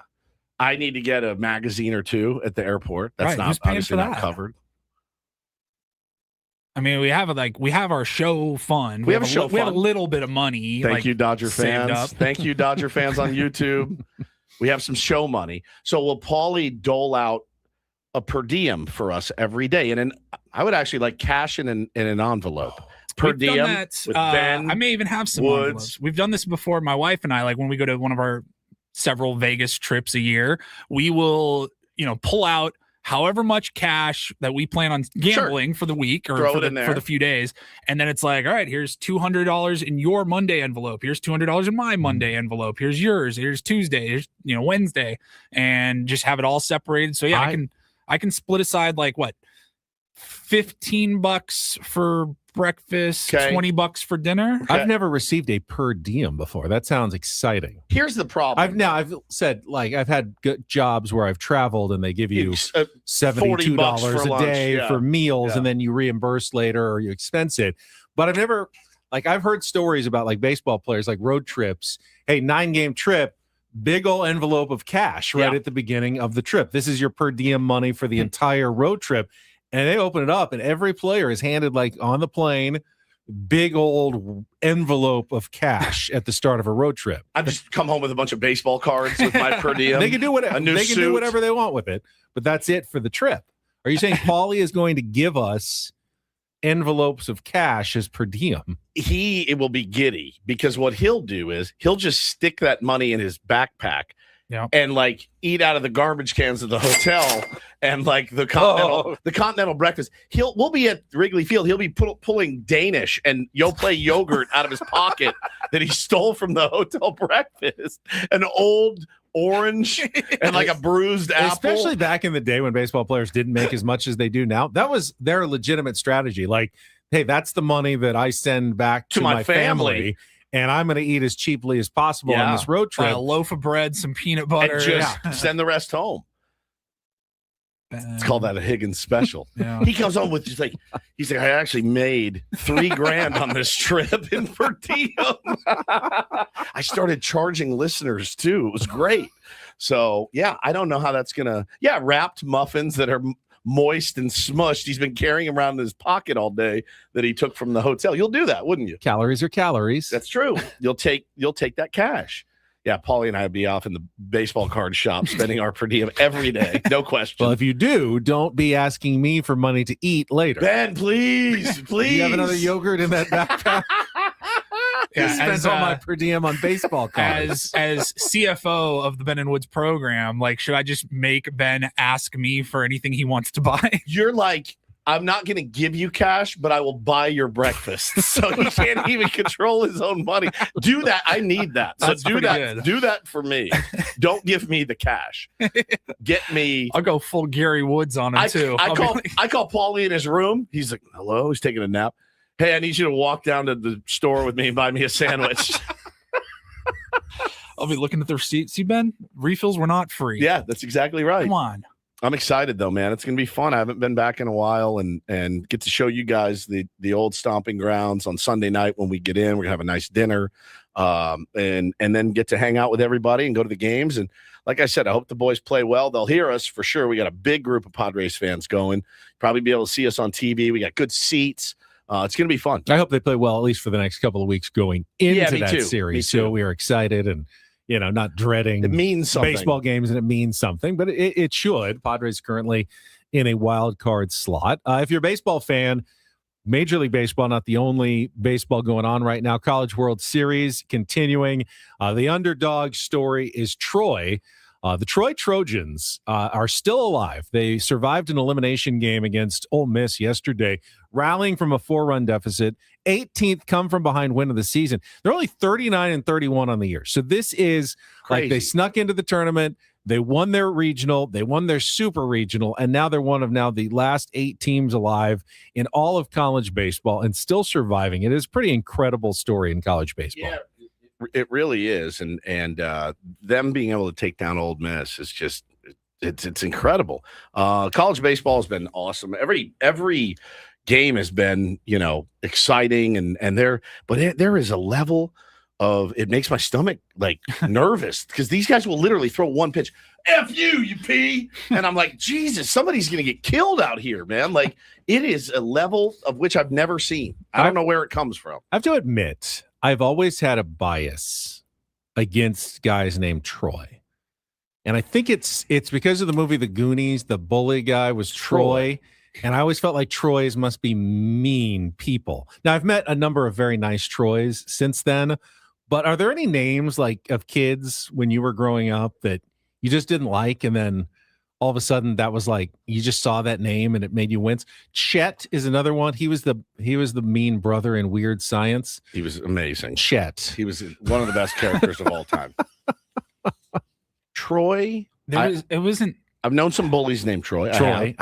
I need to get a magazine or 2 at the airport. That's not obviously not covered. I mean, we have our show fund. We have a show We have a fund. little bit of money. Thank you, Dodger saved fans. up. Thank you, Dodger fans on YouTube. We have some show money. So will Paulie dole out a per diem for us every day? And then I would actually like cash in an envelope. Per We've done diem that. with Ben, I may even have some Woods. envelopes. We've done this before. My wife and I, like when we go to one of our several Vegas trips a year, we will, pull out however much cash that we plan on gambling for the week or Throw for it in the, there. for the few days. And then it's like, all right, here's $200 in your Monday envelope. Here's $200 in my Monday envelope. Here's yours. Here's Tuesday. Here's, Wednesday. And just have it all separated. So yeah, I can split aside like what? $15 for breakfast, $20 for dinner. I've never received a per diem before. That sounds exciting. Here's the problem. I've said, like, I've had good jobs where I've traveled and they give you $72 for a lunch, day for meals, Yeah. and then you reimburse later or you expense it. But I've never, like, I've heard stories about like baseball players, like road trips. Hey, 9-game trip, big old envelope of cash right at the beginning of the trip. This is your per diem money for the entire road trip. And they open it up, and every player is handed, like, on the plane, big old envelope of cash at the start of a road trip. I just come home with a bunch of baseball cards with my per diem. They can do whatever. A new They can suit. do whatever they want with it, but that's it for the trip. Are you saying Paulie is going to give us envelopes of cash as per diem? It will be giddy because what he'll do is he'll just stick that money in his backpack. Yeah. And like eat out of the garbage cans of the hotel and like the continental breakfast. We'll be at Wrigley Field. He'll be pulling Danish and Yoplait yogurt out of his pocket that he stole from the hotel breakfast. An old orange and like a bruised apple. Especially back in the day when baseball players didn't make as much as they do now. That was their legitimate strategy. Like, hey, that's the money that I send back to my family. And I'm going to eat as cheaply as possible on this road Buy trip. a loaf of bread, some peanut butter. And just send the rest home. It's called that a Higgins special. Yeah. He comes home with just like, he's like, I actually made $3,000 on this trip in per diem. I started charging listeners too. It was great. So yeah, I don't know how that's gonna. Yeah, wrapped muffins that are moist and smushed. He's been carrying around in his pocket all day that he took from the hotel. You'll do that, wouldn't you? Calories are calories. That's true. You'll take that cash. Yeah, Paulie and I would be off in the baseball card shop spending our per diem every day. No question. Well, if you do, don't be asking me for money to eat later. Ben, please. Do you have another yogurt in that backpack? I spent all my per diem on baseball cards. As CFO of the Ben and Woods program, like, should I just make Ben ask me for anything he wants to buy? You're like, I'm not going to give you cash, but I will buy your breakfast. So he can't even control his own money. Do that. I need that. So That's do pretty that. good. Do that for me. Don't give me the cash. Get me. I'll go full Gary Woods on him too. I call Paulie in his room. He's like, hello. He's taking a nap. Hey, I need you to walk down to the store with me and buy me a sandwich. I'll be looking at the receipt. See, Ben, refills were not free. Yeah, that's exactly right. Come on. I'm excited though, man. It's gonna be fun. I haven't been back in a while, and get to show you guys the old stomping grounds on Sunday night when we get in. We're gonna have a nice dinner, and then get to hang out with everybody and go to the games. And like I said, I hope the boys play well. They'll hear us for sure. We got a big group of Padres fans going. Probably be able to see us on TV. We got good seats. It's gonna be fun. I hope they play well, at least for the next couple of weeks going into me that too. series. Me So too. we are excited and, not dreading It means something. baseball games, and it means something, but it should. Padres currently in a wild card slot. If you're a baseball fan, Major League Baseball, not the only baseball going on right now. College World Series continuing. The underdog story is Troy. The Troy Trojans are still alive. They survived an elimination game against Ole Miss yesterday, rallying from a 4-run deficit. 18th come from behind win of the season. They're only 39-31 on the year. So this is Crazy. like they snuck into the tournament. They won their regional. They won their super regional. And now they're one of the last 8 teams alive in all of college baseball and still surviving. It is a pretty incredible story in college baseball. Yeah, it really is, and them being able to take down Ole Miss is just it's incredible. College baseball has been awesome. Every game has been exciting, and there is a level of it makes my stomach like nervous because these guys will literally throw one pitch. F you pee. And I'm like, Jesus, somebody's going to get killed out here, man. Like it is a level of which I've never seen. I don't know where it comes from. I have to admit, I've always had a bias against guys named Troy. And I think it's because of the movie The Goonies. The bully guy was Troy. And I always felt like Troys must be mean people. Now, I've met a number of very nice Troys since then. But are there any names like of kids when you were growing up that you just didn't like? And then all of a sudden that was like, you just saw that name and it made you wince. Chet is another one. He was the mean brother in Weird Science. He was amazing. Chet. He was one of the best characters of all time. Troy. I've known some bullies named Troy. Troy.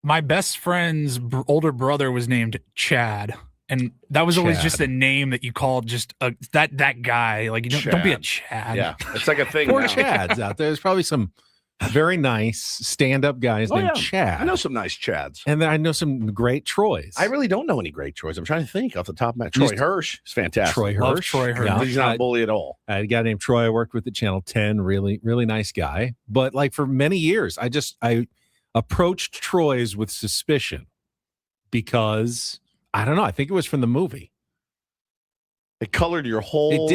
My best friend's older brother was named Chad. And that was always just a name that you called just that guy. Like, don't be a Chad. Yeah, it's like a thing. Poor now. Chads out there. There's probably some very nice stand-up guys named Chad. I know some nice Chads. And then I know some great Troys. I really don't know any great Troys. I'm trying to think off the top of my head. Troy Hirsch is fantastic. Troy Love Hirsch. Troy Hirsch. Yeah. He's not a bully at all. I had a guy named Troy I worked with at Channel 10. Really, really nice guy. But like for many years, I approached Troys with suspicion because I don't know. I think it was from the movie. It colored your whole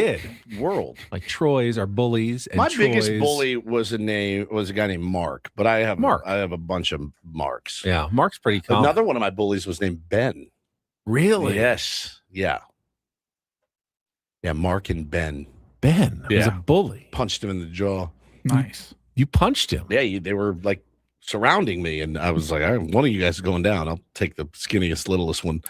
world. Like Troys are bullies. And My Troys, biggest bully was a guy named Mark, but I have a bunch of Marks. Yeah, Mark's pretty common. Another one of my bullies was named Ben. Really? Yes. Yeah. Yeah, Mark and Ben. Ben was a bully. Punched him in the jaw. Nice. You punched him? Yeah, they were like surrounding me, and I was like, one of you guys is going down. I'll take the skinniest, littlest one.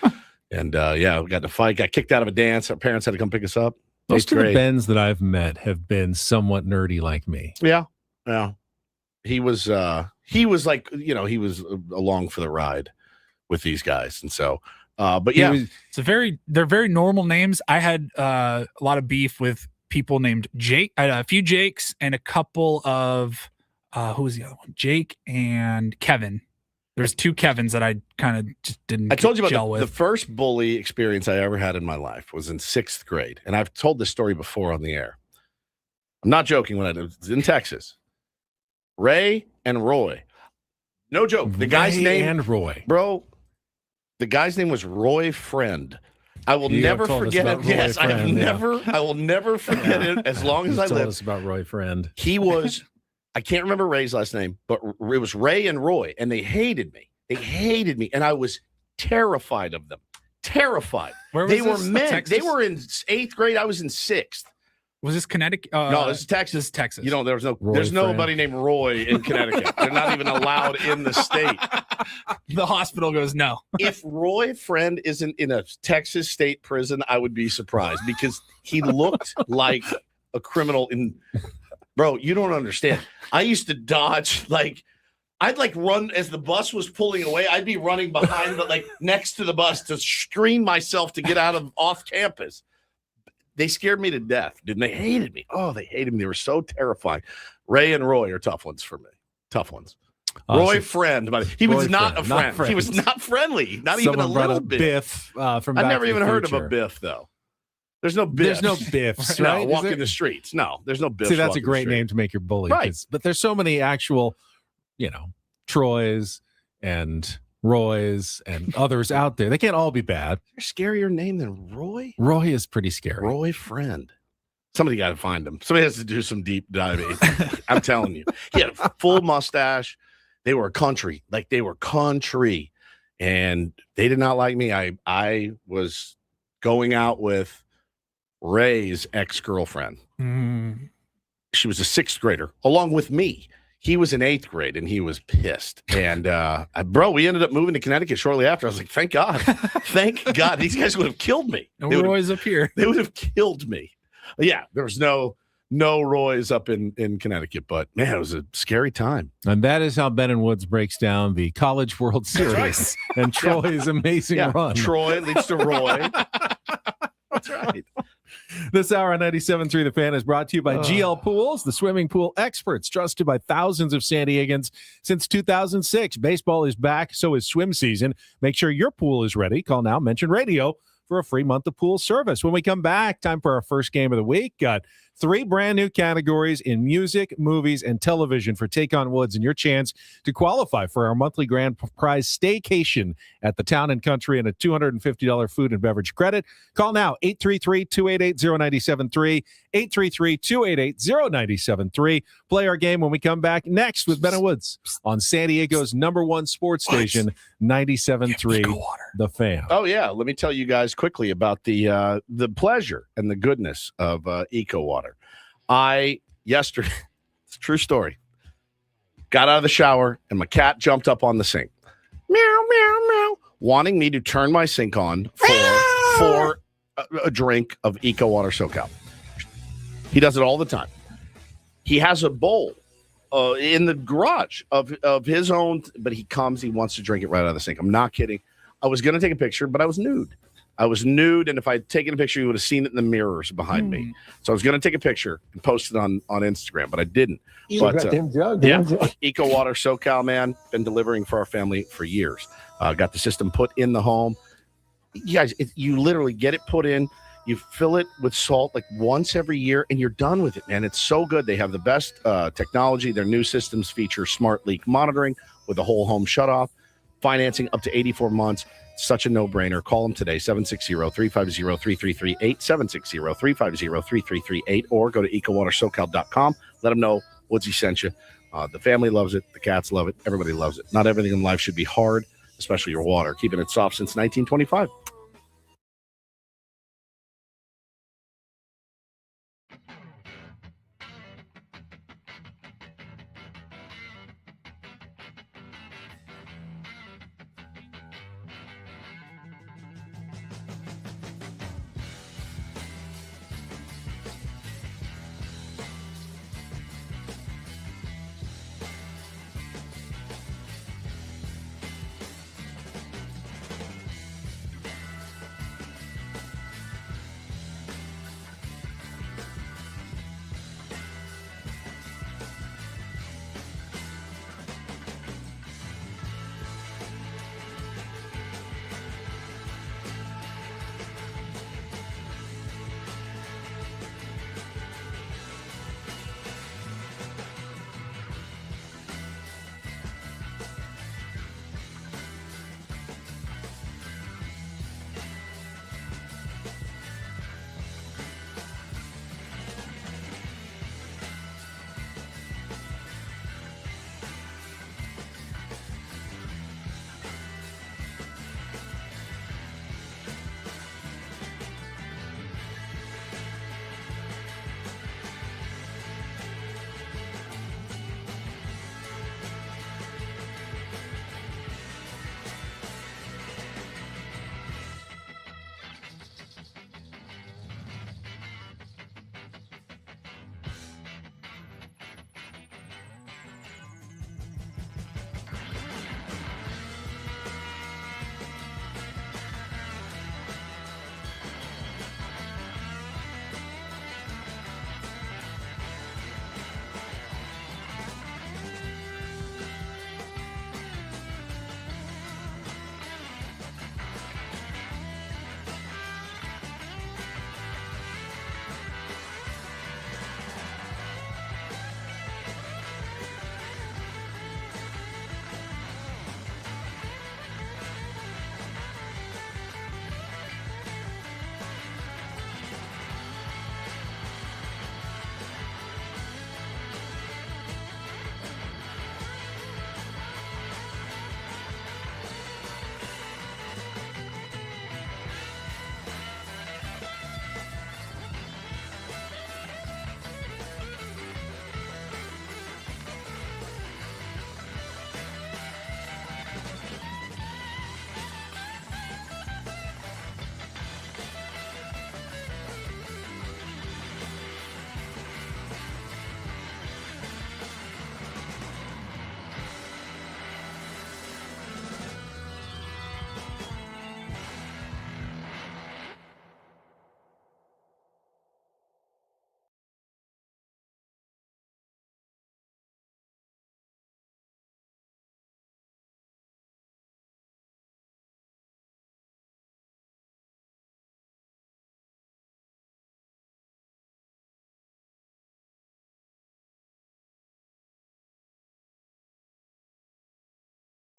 And we got in a fight, got kicked out of a dance. Our parents had to come pick us up. Most of the Bens that I've met have been somewhat nerdy like me. Yeah. He was like, he was along for the ride with these guys. And so, but yeah, they're very normal names. I had a lot of beef with people named Jake. I had a few Jakes and a couple of, who was the other one? Jake and Kevin. There's two Kevins that I kind of just didn't. I told you about with. The first bully experience I ever had in my life was in 6th grade. And I've told this story before on the air. I'm not joking when I did it. In Texas. Ray and Roy. No joke. The guy's name. And Roy. Bro, the guy's name was Roy Friend. I will never forget it. Yes, I will never forget it as long as I live. Tell us about Roy Friend. He was, I can't remember Ray's last name, but it was Ray and Roy, and they hated me. And I was terrified of them. Terrified. Where was they this? were men. Texas? They were in 8th grade. I was in 6th. Was this Connecticut? No, this is Texas. Texas. There's nobody named Roy in Connecticut. They're not even allowed in the state. The hospital goes, no. If Roy Friend isn't in a Texas state prison, I would be surprised because he looked like a criminal Bro, you don't understand. I used to dodge, I'd run as the bus was pulling away. I'd be running behind next to the bus to screen myself to get off campus. They scared me to death, dude. They hated me. Oh, they hated me. They were so terrifying. Ray and Roy are tough ones for me. Tough ones. Roy Friend, but he was not a friend. He was not friendly. Not even a little bit. Biff from I Back never to the even heard of Future. a Biff though. There's no Biff. There's no Biffs, No, right? walking the streets. No, there's no Biff. See, that's a great name to make your bully. Right. But there's so many actual, Troys and Roys and others out there. They can't all be bad. Is there a scarier name than Roy? Roy is pretty scary. Roy Friend. Somebody got to find him. Somebody has to do some deep diving. I'm telling you. He had a full mustache. They were country. They were country. And they did not like me. I was going out with Ray's ex-girlfriend. She was a 6th grader along with me. He was in 8th grade and he was pissed. And we ended up moving to Connecticut shortly after. I was like, thank God. Thank God. These guys would have killed me. No Roy's up here. They would have killed me. Yeah, there was no Roy's up in Connecticut, but man, it was a scary time. And that is how Ben and Woods breaks down the College World Series and Troy's amazing run. Troy leads to Roy. That's right. This hour on 97.3 The Fan is brought to you by GL Pools, the swimming pool experts trusted by thousands of San Diegans since 2006. Baseball is back, so is swim season. Make sure your pool is ready. Call now, mention radio for a free month of pool service. When we come back, time for our first game of the week. Got 3 brand new categories in music, movies, and television for Take on Woods, and your chance to qualify for our monthly grand prize staycation at the Town and Country and a $250 food and beverage credit. Call now, 833-288-0973, 833-288-0973. Play our game when we come back next with Ben and Woods on San Diego's #1 sports station, 97.3 The Fan. Oh yeah, let me tell you guys quickly about the pleasure and the goodness of Eco Water. Yesterday, it's a true story, got out of the shower and my cat jumped up on the sink, meow meow meow, wanting me to turn my sink on for a drink of Eco Water SoCal. He does it all the time. He has a bowl in the garage of his own, but he wants to drink it right out of the sink. I'm not kidding. I was going to take a picture, but I was nude. And if I'd taken a picture, you would have seen it in the mirrors behind me. So I was going to take a picture and post it on Instagram, but I didn't. Eco Water SoCal, man, been delivering for our family for years. Got the system put in the home. You guys, you literally get it put in. You fill it with salt like once every year, and you're done with it, man. It's so good. They have the best technology. Their new systems feature smart leak monitoring with a whole home shutoff, financing up to 84 months. Such a no-brainer. Call them today, 760-350-3338, 760-350-3338, or go to ecowatersocal.com. Let them know Woodsy sent you. The family loves it. The cats love it. Everybody loves it. Not everything in life should be hard, especially your water. Keeping it soft since 1925.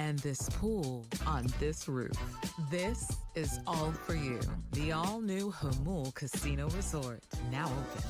And this pool on this roof. This is all for you. The all-new Hamul Casino Resort, now open.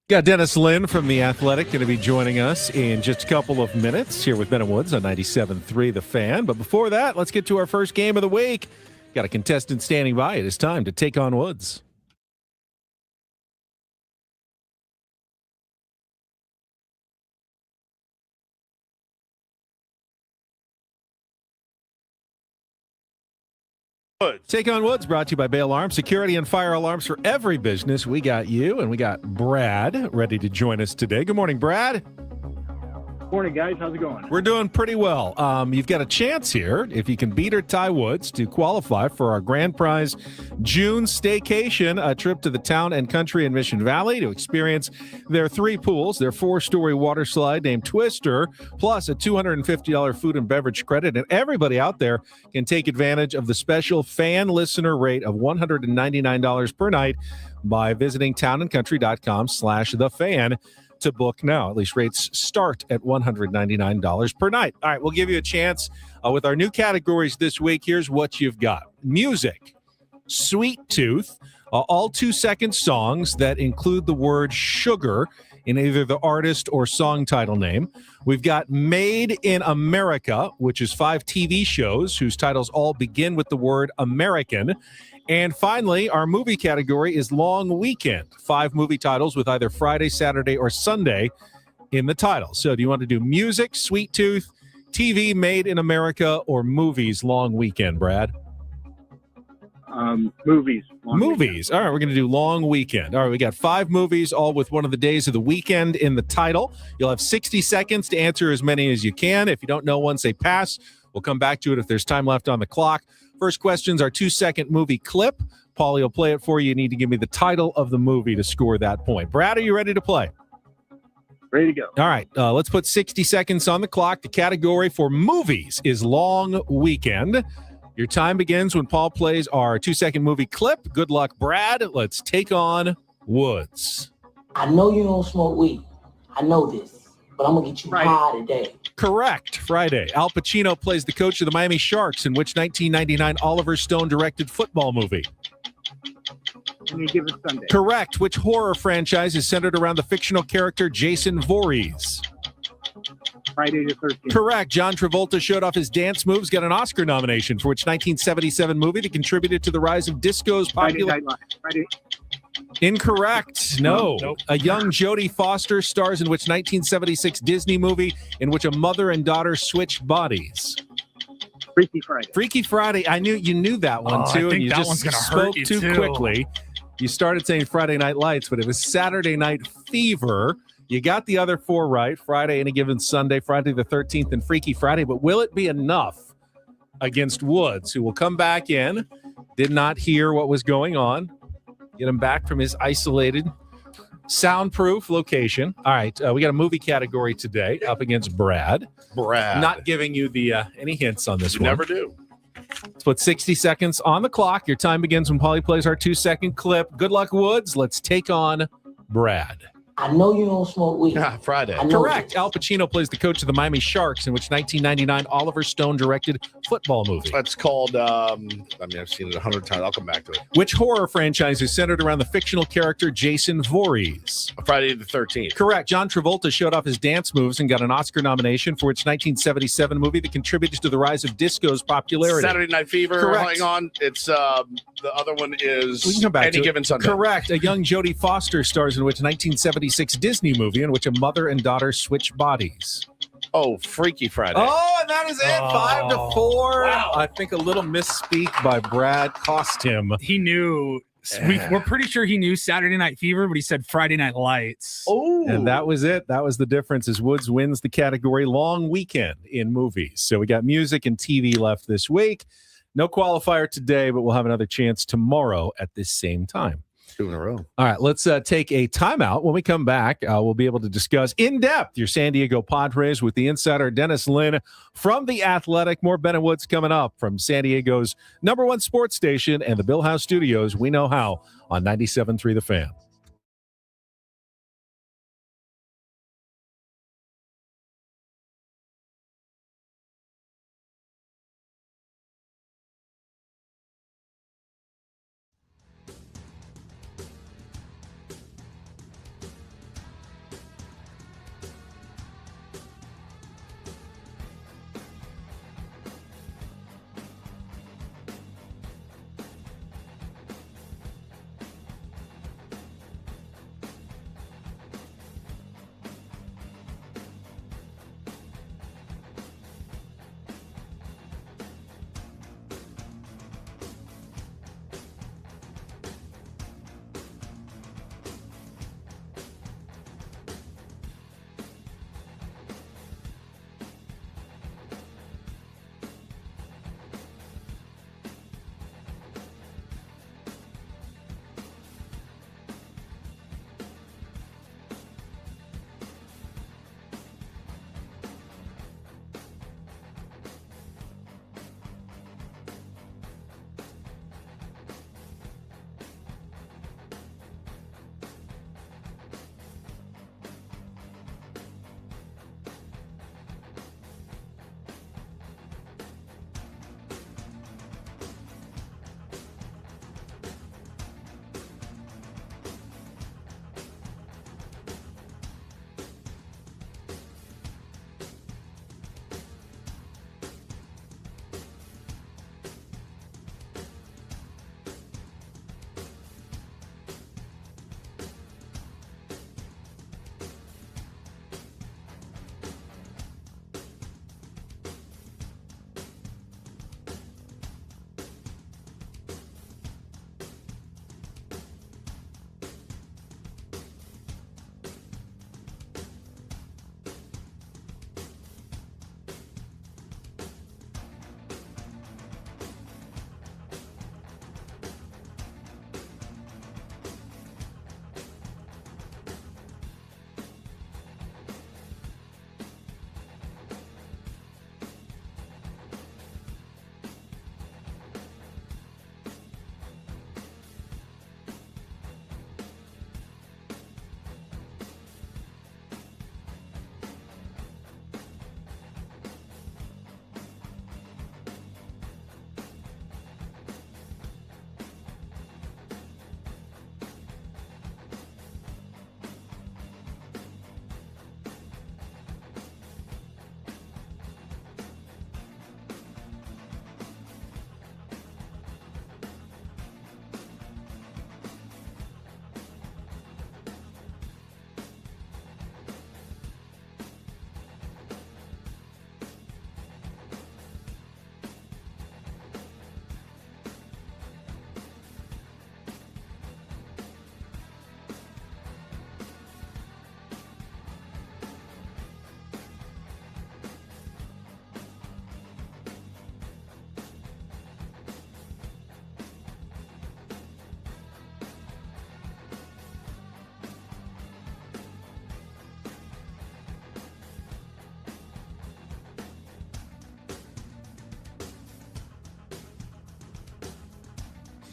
Got Dennis Lynn from The Athletic going to be joining us in just a couple of minutes here with Ben and Woods on 97.3 The Fan. But before that, let's get to our first game of the week. Got a contestant standing by. It is time to take on Woods. Take on Woods, brought to you by Bay Alarm, security and fire alarms for every business. We got you, and we got Brad ready to join us today. Good morning, Brad. Morning, guys. How's it going? We're doing pretty well. You've got a chance here, if you can beat or tie Woods, to qualify for our grand prize June staycation, a trip to the town and country in Mission Valley to experience their 3 pools, their 4-story water slide named Twister, plus a $250 food and beverage credit. And everybody out there can take advantage of the special fan listener rate of $199 per night by visiting townandcountry.com/thefan. to book now. At least rates start at $199 per night. All right, we'll give you a chance with our new categories this week. Here's what you've got. Music, Sweet Tooth, all 2-second songs that include the word sugar in either the artist or song title name. We've got Made in America, which is 5 TV shows whose titles all begin with the word American. And finally, our movie category is Long Weekend. 5 movie titles with either Friday, Saturday, or Sunday in the title. So do you want to do music, Sweet Tooth, TV, Made in America, or movies, Long Weekend, Brad? Movies. Movies. All right, we're going to do Long Weekend. All right, we got 5 movies, all with one of the days of the weekend in the title. You'll have 60 seconds to answer as many as you can. If you don't know one, say pass. We'll come back to it if there's time left on the clock. First questions are 2-second movie clip. Paulie will play it for you. You need to give me the title of the movie to score that point. Brad, are you ready to play? Ready to go. All right, let's put 60 seconds on the clock. The category for movies is Long Weekend. Your time begins when Paul plays our 2-second movie clip. Good luck, Brad. Let's take on Woods. I know you don't smoke weed. I know this, but I'm going to get you high today. Correct. Friday. Al Pacino plays the coach of the Miami Sharks in which 1999 Oliver Stone-directed football movie? Any Given Sunday. Correct. Which horror franchise is centered around the fictional character Jason Voorhees? Friday the 13th. Correct. John Travolta showed off his dance moves, got an Oscar nomination for which 1977 movie that contributed to the rise of disco's popular... Friday. Incorrect. No. Nope. A young Jodie Foster stars in which 1976 Disney movie in which a mother and daughter switch bodies? Freaky Friday. Freaky Friday. I knew you knew that one too, I think and you that just one's gonna spoke hurt you too too. quickly. You started saying Friday Night Lights, but it was Saturday Night Fever. You got the other 4 right. Friday, Any Given Sunday, Friday the 13th, and Freaky Friday. But will it be enough against Woods, who will come back in, did not hear what was going on, get him back from his isolated, soundproof location. All right, we got a movie category today up against Brad. Not giving you the any hints on this one. Never do. Let's put 60 seconds on the clock. Your time begins when Paulie plays our 2-second clip. Good luck, Woods. Let's take on Brad. I know you don't smoke weed. Friday. Correct. Al Pacino plays the coach of the Miami Sharks, in which 1999 Oliver Stone directed football movie. That's called, I've seen it 100 times. I'll come back to it. Which horror franchise is centered around the fictional character Jason Voorhees? Friday the 13th. Correct. John Travolta showed off his dance moves and got an Oscar nomination for which 1977 movie that contributed to the rise of disco's popularity? Saturday Night Fever. Correct. Hang on. It's, the other one is We can come back Any to it. Given Sunday. Correct. A young Jodie Foster stars in which 1976 Disney movie in which a mother and daughter switch bodies? Oh, Freaky Friday. Oh, and that is it. 5-4. Wow. I think a little misspeak by Brad cost him. He knew. We're pretty sure he knew Saturday Night Fever, but he said Friday Night Lights. Oh, and that was it. That was the difference. As Woods wins the category long weekend in movies. So we got music and TV left this week. No qualifier today, but we'll have another chance tomorrow at this same time. 2 in a row. All right, let's take a timeout. When we come back, we'll be able to discuss in depth your San Diego Padres with the insider Dennis Lynn from The Athletic. More Ben and Woods coming up from San Diego's #1 sports station and the Bill House Studios. We know how on 97.3 The Fan.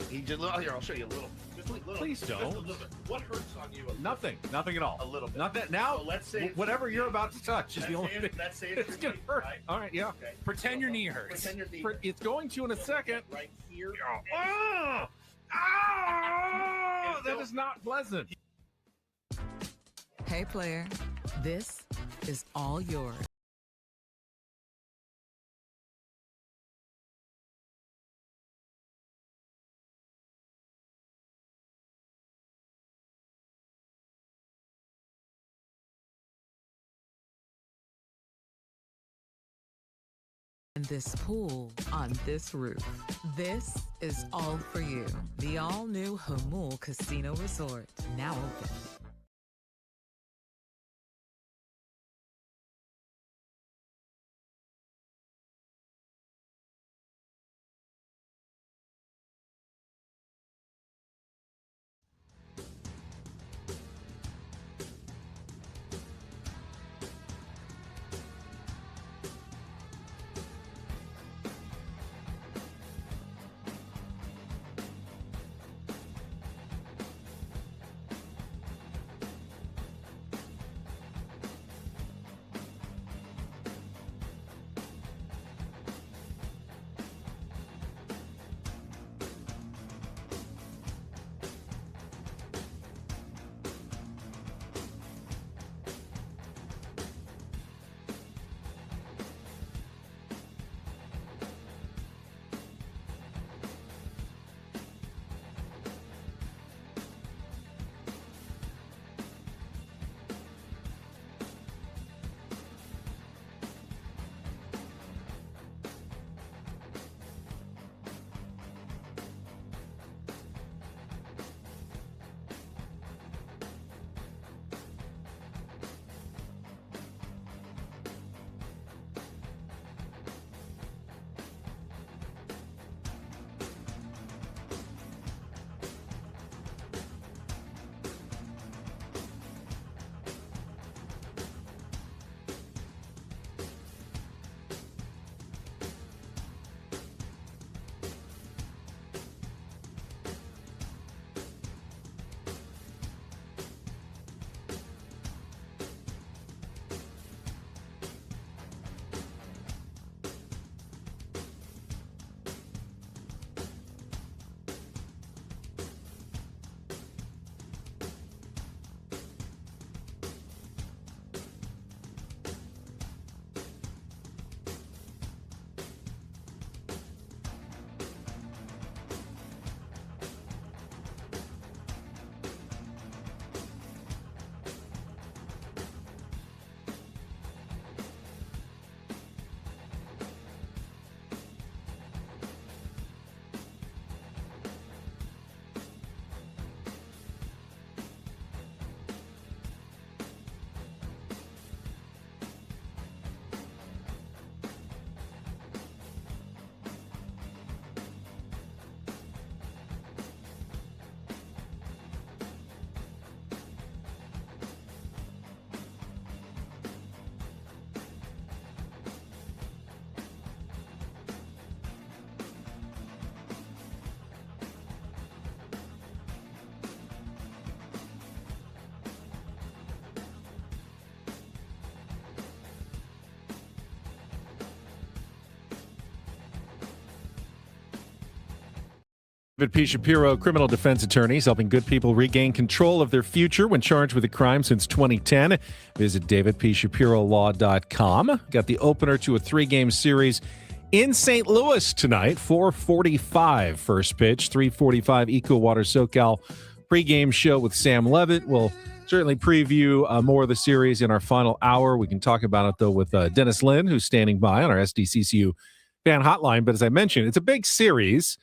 He just, here, I'll show you a little. Just a little. Please don't. Just a little bit. What hurts on you? Nothing at all. A little bit. Not that now. So let's say whatever you're about to touch is the only thing. Let's say It's gonna hurt. Right? All right, yeah. Okay. Pretend your knee hurts. Pretend your knee It's going to in a second. right here. Oh, that is not pleasant. Hey, player, this is all yours. In this pool, on this roof. This is all for you. The all-new Hamul Casino Resort, now open. David P. Shapiro, criminal defense attorneys helping good people regain control of their future when charged with a crime since 2010. Visit davidpshapirolaw.com. Got the opener to a 3-game series in St. Louis tonight, 4:45 first pitch, 3:45 Eco Water SoCal pregame show with Sam Levitt. We'll certainly preview more of the series in our final hour. We can talk about it, though, with Dennis Lynn, who's standing by on our SDCCU fan hotline. But as I mentioned, it's a big series.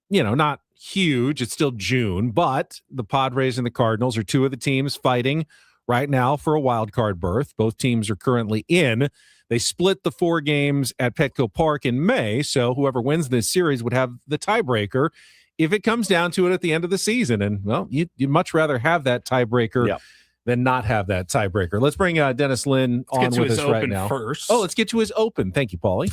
You know, not huge. It's still June, but the Padres and the Cardinals are two of the teams fighting right now for a wild card berth. Both teams are currently in. They split the 4 games at Petco Park in May, so whoever wins this series would have the tiebreaker if it comes down to it at the end of the season. And, well, you'd much rather have that tiebreaker than not have that tiebreaker. Let's bring Dennis Lynn on with us right now. First. Oh, let's get to his open. Thank you, Paulie.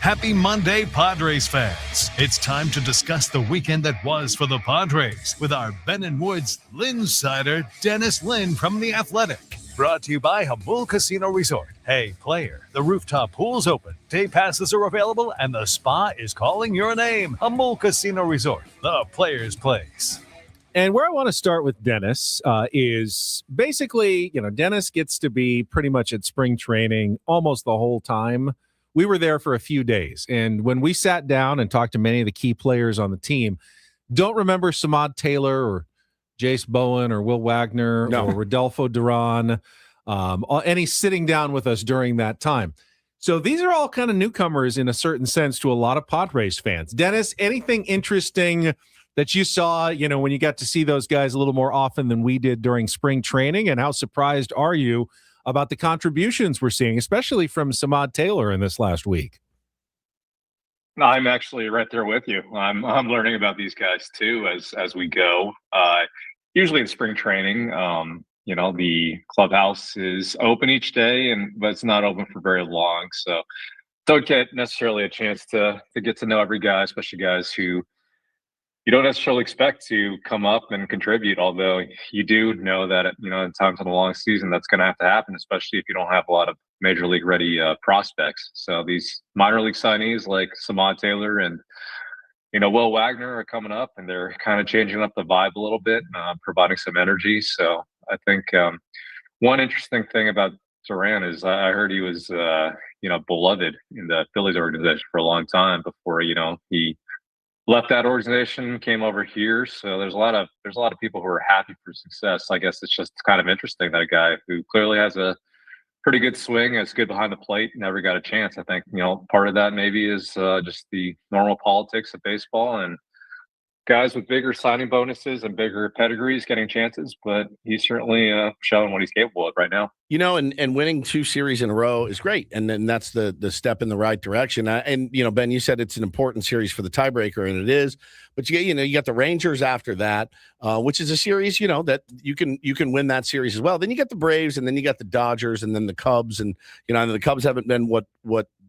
Happy Monday, Padres fans. It's time to discuss the weekend that was for the Padres with our Ben & Woods Linsider, Dennis Lin from The Athletic. Brought to you by Hamul Casino Resort. Hey, player, the rooftop pool's open, day passes are available, and the spa is calling your name. Hamul Casino Resort, the player's place. And where I want to start with Dennis is basically, Dennis gets to be pretty much at spring training almost the whole time. We were there for a few days. And when we sat down and talked to many of the key players on the team, don't remember Samad Taylor or Jace Bowen or Will Wagner or Rodolfo Duran, any sitting down with us during that time. So these are all kind of newcomers in a certain sense to a lot of Padres fans. Dennis, anything interesting that you saw, when you got to see those guys a little more often than we did during spring training? And how surprised are you about the contributions we're seeing, especially from Samad Taylor in this last week? I'm actually right there with you. I'm learning about these guys too as we go. Usually in spring training, the clubhouse is open each day, but it's not open for very long. So don't get necessarily a chance to get to know every guy, especially guys who you don't necessarily expect to come up and contribute, although you do know that, in times in a long season, that's going to have to happen, especially if you don't have a lot of major league ready prospects. So these minor league signees like Samad Taylor and, Will Wagner are coming up, and they're kind of changing up the vibe a little bit, providing some energy. So I think one interesting thing about Duran is I heard he was, beloved in the Phillies organization for a long time before, he left that organization, came over here. So there's a lot of people who are happy for success. I guess it's just kind of interesting that a guy who clearly has a pretty good swing, is good behind the plate, never got a chance. I think, part of that maybe is just the normal politics of baseball and guys with bigger signing bonuses and bigger pedigrees getting chances, but he's certainly showing what he's capable of right now. And winning 2 series in a row is great. And then that's the step in the right direction. And Ben, you said it's an important series for the tiebreaker, and it is. But you got the Rangers after that, which is a series, that you can win that series as well. Then you got the Braves, and then you got the Dodgers, and then the Cubs, and the Cubs haven't been what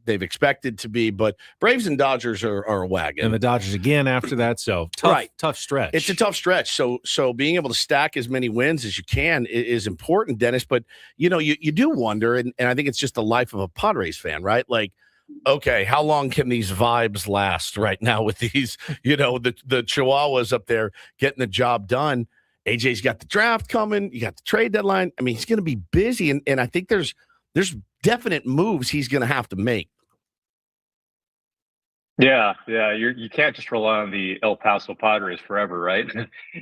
they've expected to be, but Braves and Dodgers are a wagon. And the Dodgers again after that. So tough stretch. It's a tough stretch. So being able to stack as many wins as you can is important, Dennis. But, you do wonder, and I think it's just the life of a Padres fan, right? Like, okay, how long can these vibes last right now with these, the Chihuahuas up there getting the job done? AJ's got the draft coming. You got the trade deadline. I mean, he's going to be busy. And I think there's definite moves he's going to have to make. Yeah. You can't just rely on the El Paso Padres forever, right?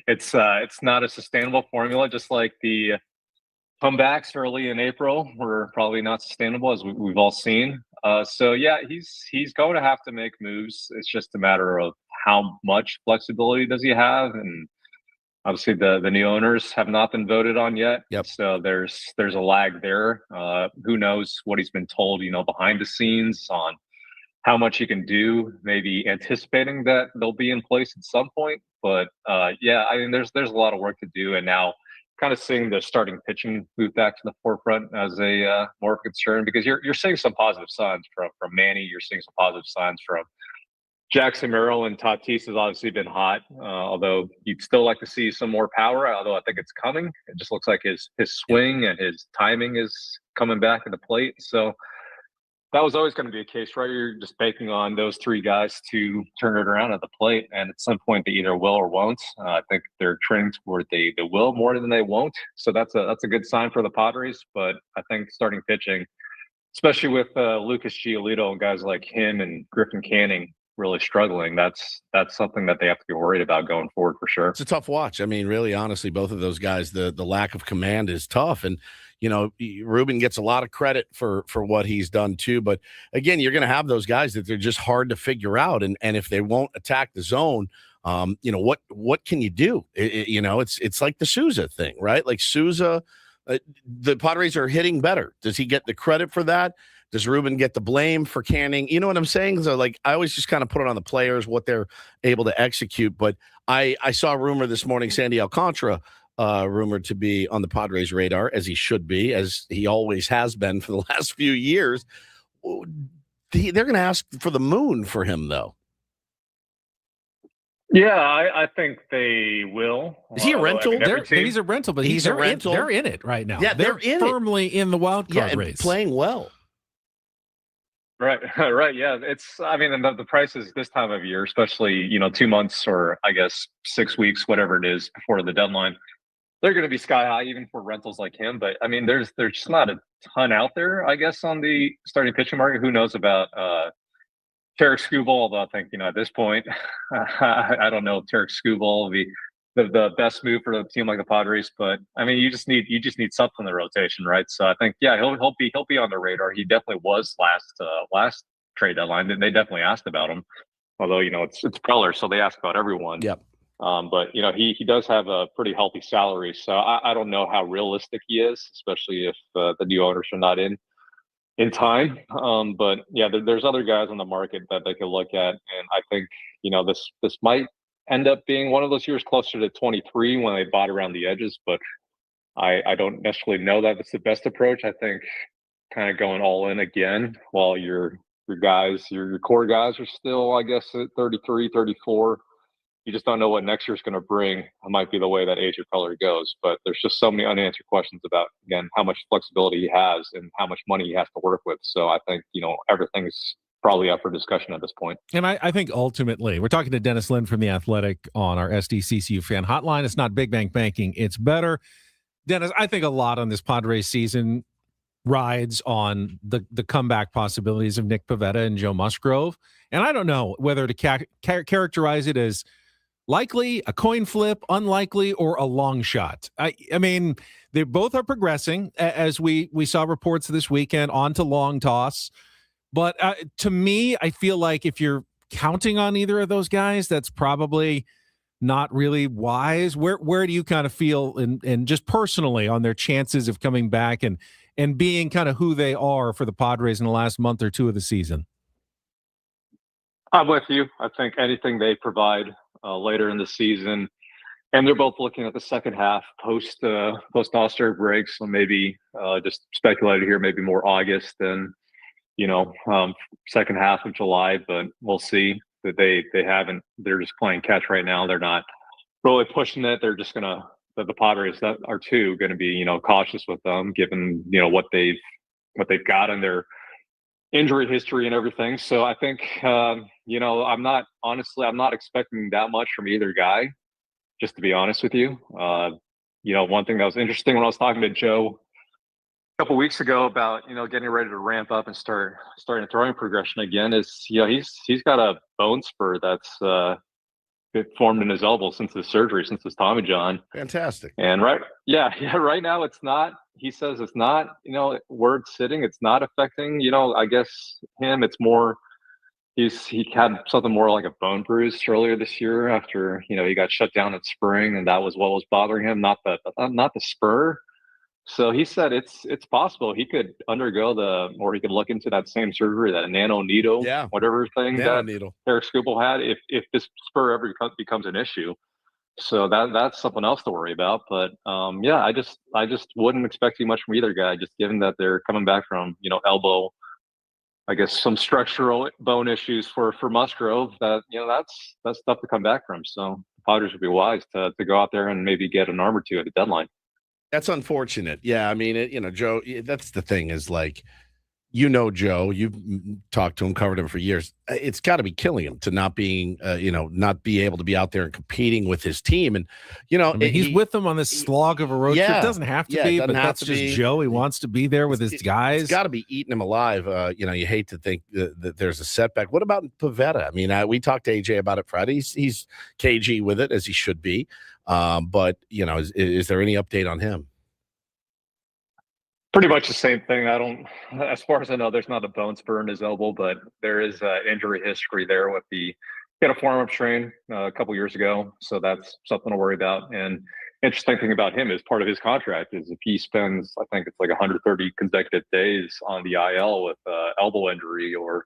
It's not a sustainable formula, just like the comebacks early in April were probably not sustainable, as we've all seen. So yeah, he's going to have to make moves. It's just a matter of how much flexibility does he have, and obviously the new owners have not been voted on yet. Yep. So there's a lag there. Who knows what he's been told, behind the scenes on how much he can do, maybe anticipating that they'll be in place at some point. But yeah, I mean, there's a lot of work to do, and now kind of seeing the starting pitching move back to the forefront as a more concern, because you're seeing some positive signs from Manny. You're seeing some positive signs from Jackson Merrill, and Tatis has obviously been hot, although you'd still like to see some more power, although I think it's coming. It just looks like his swing and his timing is coming back at the plate. So that was always going to be a case, right? You're just banking on those 3 guys to turn it around at the plate, and at some point they either will or won't. I think they're trending toward they will more than they won't. So that's a good sign for the Padres. But I think starting pitching, especially with Lucas Giolito and guys like him and Griffin Canning really struggling, that's something that they have to be worried about going forward for sure. It's a tough watch. I mean, really, honestly, both of those guys, the lack of command is tough. And, Ruben gets a lot of credit for what he's done too. But again, you're going to have those guys that they're just hard to figure out. And if they won't attack the zone, what can you do? It's like the Souza thing, right? Like Souza, the Padres are hitting better. Does he get the credit for that? Does Ruben get the blame for Canning? You know what I'm saying? So, I always just kind of put it on the players, what they're able to execute. But I saw a rumor this morning, Sandy Alcantara, rumored to be on the Padres' radar, as he should be, as he always has been for the last few years. they're going to ask for the moon for him, though. Yeah, I think they will. Is he a rental? He's a rental, but He's a rental. They're in it right now. Yeah, they're in firmly in the wild card and race, playing well. Right, right. Yeah, I mean, the prices this time of year, especially 2 months or I guess 6 weeks, whatever it is before the deadline, they're going to be sky high even for rentals like him. But I mean, there's just not a ton out there, I guess, on the starting pitching market. Who knows about Tarek Skubal? Although I think at this point, I don't know if Tarek Skubal will be the best move for a team like the Padres. But I mean, you just need something in the rotation, right? So I think he'll be on the radar. He definitely was last trade deadline. They definitely asked about him. Although it's Preller, so they ask about everyone. Yep. But he does have a pretty healthy salary, so I don't know how realistic he is, especially if the new owners are not in time. But yeah, there's other guys on the market that they could look at, and I think this might end up being one of those years closer to 23 when they bought around the edges. But I don't necessarily know that it's the best approach. I think kind of going all in again while your core guys are still, I guess, at 33, 34. You just don't know what next year's going to bring. It might be the way that AJ Preller goes, but there's just so many unanswered questions about, again, how much flexibility he has and how much money he has to work with. So I think, everything's probably up for discussion at this point. And I think ultimately, we're talking to Dennis Lin from The Athletic on our SDCCU fan hotline. It's not big bank banking. It's better. Dennis, I think a lot on this Padres season rides on the comeback possibilities of Nick Pivetta and Joe Musgrove. And I don't know whether to characterize it as likely, a coin flip, unlikely, or a long shot. I mean, they both are progressing, as we saw reports this weekend, on to long toss. But to me, I feel like if you're counting on either of those guys, that's probably not really wise. Where do you kind of feel, and just personally, on their chances of coming back and being kind of who they are for the Padres in the last month or two of the season? I'm with you. I think anything they provide later in the season, and they're both looking at the second half post All-Star break, so maybe just speculated here, maybe more August than second half of July, but we'll see. That they haven't. They're just playing catch right now. They're not really pushing it. They're just gonna the Padres that are gonna be cautious with them, given what they've got in their injury history and everything. So I think I'm not expecting that much from either guy, just to be honest with you. One thing that was interesting when I was talking to Joe a couple weeks ago about getting ready to ramp up and starting throwing progression again is he's got a bone spur that's formed in his elbow since his surgery, since his Tommy John. Fantastic. And right now it's not. He says it's not, where it's sitting, it's not affecting, I guess him. It's more, he had something more like a bone bruise earlier this year after, he got shut down in spring, and that was what was bothering him, not the spur. So he said it's possible he could undergo or he could look into that same surgery, that nano needle, whatever thing that Tarek Skubal had, if this spur ever becomes an issue. So that's something else to worry about. But I just wouldn't expect too much from either guy, just given that they're coming back from elbow, I guess some structural bone issues for Musgrove. That that's tough to come back from. So the Padres would be wise to go out there and maybe get an arm or two at the deadline. That's unfortunate. Yeah, I mean, Joe, that's the thing is, like, Joe, you've talked to him, covered him for years. It's got to be killing him to not being, not be able to be out there and competing with his team. And, he's with them on this slog of a road trip. It doesn't have to be, but that's just Joe. He wants to be there with his guys. It's got to be eating him alive. You hate to think that there's a setback. What about Pivetta? I mean, we talked to AJ about it Friday. He's cagey with it, as he should be. But, is there any update on him? Pretty much the same thing. As far as I know, there's not a bone spur in his elbow, but there is injury history there with he had a forearm strain a couple years ago. So that's something to worry about. And interesting thing about him is part of his contract is if he spends, I think it's like 130 consecutive days on the IL with elbow injury or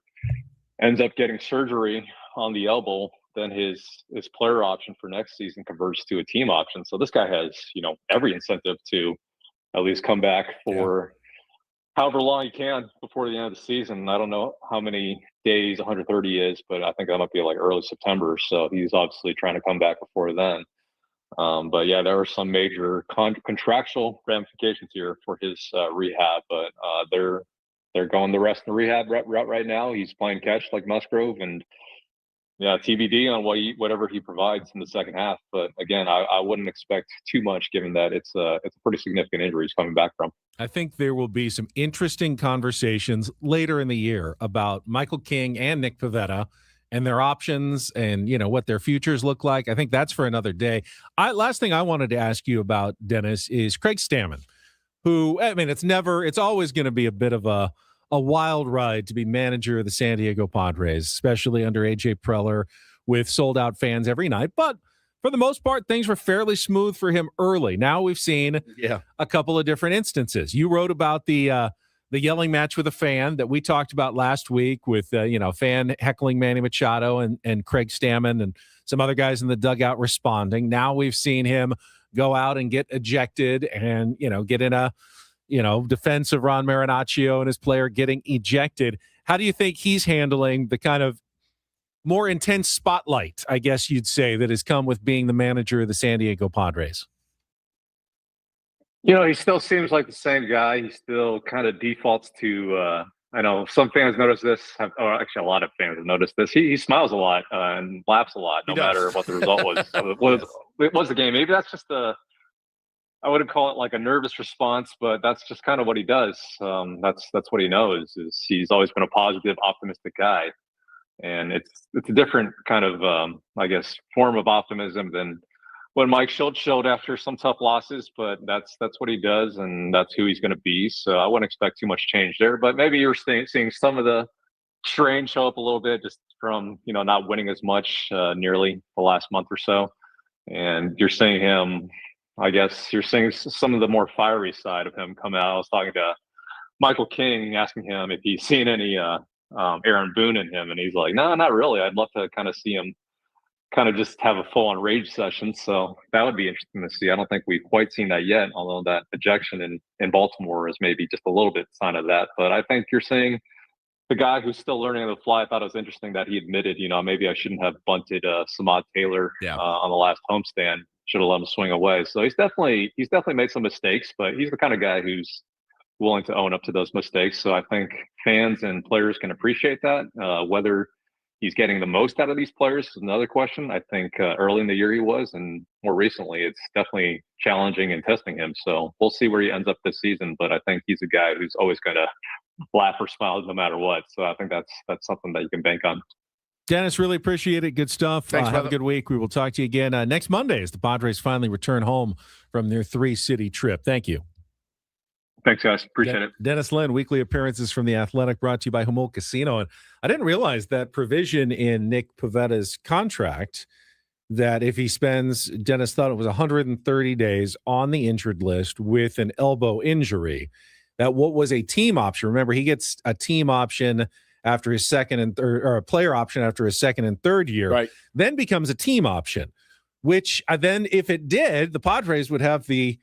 ends up getting surgery on the elbow, then his player option for next season converts to a team option. So this guy has, every incentive to at least come back for however long he can before the end of the season. I don't know how many days 130 is, but I think that might be like early September. So he's obviously trying to come back before then. But yeah, there are some major contractual ramifications here for his rehab, but they're going the rest of the rehab route right now. He's playing catch like Musgrove, and yeah, TBD on whatever he provides in the second half. But again, I wouldn't expect too much, given that it's a pretty significant injury he's coming back from. I think there will be some interesting conversations later in the year about Michael King and Nick Pivetta and their options and, what their futures look like. I think that's for another day. Last thing I wanted to ask you about, Dennis, is Craig Stammen, who, it's always going to be a bit of a wild ride to be manager of the San Diego Padres, especially under A.J. Preller with sold-out fans every night. But for the most part, things were fairly smooth for him early. Now we've seen a couple of different instances. You wrote about the yelling match with a fan that we talked about last week with, fan heckling Manny Machado and Craig Stammen and some other guys in the dugout responding. Now we've seen him go out and get ejected and, get in a defense of Ron Marinaccio and his player getting ejected. How do you think he's handling the kind of more intense spotlight, I guess you'd say, that has come with being the manager of the San Diego Padres? He still seems like the same guy. He still kind of defaults to, I know some fans notice this, actually a lot of fans have noticed this. He smiles a lot and laughs a lot, no matter what the result was. It was the game. Maybe that's just I wouldn't call it like a nervous response, but that's just kind of what he does. That's what he knows. Is he's always been a positive, optimistic guy, and it's a different kind of I guess form of optimism than what Mike Schultz showed after some tough losses. But that's what he does, and that's who he's going to be. So I wouldn't expect too much change there. But maybe you're seeing some of the strain show up a little bit just from not winning as much nearly the last month or so, and you're seeing him. I guess you're seeing some of the more fiery side of him come out. I was talking to Michael King, asking him if he's seen any Aaron Boone in him, and he's like, no, not really. I'd love to kind of see him kind of just have a full-on rage session. So that would be interesting to see. I don't think we've quite seen that yet, although that ejection in Baltimore is maybe just a little bit sign of that. But I think you're seeing the guy who's still learning on the fly. I thought it was interesting that he admitted, maybe I shouldn't have bunted Samad Taylor on the last homestand. Should have let him swing away. So he's definitely made some mistakes, but he's the kind of guy who's willing to own up to those mistakes. So I think fans and players can appreciate that. Whether he's getting the most out of these players is another question. I think early in the year he was, and more recently it's definitely challenging and testing him. So we'll see where he ends up this season. But I think he's a guy who's always going to laugh or smile no matter what. So I think that's something that you can bank on. Dennis, really appreciate it. Good stuff. Thanks, have a good week. We will talk to you again next Monday as the Padres finally return home from their 3-city trip. Thank you. Thanks, guys. Appreciate it. Dennis Lynn, weekly appearances from The Athletic, brought to you by Humboldt Casino. And I didn't realize that provision in Nick Pivetta's contract that if he spends, Dennis thought it was 130 days on the injured list with an elbow injury, that what was a team option. Remember, he gets a team option after his second and third, or a player option after his second and third year, then becomes a team option, which then if it did, the Padres would have the,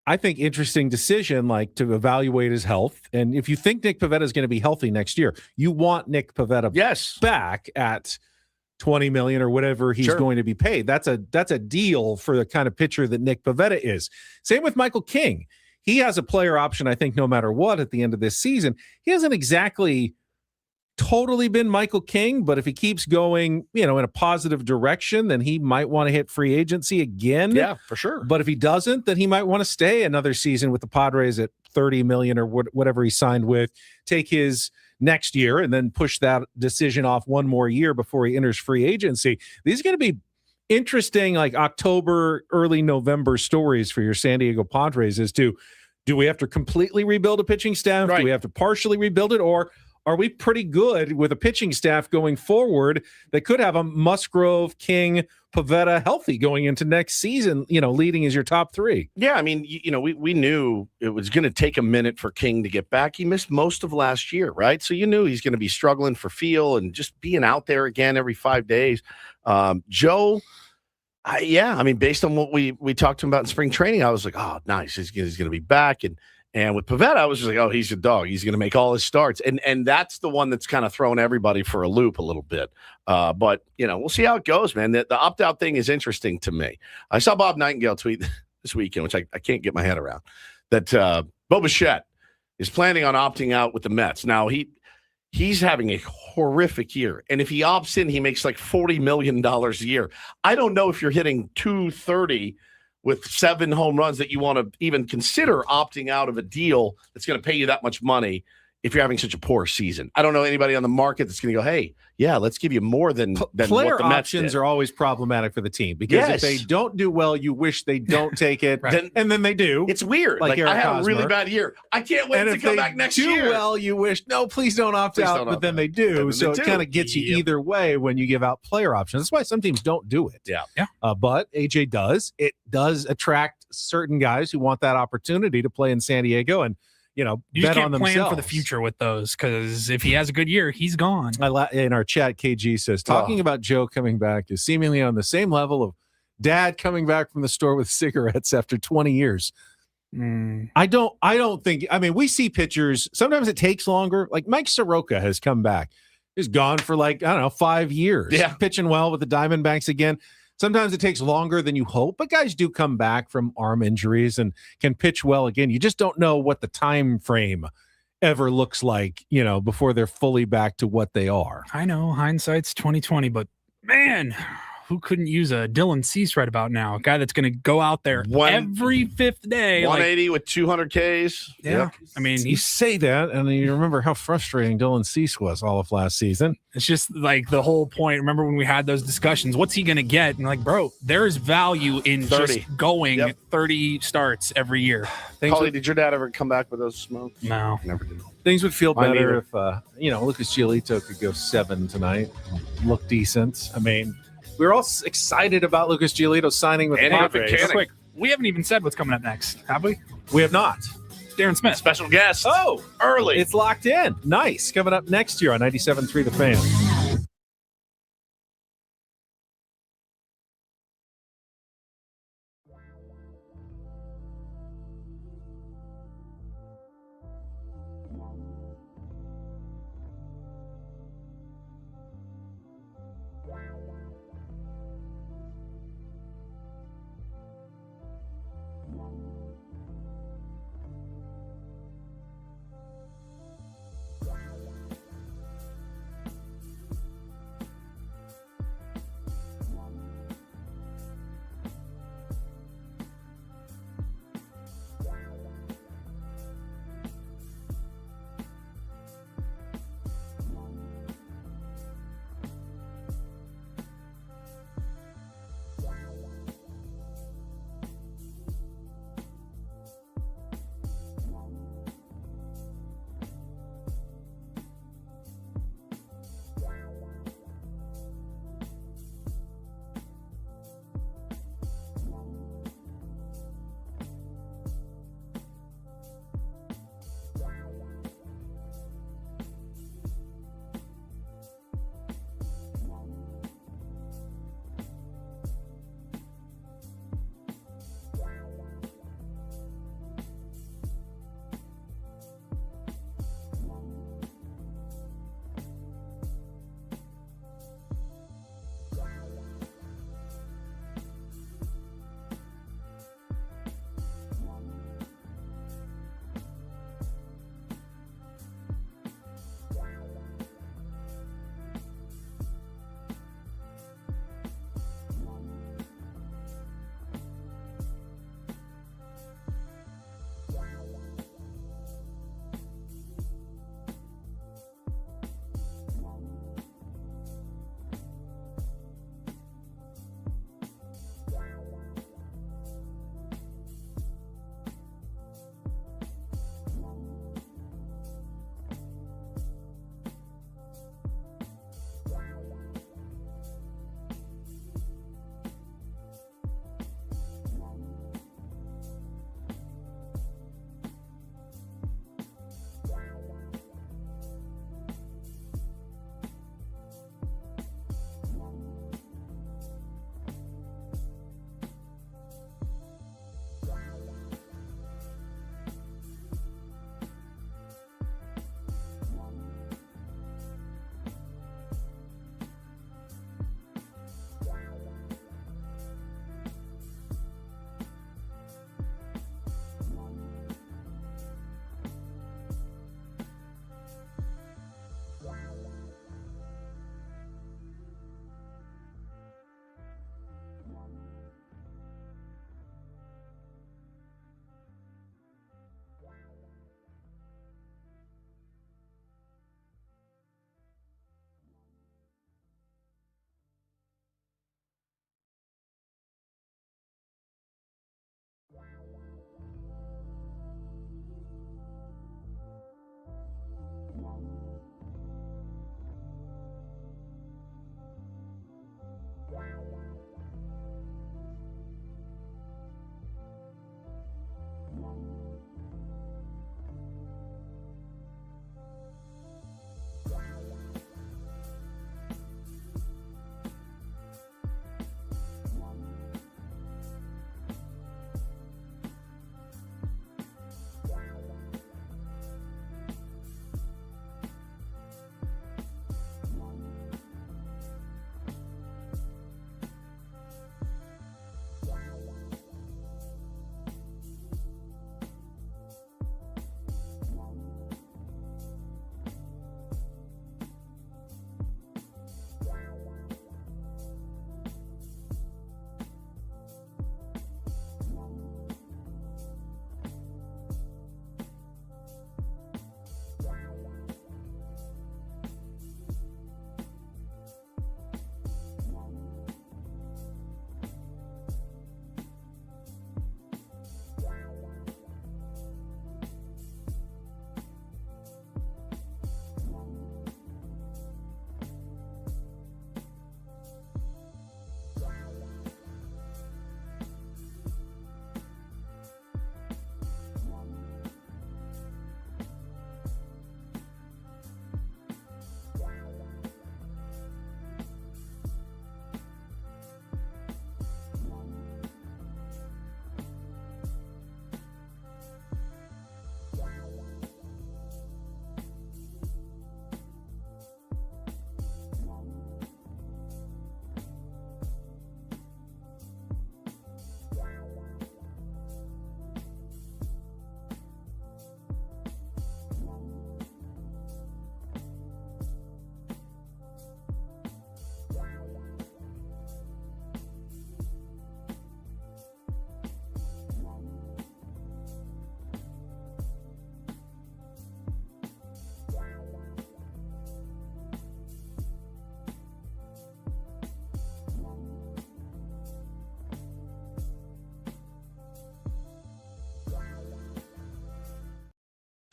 I think, interesting decision, like to evaluate his health. And if you think Nick Pivetta is going to be healthy next year, you want Nick Pivetta back at $20 million or whatever he's going to be paid. That's a deal for the kind of pitcher that Nick Pivetta is. Same with Michael King. He has a player option, I think, no matter what at the end of this season. He hasn't exactly totally been Michael King, but if he keeps going, in a positive direction, then he might want to hit free agency again. Yeah, for sure. But if he doesn't, then he might want to stay another season with the Padres at $30 million or whatever he signed with, take his next year and then push that decision off one more year before he enters free agency. These are going to be interesting, like October, early November stories for your San Diego Padres as to, do we have to completely rebuild a pitching staff? Do we have to partially rebuild it? Or are we pretty good with a pitching staff going forward that could have a Musgrove, King, Pivetta healthy going into next season, leading as your top three? Yeah, I mean, we knew it was going to take a minute for King to get back. He missed most of last year, right? So you knew he's going to be struggling for feel and just being out there again every 5 days. Joe, based on what we talked to him about in spring training, I was like, oh, nice. He's going to be back. And And with Pivetta, I was just like, oh, he's a dog. He's going to make all his starts. And that's the one that's kind of thrown everybody for a loop a little bit. But, we'll see how it goes, man. The opt-out thing is interesting to me. I saw Bob Nightingale tweet this weekend, which I can't get my head around, that Bo Bichette is planning on opting out with the Mets. Now, he's having a horrific year. And if he opts in, he makes like $40 million a year. I don't know if you're hitting 230 with 7 home runs that you want to even consider opting out of a deal that's going to pay you that much money if you're having such a poor season. I don't know anybody on the market that's going to go, hey, yeah, let's give you more than player what the Mets options did. are always problematic for the team because if they don't do well, you wish they don't take it, and then they do. It's weird. Like Eric I had Hosmer. a really bad year. I can't wait And to if come they back next do year. well, you wish, no, please don't opt Please out, don't but opt then out. they do. And then So they it do. kind of gets you either way when you give out player options. That's why some teams don't do it. Yeah. But AJ does. It does attract certain guys who want that opportunity to play in San Diego and, You bet just can't on themselves. plan for the future with those because if he has a good year, he's gone. In our chat, KG says, talking about Joe coming back is seemingly on the same level of dad coming back from the store with cigarettes after 20 years. I don't think, we see pitchers. Sometimes it takes longer. Like Mike Soroka has come back. He's gone for 5 years. Yeah. Pitching well with the Diamondbacks again. Sometimes it takes longer than you hope, but guys do come back from arm injuries and can pitch well again. You just don't know what the time frame ever looks like, before they're fully back to what they are. I know hindsight's 2020, but man, who couldn't use a Dylan Cease right about now? A guy that's going to go out there every fifth day. 180 with 200 Ks. Yeah. Yep. You say that, and you remember how frustrating Dylan Cease was all of last season. It's just like the whole point. Remember when we had those discussions? What's he going to get? And bro, there's value in 30. just going 30 starts every year. Holly, did your dad ever come back with those smokes? No. Never did. Things would feel Mine better if, Lucas Giolito could go 7 tonight, look decent. We were all excited about Lucas Giolito signing with the Padres. Real quick, we haven't even said what's coming up next, have we? We have not. Darren Smith. Special guest. Oh, early. It's locked in. Nice. Coming up next year on 97.3 The Fan.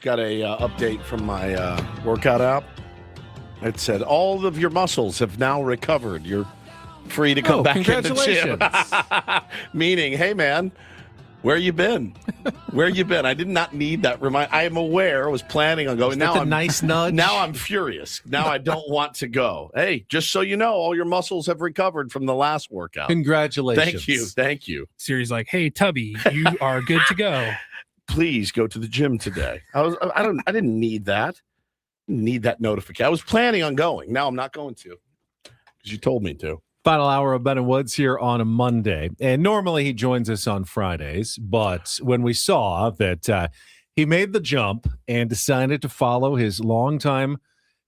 got a update from my workout app. It said all of your muscles have now recovered. You're free to come back in the gym. Meaning, hey man, where you been? Where you been? I did not need that reminder. I am aware. I was planning on going. Now a nice nudge. Now I'm furious. Now I don't want to go. Hey, just so you know, all your muscles have recovered from the last workout. Congratulations. Thank you. Siri's like, hey Tubby, you are good to go. Please go to the gym today. I didn't need that. Need that notification. I was planning on going. Now I'm not going to because you told me to. Final hour of Ben and Woods here on a Monday. And normally he joins us on Fridays, but when we saw that he made the jump and decided to follow his longtime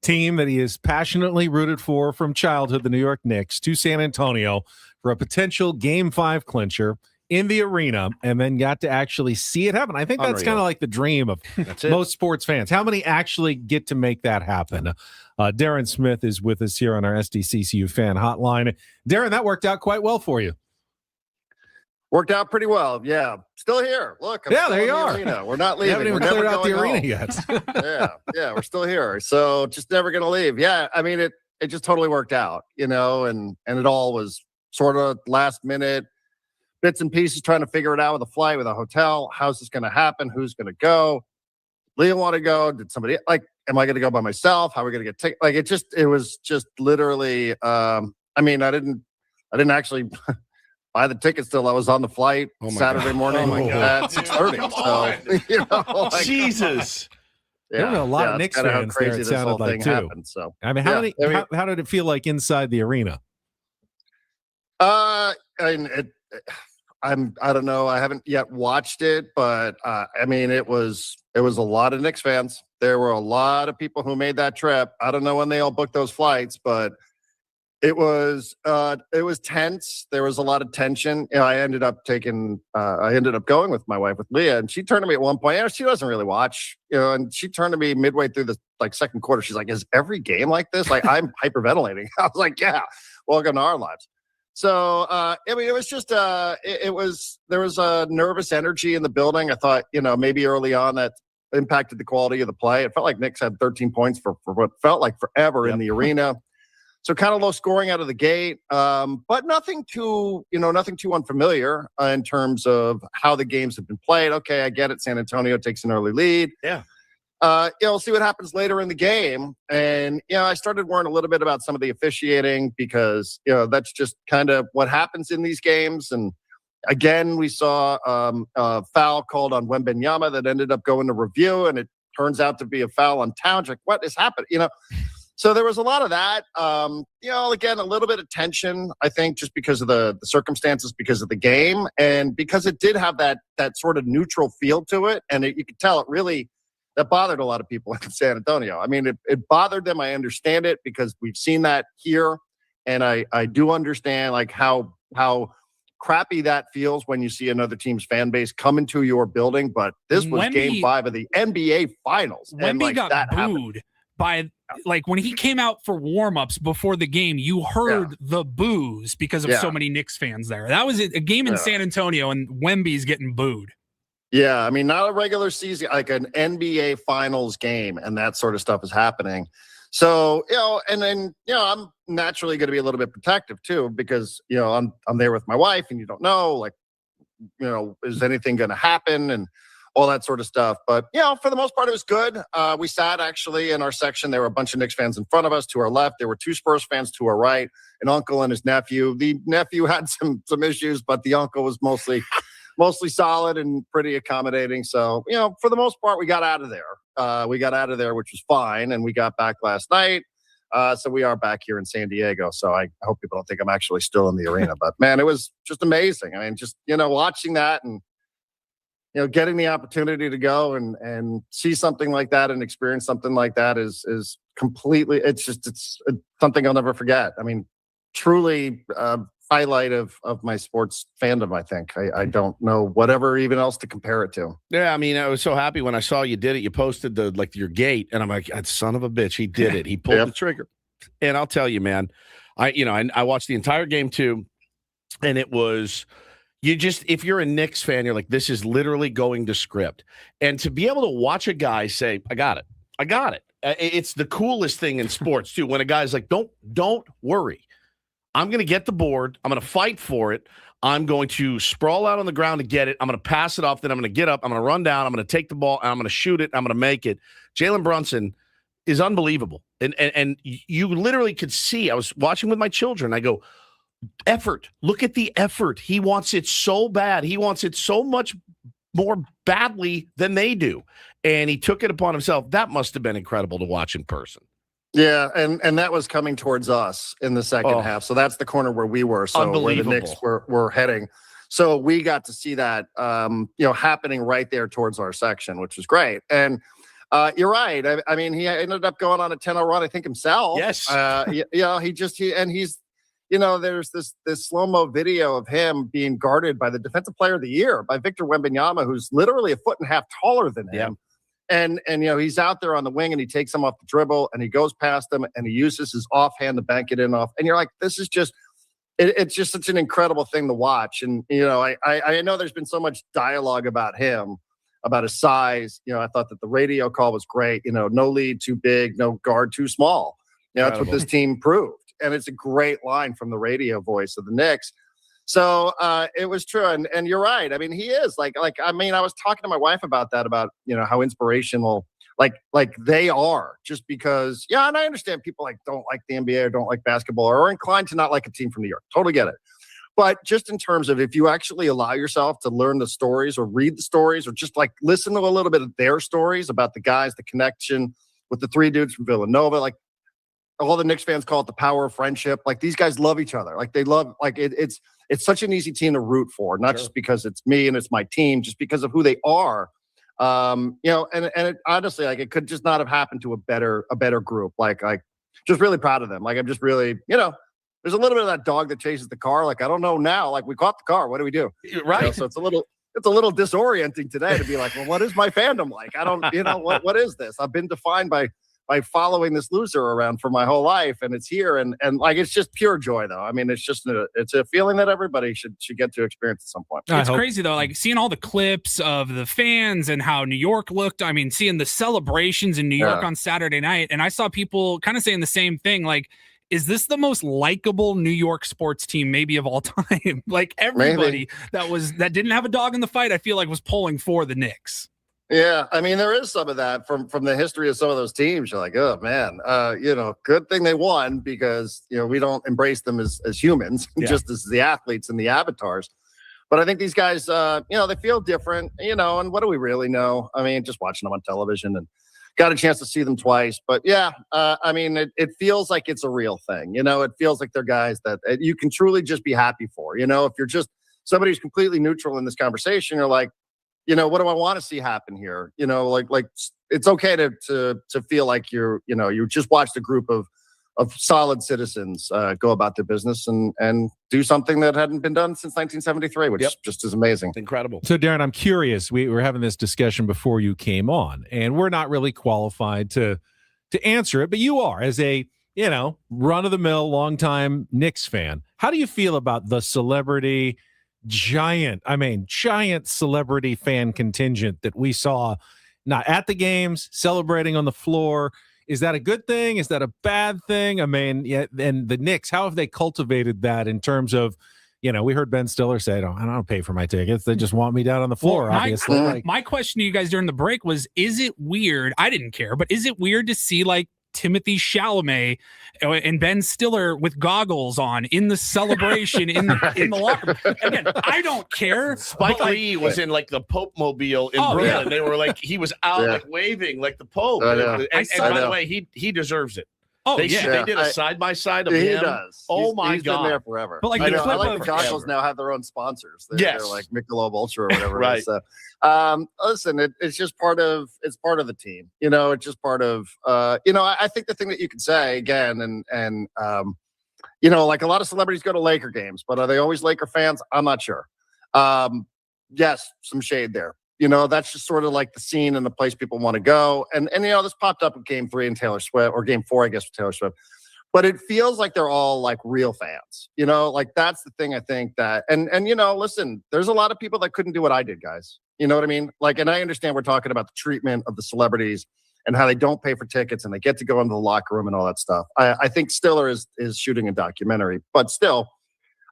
team that he has passionately rooted for from childhood, the New York Knicks, to San Antonio for a potential Game 5 clincher in the arena, and then got to actually see it happen. I think that's kind of like the dream of most sports fans. How many actually get to make that happen? Darren Smith is with us here on our SDCCU fan hotline. Darren, that worked out quite well for you. Worked out pretty well. Yeah. Still here. Look. I'm still there you in the are. Arena. We're not leaving. Haven't even We're cleared never out the going arena home. yet. Yeah. We're still here. So just never going to leave. Yeah. I mean, it just totally worked out, and it all was sort of last minute bits and pieces, trying to figure it out with a flight, with a hotel. How's this going to happen? Who's going to go? Leah want to go? Did somebody am I going to go by myself? How are we going to get tickets? It was just literally, I didn't actually buy the tickets till I was on the flight Saturday morning at 6:30. So, Jesus. There were a lot of Knicks fans there, it sounded like, too. Happened, so. I mean, how did it feel like inside the arena? I don't know. I haven't yet watched it, but it was a lot of Knicks fans. There were a lot of people who made that trip. I don't know when they all booked those flights, but it was tense. There was a lot of tension. I ended up going with my wife, with Leah, and she turned to me at one point. She doesn't really watch, and she turned to me midway through the second quarter. She's like, "Is every game like this?" I'm hyperventilating. I was like, "Yeah, welcome to our lives." So, it was just, there was a nervous energy in the building. I thought, maybe early on that impacted the quality of the play. It felt like Knicks had 13 points for what felt like forever in the arena. So kind of low scoring out of the gate, but nothing too unfamiliar in terms of how the games have been played. Okay, I get it. San Antonio takes an early lead. Yeah. We'll see what happens later in the game. And, I started worrying a little bit about some of the officiating because, that's just kind of what happens in these games. And again, we saw a foul called on Wembanyama that ended up going to review, and it turns out to be a foul on Towns. Like, what is happening? So there was a lot of that. Again, a little bit of tension, I think, just because of the circumstances, because of the game, and because it did have that sort of neutral feel to it. And you could tell that bothered a lot of people in San Antonio. I mean, it bothered them. I understand it because we've seen that here. And I do understand how crappy that feels when you see another team's fan base come into your building. But this was Game 5 of the NBA Finals. Wemby got booed by, when he came out for warm-ups before the game, you heard the boos because of so many Knicks fans there. That was a game in San Antonio, and Wemby's getting booed. Yeah, I mean, not a regular season, like an NBA Finals game, and that sort of stuff is happening. So, and then, I'm naturally going to be a little bit protective too, because, I'm there with my wife, and you don't know, is anything going to happen and all that sort of stuff. But, for the most part, it was good. We sat actually in our section. There were a bunch of Knicks fans in front of us to our left. There were 2 Spurs fans to our right, an uncle and his nephew. The nephew had some issues, but the uncle was mostly solid and pretty accommodating. So, for the most part, we got out of there. Which was fine. And we got back last night. So we are back here in San Diego. So I hope people don't think I'm actually still in the arena. But, man, it was just amazing. I mean, just, watching that and, getting the opportunity to go and see something like that and experience something like that is completely, it's something I'll never forget. I mean, truly highlight of my sports fandom, I think. I don't know whatever even else to compare it to. Yeah, I mean, I was so happy when I saw you did it. You posted your gate, and I'm like, son of a bitch, he did it. He pulled the trigger. And I'll tell you, man, I watched the entire game too, and it was, if you're a Knicks fan, you're like, this is literally going to script. And to be able to watch a guy say, I got it. It's the coolest thing in sports too. When a guy's like, don't worry. I'm going to get the board. I'm going to fight for it. I'm going to sprawl out on the ground to get it. I'm going to pass it off. Then I'm going to get up. I'm going to run down. I'm going to take the ball and I'm going to shoot it. I'm going to make it. Jalen Brunson is unbelievable. And you literally could see, I was watching with my children. I go, effort. Look at the effort. He wants it so bad. He wants it so much more badly than they do. And he took it upon himself. That must have been incredible to watch in person. Yeah, and that was coming towards us in the second half. So that's the corner where we were. So where the Knicks were heading. So we got to see that happening right there towards our section, which was great. And you're right. I mean, he ended up going on a 10-0 run, I think, himself. Yes. He's there's this slow-mo video of him being guarded by the Defensive Player of the Year, by Victor Wembanyama, who's literally a foot and a half taller than him. And he's out there on the wing and he takes him off the dribble and he goes past them and he uses his offhand to bank it in off. And you're like, this is just, it's just such an incredible thing to watch. And, I know there's been so much dialogue about him, about his size. I thought that the radio call was great. No lead too big, no guard too small. That's what this team proved. And it's a great line from the radio voice of the Knicks. So it was true. And you're right. I mean, he is I was talking to my wife about that, about, how inspirational like they are, just because. Yeah. And I understand people don't like the NBA or don't like basketball or are inclined to not like a team from New York. Totally get it. But just in terms of if you actually allow yourself to learn the stories or read the stories or just listen to a little bit of their stories about the guys, the connection with the three dudes from Villanova, all the Knicks fans call it the power of friendship. These guys love each other. They love, it's such an easy team to root for, not just because it's me and it's my team, just because of who they are. And it honestly, it could just not have happened to a better group. Just really proud of them. I'm just really, there's a little bit of that dog that chases the car. I don't know now, we caught the car. What do we do? Right. So it's a little disorienting today to be like, well, what is my fandom like? I don't, what is this? I've been defined by following this loser around for my whole life, and it's here, and it's just pure joy, though. I mean, it's just it's a feeling that everybody should get to experience at some point. It's crazy though, seeing all the clips of the fans and how New York looked. I mean, seeing the celebrations in New York on Saturday night, and I saw people kind of saying the same thing. Is this the most likable New York sports team maybe of all time? Everybody that didn't have a dog in the fight, I feel was pulling for the Knicks. Yeah, I mean, there is some of that from the history of some of those teams. You're like, oh man, good thing they won, because we don't embrace them as humans, just as the athletes and the avatars. But I think these guys, they feel different, and what do we really know? I mean, just watching them on television, and got a chance to see them twice. But yeah, I mean, it feels like it's a real thing. It feels like they're guys that you can truly just be happy for. If you're just somebody who's completely neutral in this conversation, you're like, what do I want to see happen here? It's okay to feel like you just watched a group of solid citizens go about their business and do something that hadn't been done since 1973, which just is amazing. Incredible. So, Darren, I'm curious. We were having this discussion before you came on, and we're not really qualified to answer it, but you are, as a run-of-the-mill, longtime Knicks fan. How do you feel about the giant celebrity fan contingent that we saw not at the games, celebrating on the floor? Is that a good thing? Is that a bad thing? I mean, and the Knicks, how have they cultivated that in terms of, we heard Ben Stiller say, I don't pay for my tickets. They just want me down on the floor, obviously. My question to you guys during the break was, is it weird? I didn't care, but is it weird to see Timothy Chalamet and Ben Stiller with goggles on in the celebration in the locker room? Again, I don't care. Spike Lee was in the Pope Mobile in Brooklyn. Yeah. They were he was out waving like the Pope. And by the way, he deserves it. Oh, they did a side-by-side of him. He does. Oh, my he's God. Been there forever. But the goggles now have their own sponsors. They're Michelob Ultra or whatever. Right. So, listen, it's just part of the team. It's just part of, I think the thing that you can say again, and a lot of celebrities go to Laker games, but are they always Laker fans? I'm not sure. Yes, some shade there. That's just sort of the scene and the place people want to go. And this popped up in Game 3 in Taylor Swift, or Game 4, I guess, with Taylor Swift. but it feels like they're all like real fans, like that's the thing I think that, and listen, there's a lot of people that couldn't do what I did, guys. You know what I mean? Like, and I understand we're talking about the treatment of the celebrities and how they don't pay for tickets and they get to go into the locker room and all that stuff. I think Stiller is shooting a documentary, but still,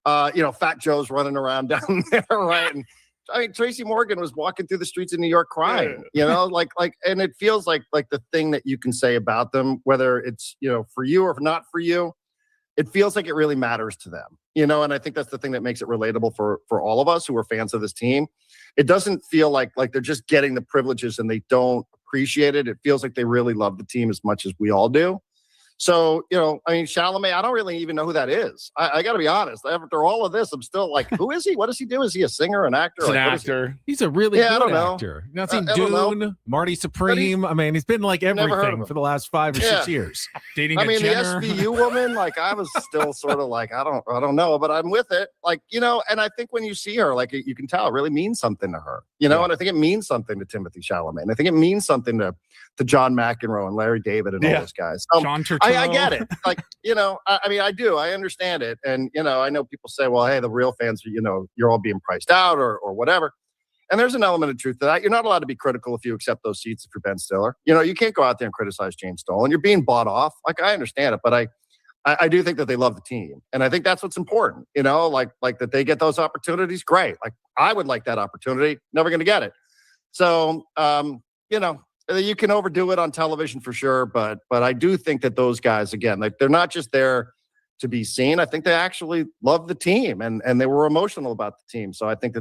Fat Joe's running around down there, right? And I mean, Tracy Morgan was walking through the streets of New York crying, and it feels like the thing that you can say about them, whether it's, for you or not for you, it feels like it really matters to them, and I think that's the thing that makes it relatable for all of us who are fans of this team. It doesn't feel like they're just getting the privileges and they don't appreciate it. It feels like they really love the team as much as we all do. So, Chalamet, I don't really even know who that is. I got to be honest. After all of this, I'm still like, who is he? What does he do? Is he a singer, an actor? He's an actor. He's a really I good don't know. actor. You not seen Dune, Marty Supreme. I mean, he's been like everything for the last 5 or 6 years. Dating the Jenner. SVU woman, I was still sort of like, I don't know, but I'm with it. And I think when you see her, you can tell it really means something to her, and I think it means something to Timothy Chalamet. And I think it means something to John McEnroe and Larry David and all those guys. John Turturro. I get it. I do. I understand it. And, I know people say, well, hey, the real fans, you're all being priced out or whatever. And there's an element of truth to that. You're not allowed to be critical if you accept those seats if you're Ben Stiller. You can't go out there and criticize James Dolan. You're being bought off. I understand it, but I do think that they love the team. And I think that's what's important, like that they get those opportunities. Great. I would like that opportunity. Never going to get it. So, you can overdo it on television for sure, but I do think that those guys, again, they're not just there to be seen. I think they actually love the team and they were emotional about the team. So I think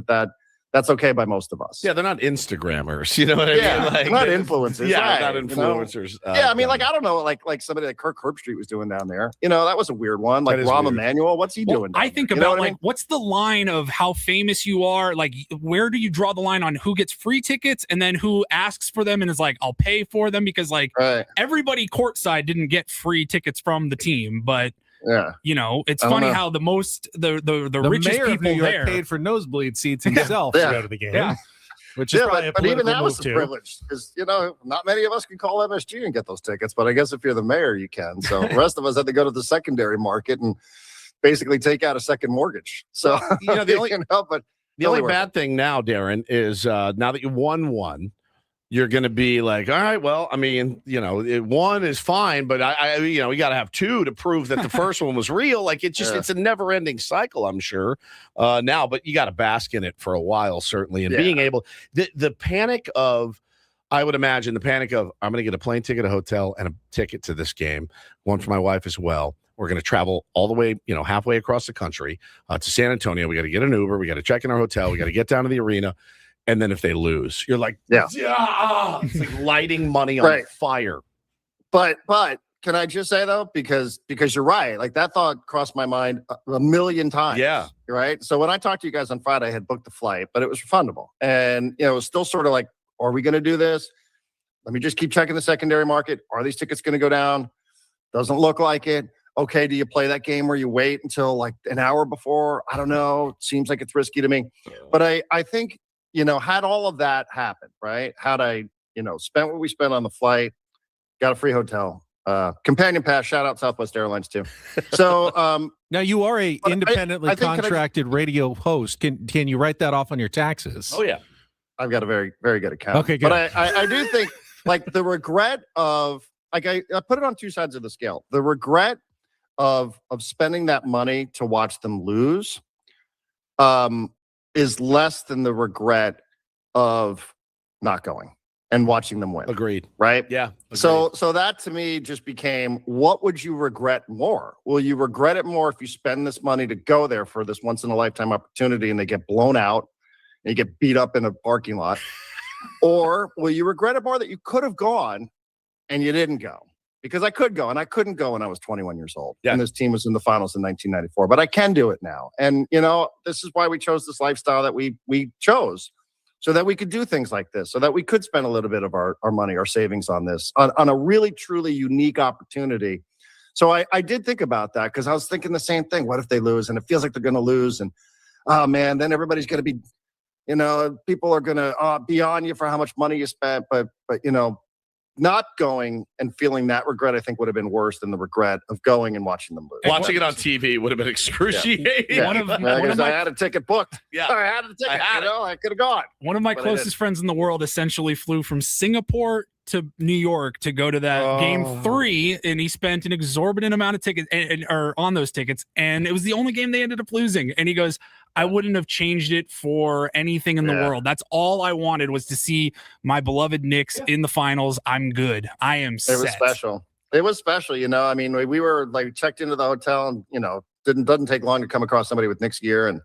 that's okay by most of us. Yeah, they're not Instagrammers. You know what I mean? They're not influencers. Yeah, right, not influencers. I don't know, like somebody like Kirk Herbstreit was doing down there. That was a weird one. Like Rahm Emanuel, what's he doing? I think about what's the line of how famous you are? Like, where do you draw the line on who gets free tickets and then who asks for them and is like, I'll pay for them? Because everybody courtside didn't get free tickets from the team, but it's funny how the richest mayor people of New York there paid for nosebleed seats himself to go to the game. Yeah. Which is probably but even that move was a too. privilege because not many of us can call MSG and get those tickets. But I guess if you're the mayor, you can. So the rest of us had to go to the secondary market and basically take out a second mortgage. So the only bad thing now, Darren, is now that you won one, you're going to be like, all right, well, one is fine, but we got to have two to prove that the first one was real. It's a never ending cycle, I'm sure now, but you got to bask in it for a while, certainly. And being able, the panic of, I would imagine the panic of, I'm going to get a plane ticket, a hotel, and a ticket to this game, one for my wife as well. We're going to travel all the way, halfway across the country to San Antonio. We got to get an Uber. We got to check in our hotel. We got to get down to the arena. And then if they lose, you're like, it's like lighting money on fire. But can I just say though, because you're right, like that thought crossed my mind a million times. Yeah. Right. So when I talked to you guys on Friday, I had booked the flight, but it was refundable. And it was still sort of like, are we going to do this? Let me just keep checking the secondary market. Are these tickets going to go down? Doesn't look like it. Okay, do you play that game where you wait until like an hour before? I don't know. Seems like it's risky to me. But I think, had all of that happened, right? Had I, spent what we spent on the flight, got a free hotel, companion pass, shout out Southwest Airlines too. So now you are a independently contracted radio host. Can you write that off on your taxes? Oh yeah. I've got a very, very good account. Okay, good. But I do think like the regret of I put it on two sides of the scale. The regret of spending that money to watch them lose is less than the regret of not going and watching them win. Agreed. Right? Yeah. Agreed. So that to me just became, what would you regret more? Will you regret it more if you spend this money to go there for this once in a lifetime opportunity and they get blown out and you get beat up in a parking lot? Or will you regret it more that you could have gone and you didn't go? Because I could go, and I couldn't go when I was 21 years old. Yeah. And this team was in the finals in 1994. But I can do it now. And, this is why we chose this lifestyle that we chose, so that we could do things like this, so that we could spend a little bit of our money, our savings on this, on a really, truly unique opportunity. So I did think about that because I was thinking the same thing. What if they lose? And it feels like they're going to lose. And, oh, man, then everybody's going to be, people are going to be on you for how much money you spent. But not going and feeling that regret, I think, would have been worse than the regret of going and watching them lose. Watching it on TV would have been excruciating. Yeah. One of I had a ticket booked. Yeah. I had a ticket. I could have gone. One of my But I closest didn't. friends in the world essentially flew from Singapore to New York to go to that game 3, and he spent an exorbitant amount of tickets or on those tickets, and it was the only game they ended up losing. And he goes, I wouldn't have changed it for anything in the world. That's all I wanted, was to see my beloved Knicks in the finals. I'm good. I am set. It was special. It was special. I mean, we were like checked into the hotel, and doesn't take long to come across somebody with Knicks gear, and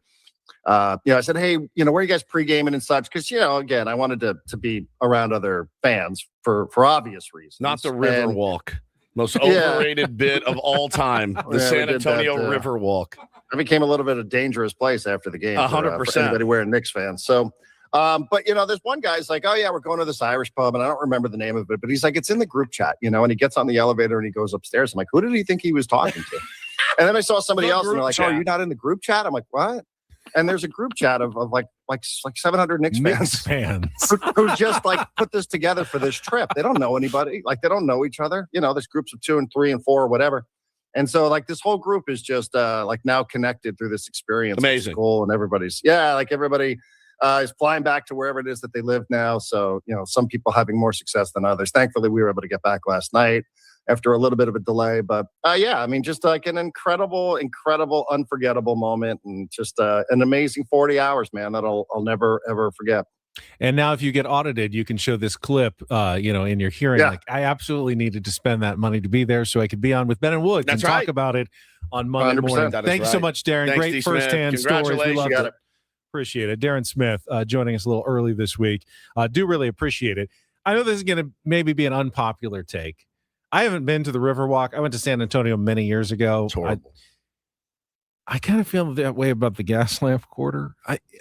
I said, hey, where are you guys pre-gaming and such? Because again, I wanted to be around other fans for obvious reasons. Not the river walk. Most overrated bit of all time. The San Antonio River Walk. It became a little bit of a dangerous place after the game. 100%. For anybody wearing Knicks fans. So, but there's one guy's like, oh yeah, we're going to this Irish pub, and I don't remember the name of it, but he's like, it's in the group chat, and he gets on the elevator and he goes upstairs. I'm like, who did he think he was talking to? And then I saw somebody else, and they're like, oh, you're not in the group chat? I'm like, what? And there's a group chat of like 700 Knicks fans who just like put this together for this trip. They don't know anybody. Like, they don't know each other. There's groups of 2 and 3 and 4 or whatever. And so like this whole group is just like now connected through this experience. Amazing. It's cool. And everybody is flying back to wherever it is that they live now. So, some people having more success than others. Thankfully, we were able to get back last night after a little bit of a delay. But I mean, just like an incredible, unforgettable moment, and just an amazing 40 hours, man, that I'll never, ever forget. And now if you get audited, you can show this clip, in your hearing. Yeah. Like, I absolutely needed to spend that money to be there so I could be on with Ben and Woods and talk about it on Monday 100%. morning. That is Thanks so right. much, Darren. Thanks, Great Steve Smith. firsthand stories. We Congratulations. loved You got it. Appreciate it. Darren Smith joining us a little early this week. Do really appreciate it. I know this is going to maybe be an unpopular take. I haven't been to the Riverwalk. I went to San Antonio many years ago. It's horrible. I kind of feel that way about the gas lamp quarter.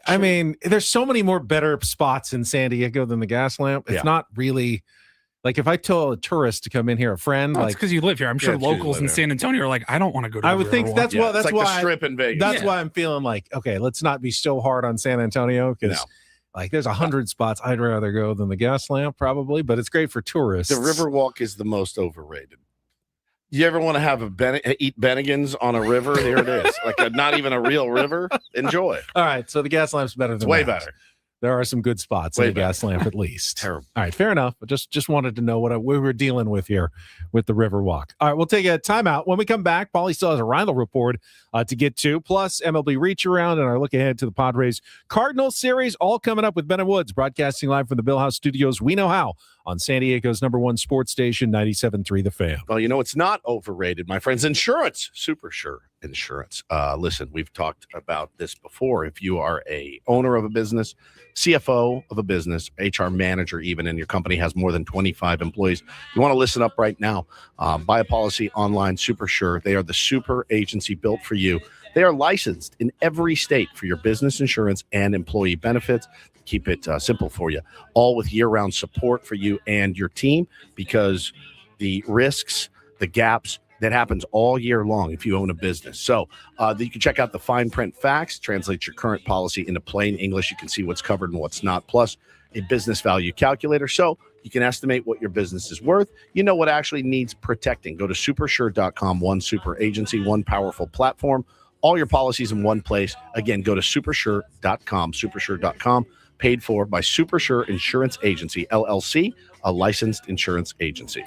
I mean, there's so many more better spots in San Diego than the gas lamp. It's not really like, if I tell a tourist to come in here, a friend, It's because you live here. I'm sure locals in San Antonio are like, I don't want to go to I the would think Riverwalk. that's why. That's it's like why the strip in Vegas. That's why I'm feeling like, okay, let's not be so hard on San Antonio, because like there's 100 spots I'd rather go than the gas lamp probably, but it's great for tourists. The Riverwalk is the most overrated. You ever want to have eat Bennigan's on a river? Here it is. Like not even a real river. Enjoy. All right, so the gas lamp's better than way that. better. There are some good spots in the gas lamp, at least. Terrible. All right, fair enough. But just wanted to know what we were dealing with here with the Riverwalk. All right, we'll take a timeout. When we come back, Paulie still has a Reindl Report to get to, plus MLB Reacharound and our look ahead to the Padres Cardinals series, all coming up with Ben and Woods, broadcasting live from the Bill House Studios. We know how on San Diego's #1 sports station, 97.3 The Fan. Well, it's not overrated, my friends. Insurance, Super Sure Insurance. Listen, we've talked about this before. If you are a owner of a business, CFO of a business, HR manager even, and your company has more than 25 employees, you want to listen up right now. Buy a policy online, Super Sure. They are the super agency built for you. They are licensed in every state for your business insurance and employee benefits. Keep it simple for you, all with year-round support for you and your team, because the risks, the gaps, that happens all year long if you own a business. So you can check out the fine print facts, translate your current policy into plain English. You can see what's covered and what's not, plus a business value calculator. So you can estimate what your business is worth. You know what actually needs protecting. Go to supersure.com, one super agency, one powerful platform, all your policies in one place. Again, go to supersure.com, paid for by Super Sure Insurance Agency, LLC, a licensed insurance agency.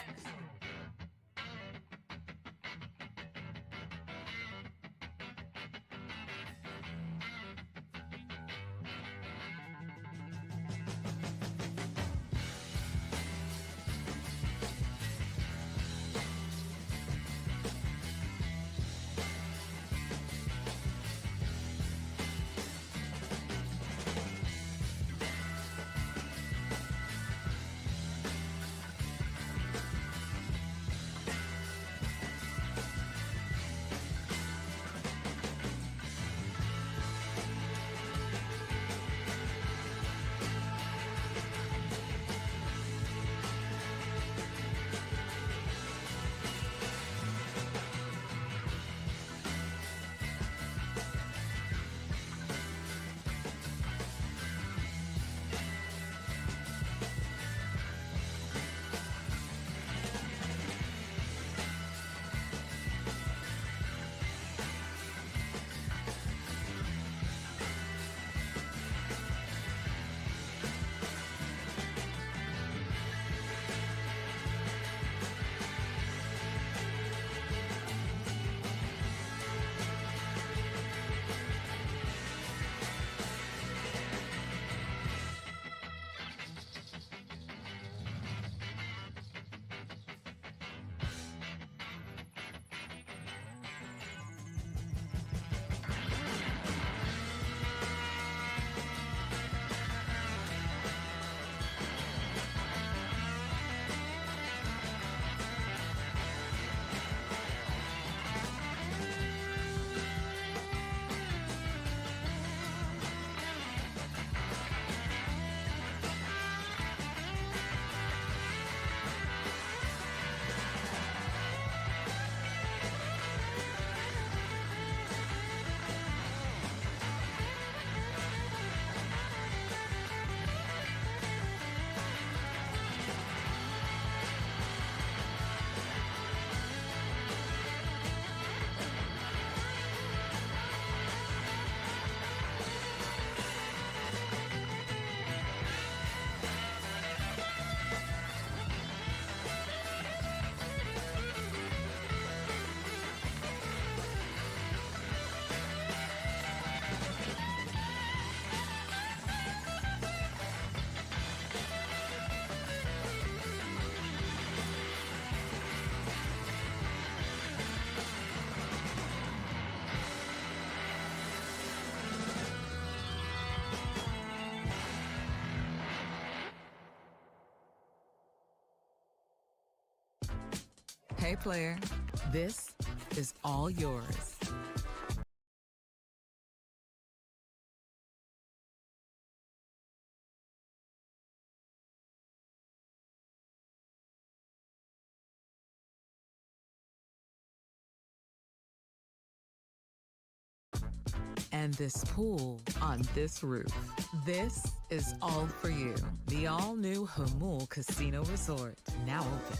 Hey, player, this is all yours. And this pool on this roof. This is all for you. The all-new Hamul Casino Resort, now open.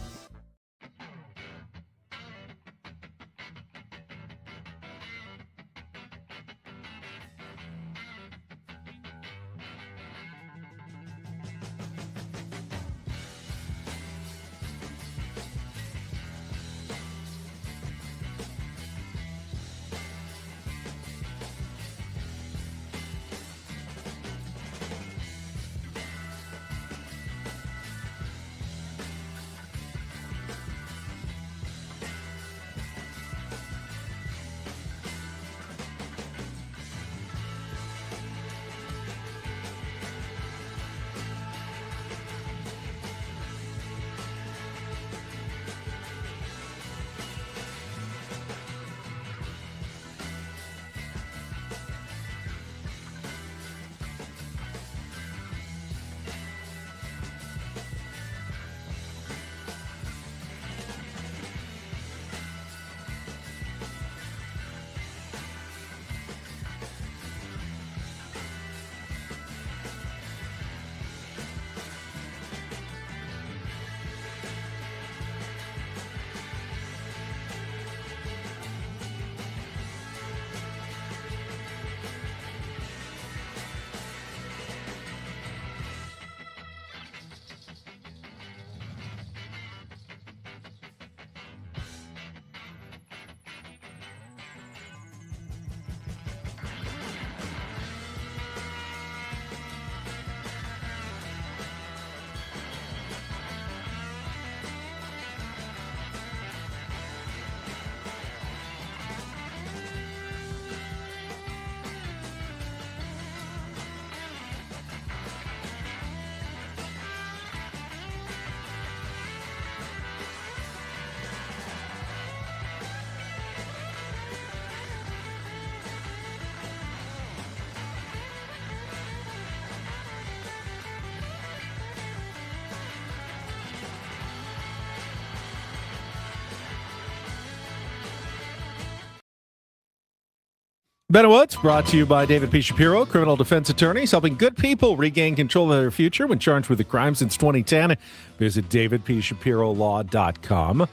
Ben Woods, brought to you by David P. Shapiro, criminal defense attorneys, helping good people regain control of their future when charged with a crime since 2010. Visit davidpshapirolaw.com.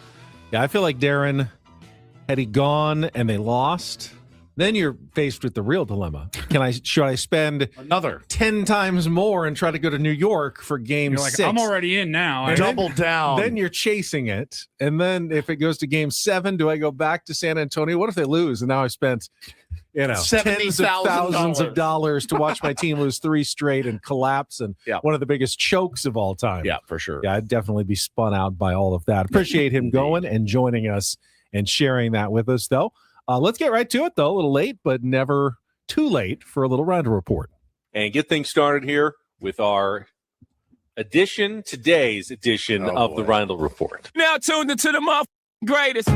Yeah, I feel like Darren, had he gone and they lost, then you're faced with the real dilemma. Should I spend another 10 times more and try to go to New York for game You're like, 6? I'm already in now. And double down. Then you're chasing it. And then if it goes to game 7, do I go back to San Antonio? What if they lose? And now I spent, tens of thousands of dollars to watch my team lose 3 straight and collapse, and one of the biggest chokes of all time. Yeah, for sure. Yeah, I'd definitely be spun out by all of that. Appreciate him going and joining us and sharing that with us, though. Let's get right to it, though. A little late, but never too late for a little Reindl Report. And get things started here with our today's edition of the Reindl Report. Now tuned into the greatest.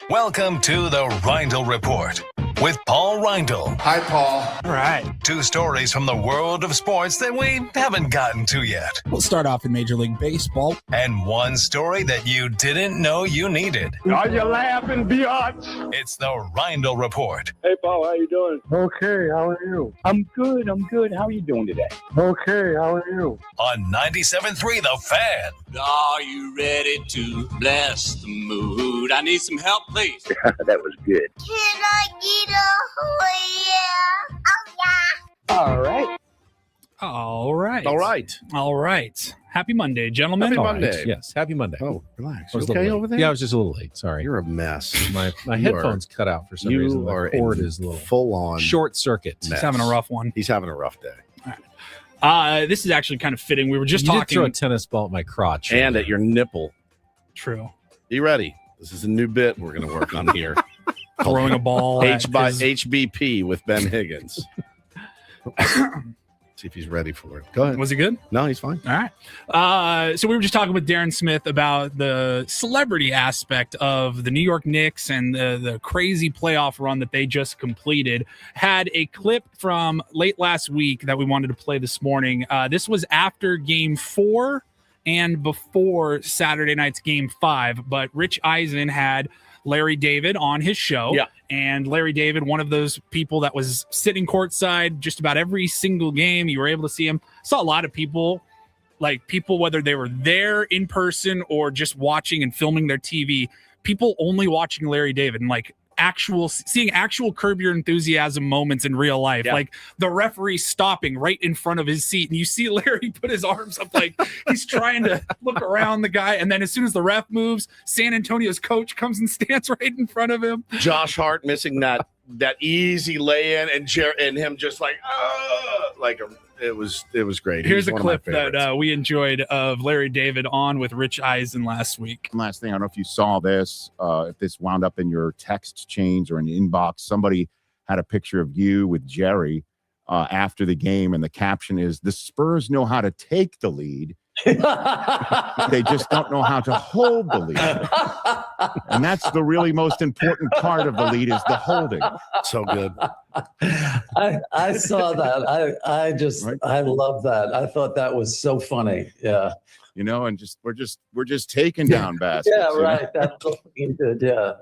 Welcome to the Reindl Report with Paul Reindl. Hi, Paul. All right. 2 stories from the world of sports that we haven't gotten to yet. We'll start off in Major League Baseball. And 1 story that you didn't know you needed. Are you laughing, biatch? It's the Reindl Report. Hey, Paul, how you doing? Okay, how are you? I'm good. How are you doing today? Okay, how are you? On 97.3 The Fan. Are you ready to bless the mood? I need some help, please. That was good. Can I get a yeah? Oh, yeah. All right. All right. Happy Monday, gentlemen. Happy All Monday. right. Yes, happy Monday. Oh, relax. I You was a okay little over late. there? Yeah, I was just a little late. Sorry. You're a mess. My You headphones cut out for some you reason. are The cord in is a little full-on short circuit. mess. He's having a rough one. He's having a rough day. This is actually kind of fitting. We were just You did talking. throw a tennis ball at my crotch. And at your nipple. True. Be ready. This is a new bit we're going to work on here. Throwing a ball. HBP with Ben Higgins. See if he's ready for it. Go ahead. Was he good? No, he's fine. All right. So we were just talking with Darren Smith about the celebrity aspect of the New York Knicks and the crazy playoff run that they just completed. Had a clip from late last week that we wanted to play this morning. This was after Game 4 and before Saturday night's Game 5, but Rich Eisen had Larry David on his show. Yeah. And Larry David, one of those people that was sitting courtside just about every single game. You were able to see him. Saw a lot of people, whether they were there in person or just watching and filming their TV, people only watching Larry David and seeing actual Curb Your Enthusiasm moments in real life. Yeah. Like the referee stopping right in front of his seat, and you see Larry put his arms up like he's trying to look around the guy, and then as soon as the ref moves, San Antonio's coach comes and stands right in front of him. Josh Hart missing that easy lay-in, and him just it was great. Here's a clip that we enjoyed of Larry David on with Rich Eisen last week. Last thing, I don't know if you saw this, if this wound up in your text chains or in the inbox. Somebody had a picture of you with Jerry after the game, and the caption is, "The Spurs know how to take the lead. They just don't know how to hold the lead." And that's the really most important part of the lead, is the holding. So good. I saw that. I love that. I thought that was so funny. Yeah. And we're just taking down baskets. Yeah, right. That's what he did. Yeah.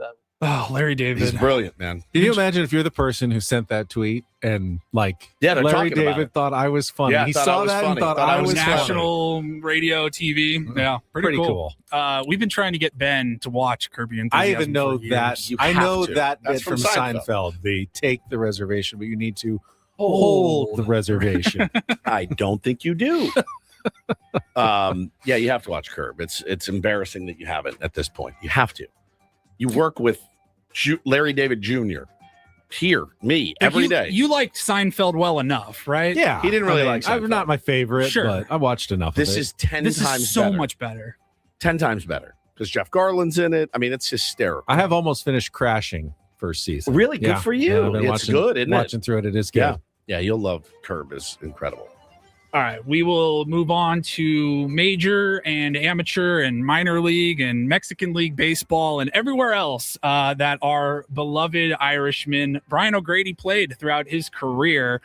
Oh, Larry David. He's brilliant, man. Can you imagine if you're the person who sent that tweet and they're Larry talking about David it. thought I was funny. Yeah, He thought I saw was that funny. and thought Thought I I was was national radio, TV. Yeah, pretty cool. We've been trying to get Ben to watch Curb Your I Enthusiasm. even know for that. years. I know to. that That's bit from from Seinfeld. Seinfeld. They take the reservation, but you need to hold the reservation. I don't think you do. Yeah, you have to watch Curb. It's embarrassing that you haven't at this point. You have to. You work with Larry David Jr. here, me, every day. You liked Seinfeld well enough, right? Yeah, He didn't really like Seinfeld. I'm not my favorite, Sure. but I watched enough. This of it. is 10 This times is so better. much better. 10 times better because Jeff Garland's in it. I mean, it's hysterical. I have almost finished Crashing first season. Really good for you. I've been It's good, isn't it? watching through it. It is good. Yeah, you'll love Curb. Is incredible. All right, we will move on to major and amateur and minor league and Mexican League baseball and everywhere else that our beloved Irishman Brian O'Grady played throughout his career.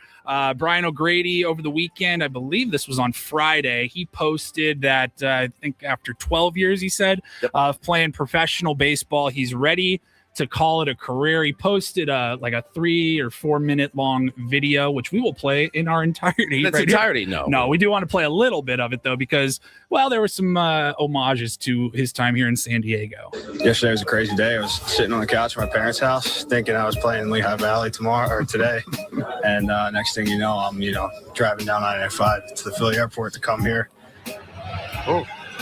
Brian O'Grady over the weekend, I believe this was on Friday, he posted that I think after 12 years, he said, of playing professional baseball, he's ready to call it a career. He posted a 3 or 4 minute long video, which we will play in our entirety. That's right here. entirety, no. No, we do want to play a little bit of it though, because there were some homages to his time here in San Diego. Yesterday was a crazy day. I was sitting on the couch at my parents' house thinking I was playing in Lehigh Valley today. And next thing you know, I'm, driving down I-95 to the Philly airport to come here.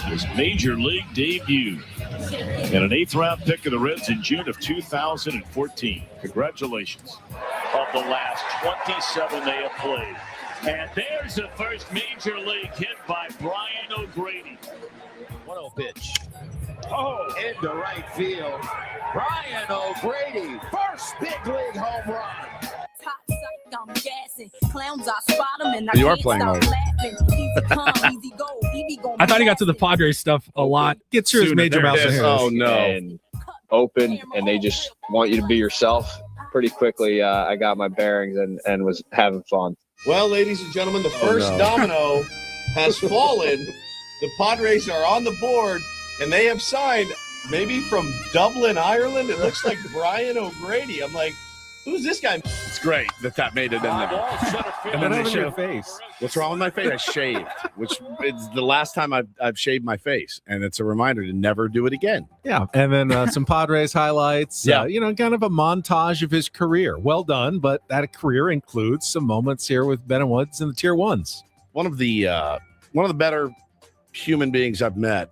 His major league debut and an 8th-round pick of the Reds in June of 2014. Congratulations. Of the last 27 they have played. And there's the first major league hit by Brian O'Grady. 1-0 pitch. Into right field. Brian O'Grady, first big league home run. I'm gassing. Clowns, I spot them and You are playing over. I thought he got to the Padres stuff a lot. Gets through his sooner. major There it mouse is. hairs. Oh, no. And open, and they just want you to be yourself. Pretty quickly, I got my bearings and was having fun. Well, ladies and gentlemen, the first domino has fallen. The Padres are on the board, and they have signed, maybe from Dublin, Ireland. It looks like Brian O'Grady. I'm like, who's this guy? It's great that made it in there. And then over your face. What's wrong with my face? I shaved, which is the last time I've shaved my face, and it's a reminder to never do it again. Yeah, and then some Padres highlights. Yeah. Kind of a montage of his career. Well done, but that career includes some moments here with Ben Woods and the Tier 1s. One of the better human beings I've met,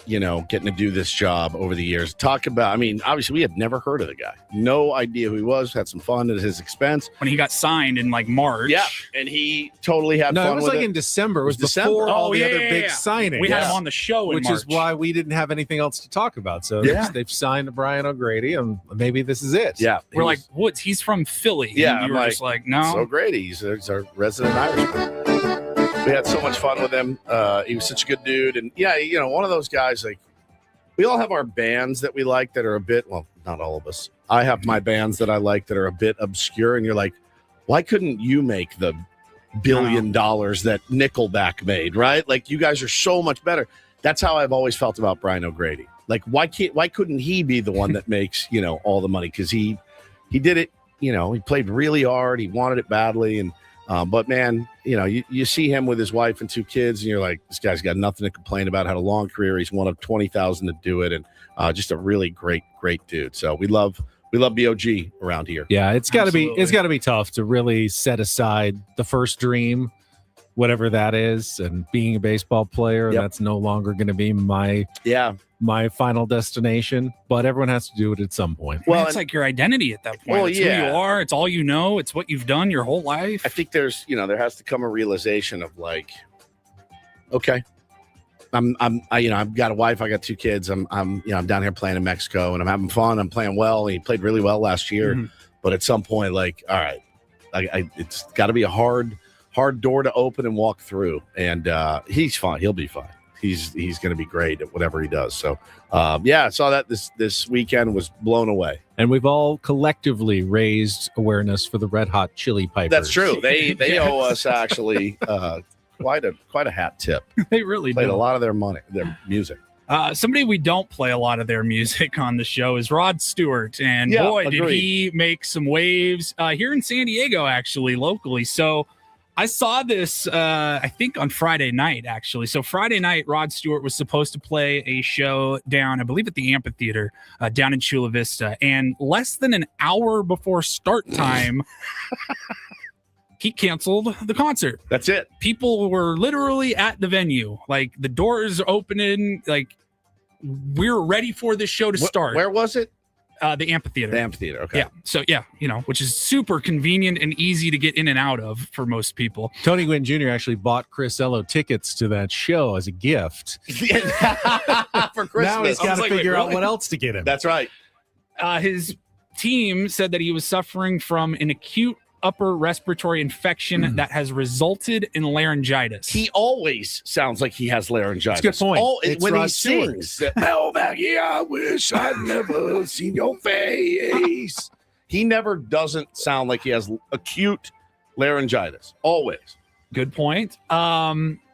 getting to do this job over the years. Talk about, obviously we had never heard of the guy. No idea who he was. Had some fun at his expense. When he got signed in March. Yeah, and he totally had fun No, it was with like it. in December. It was December. before all the yeah, other yeah, big yeah. signings. We had him on the show in which March. is why we didn't have anything else to talk about. So they've signed Brian O'Grady, and maybe this is it. Yeah. We're like, Woods, he's from Philly. Yeah, And you I'm were just like, no. So Grady, he's our resident Irishman. We had so much fun with him. He was such a good dude. And yeah, one of those guys, like, we all have our bands that we like that are a bit, well, not all of us. I have my bands that I like that are a bit obscure. And you're like, why couldn't you make the $1 billion that Nickelback made, right? Like, you guys are so much better. That's how I've always felt about Brian O'Grady. Like, why couldn't he be the one that makes, all the money? Because he did it, he played really hard. He wanted it badly. And, but man, you see him with his wife and 2 kids and you're like, this guy's got nothing to complain about, had a long career. He's one of 20,000 to do it. And just a really great dude. So we love BOG around here. Yeah. It's gotta be tough to really set aside the first dream, whatever that is, and being a baseball player. Yep. That's no longer going to be my final destination, but everyone has to do it at some point. Well, it's like your identity at that point. Well, it's who you are. It's all you know. It's what you've done your whole life. I think there's, there has to come a realization of like, okay, I've got a wife, I got 2 kids. I'm down here playing in Mexico and I'm having fun. I'm playing well. He played really well last year, but at some point, like, all right, it's got to be a hard door to open and walk through. And he's fine. He'll be fine. He's going to be great at whatever he does. So, I saw that this weekend, was blown away. And we've all collectively raised awareness for the Red Hot Chili Pipers. That's true. They owe us actually quite a hat tip. They really played do. a lot of their music. Somebody we don't play a lot of their music on the show is Rod Stewart. And boy, did he make some waves here in San Diego, actually, locally. So I saw this, I think, on Friday night, actually. So Friday night, Rod Stewart was supposed to play a show down, I believe, at the amphitheater down in Chula Vista. And less than an hour before start time, he canceled the concert. That's it. People were literally at the venue. Like, the doors opening. Like, we're ready for this show to start. Where was it? The amphitheater. The amphitheater, okay. Yeah. So, which is super convenient and easy to get in and out of for most people. Tony Gwynn Jr. actually bought Chris Ello tickets to that show as a gift. For Christmas. Now he's got to figure out what else to get him. That's right. His team said that he was suffering from an acute upper respiratory infection that has resulted in laryngitis. He always sounds like he has laryngitis. That's a good point. When he sings, "Oh, Maggie, I wish I'd never seen your face." He never doesn't sound like he has acute laryngitis. Always. Good point.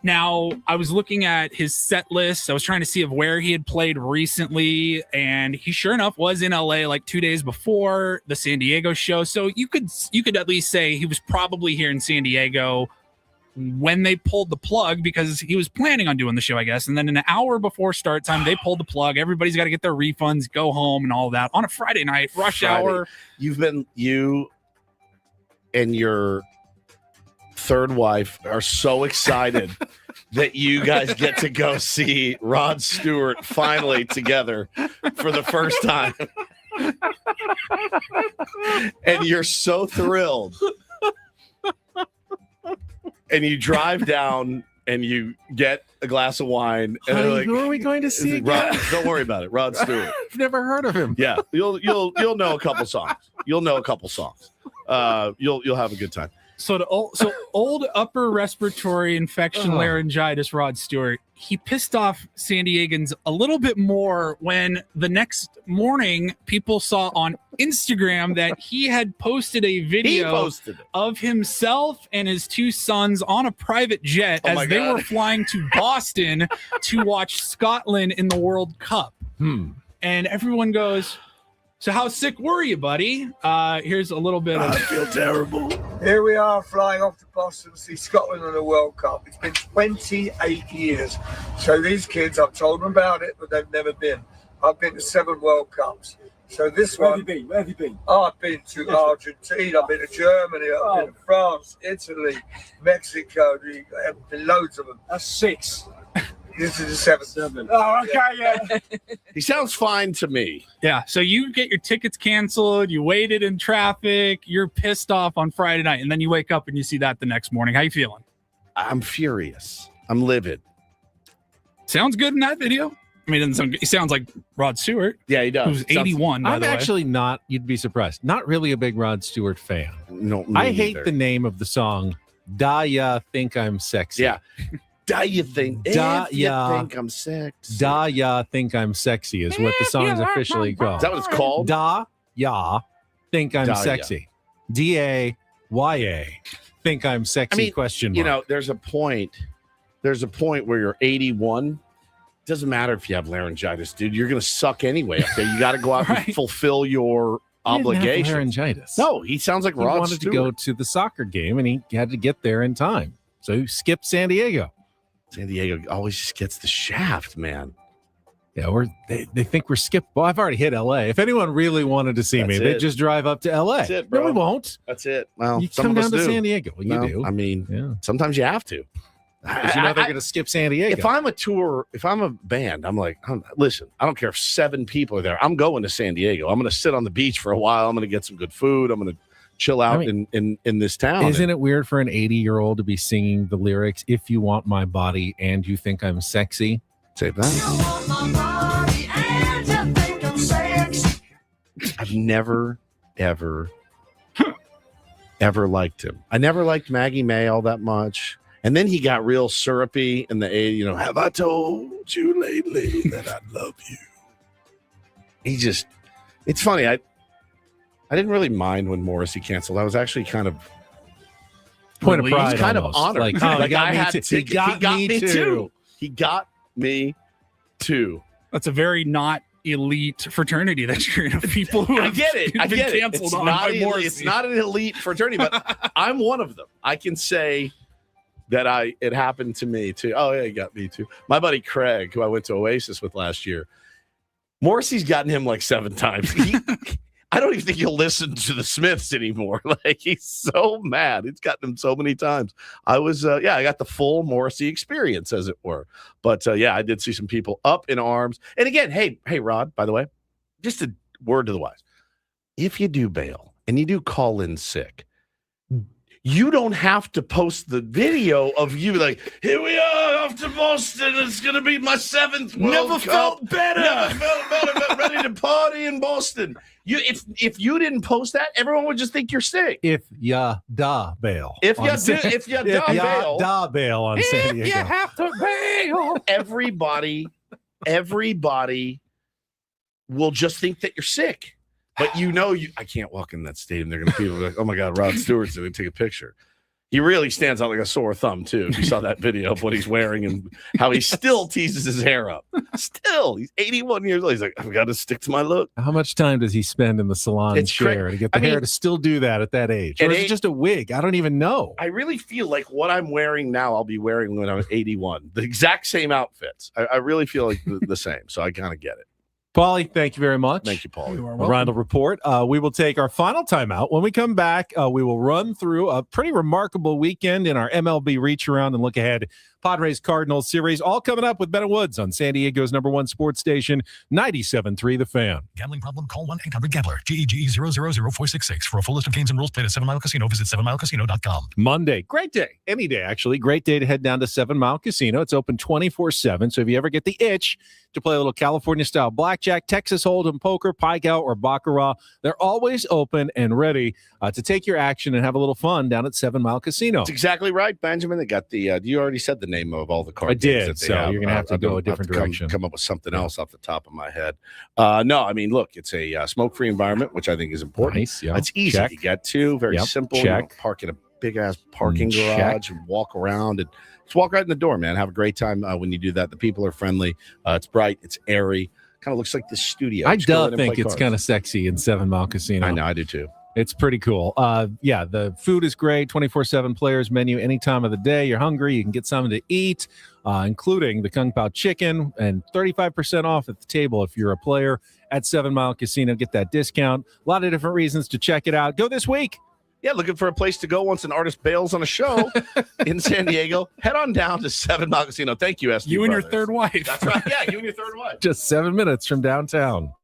Now, I was looking at his set list. I was trying to see of where he had played recently, and he sure enough was in LA like 2 days before the San Diego show. So you could at least say he was probably here in San Diego when they pulled the plug, because he was planning on doing the show, I guess. And then an hour before start time, they pulled the plug. Everybody's got to get their refunds, go home, and all that on a Friday night, rush hour. You and your third wife are so excited that you guys get to go see Rod Stewart finally together for the first time. And you're so thrilled. And you drive down and you get a glass of wine. And Honey, like, who are we going to see again? Don't worry about it. Rod Stewart. I've never heard of him. Yeah, you'll know a couple songs. You'll have a good time. So old upper respiratory infection, laryngitis, Rod Stewart, he pissed off San Diegans a little bit more when the next morning people saw on Instagram that he had posted a video of himself and his 2 sons on a private jet as they were flying to Boston to watch Scotland in the World Cup. And everyone goes, "So how sick were you, buddy?" Here's a little bit of... I feel terrible. Here we are flying off to Boston to see Scotland in the World Cup. It's been 28 years. So these kids, I've told them about it, but they've never been. I've been to 7 World Cups. So this Where one... Where have you been? Oh, I've been to Argentina, I've been to Germany, I've been to France, Italy, Mexico, loads of them. That's 6. This is the 7th. Oh, okay, yeah. He sounds fine to me. Yeah, so you get your tickets canceled, you waited in traffic, you're pissed off on Friday night, and then you wake up and you see that the next morning. How you feeling? I'm furious. I'm livid. Sounds good in that video. I mean, he sounds like Rod Stewart. Yeah, he does. Who's 81, by I'm the way. actually not, you'd be surprised, not really a big Rod Stewart fan. No, I hate the name of the song Da ya think I'm sexy. Yeah. Da you think? Da if you ya think I'm sexy. Da ya think I'm sexy is what the song is officially called. Is that what it's called? Da ya think I'm Da ya. sexy. DAYA think I'm sexy? Question mark. You know, there's a point where you're 81. Doesn't matter if you have laryngitis, dude. You're gonna suck anyway. Okay, you got to go out and fulfill your obligations. Laryngitis. No, he sounds like He Rod wanted Stewart. to go to the soccer game, and he had to get there in time, so he skipped San Diego. San Diego always just gets the shaft, man. Yeah, they think we're skipped. Well, I've already hit LA. If anyone really wanted to see me, That's they'd it. just drive up to LA. That's it, bro. No, we won't. That's it. Well, You some come of us down to do. San Diego. Well, you No, do. I mean, Yeah. sometimes you have to. 'Cause you know they're going to skip San Diego. If I'm a band, I'm like, listen, I don't care if 7 people are there. I'm going to San Diego. I'm going to sit on the beach for a while. I'm going to get some good food. I'm going to chill out in this town. Isn't it weird for an 80-year-old to be singing the lyrics, "If you want my body and you think I'm sexy"? Say that. I've never, ever liked him. I never liked Maggie May all that much. And then he got real syrupy in the 80s, you know, have I told you lately that I love you? It's funny. I didn't really mind when Morrissey canceled. I was actually kind of Point of pride, kind almost. of honored. Like, oh, he got I me had too. tickets. He got me too. He got me too. That's a very not elite fraternity that you're in, of people who I have get it. I been get it. canceled It's on not, by Morrissey. it's not an elite fraternity, but I'm one of them. I can say that it happened to me too. Oh yeah, it got me too. My buddy Craig, who I went to Oasis with last year, Morrissey's gotten him like 7 times. I don't even think he'll listen to the Smiths anymore. Like, he's so mad. It's gotten him so many times. I was, I got the full Morrissey experience, as it were. But I did see some people up in arms. And again, hey, Rod, by the way, just a word to the wise. If you do bail and you do call in sick, you don't have to post the video of you like, here we are off to Boston. It's going to be my 7th World Never Cup. felt better. Never felt better, but ready to party in Boston. If you didn't post that, everyone would just think you're sick. If ya da bail. If ya da bail on San Diego. You have to bail. Everybody will just think that you're sick. But I can't walk in that stadium. They're going to people like, oh my God, Rod Stewart's going to take a picture. He really stands out like a sore thumb too. If you saw that video of what he's wearing and how he still teases his hair up. Still, he's 81 years old. He's like, I've got to stick to my look. How much time does he spend in the salon chair to get the hair to still do that at that age? Or is it just a wig? I don't even know. I really feel like what I'm wearing now, I'll be wearing when I'm 81. The exact same outfits. I really feel like the same. So I kind of get it. Paulie, thank you very much. Thank you, Paulie. Reindl Report. We will take our final timeout. When we come back, we will run through a pretty remarkable weekend in our MLB Reacharound and look ahead. Padres Cardinals series, all coming up with Ben and Woods on San Diego's #1 sports station, 97.3 The Fan. Gambling problem? Call 1-800-GAMBLER. GEGE 000-466. For a full list of games and rules, play at 7 Mile Casino. Visit 7milecasino.com. Monday, great day. Any day, actually. Great day to head down to 7 Mile Casino. It's open 24/7. So if you ever get the itch to play a little California-style blackjack, Texas Hold'em, poker, pike-out, or baccarat, they're always open and ready to take your action and have a little fun down at 7 Mile Casino. That's exactly right, Benjamin. They got the, you already said the name of all the card I games did, that they so have. you're going to have to go a different direction. Come up with something else off the top of my head. No, I mean, look, it's a smoke-free environment, which I think is important. Nice, yeah. It's easy to get to, very simple. You Check. know, park in a big-ass parking Check. garage and walk around and just walk right in the door, man. Have a great time when you do that. The people are friendly. It's bright. It's airy. Kind of looks like the studio. I Just go do in and think play it's cards. kind of sexy in 7 Mile Casino. I know, I do too. It's pretty cool. The food is great. 24/7 players menu any time of the day. You're hungry, you can get something to eat, including the Kung Pao chicken, and 35% off at the table if you're a player at 7 Mile Casino. Get that discount. A lot of different reasons to check it out. Go this week. Yeah, looking for a place to go once an artist bails on a show in San Diego, head on down to 7 Mile Casino. Thank you, SD You and your Brothers. third wife. That's right. Yeah, you and your third wife. Just 7 minutes from downtown.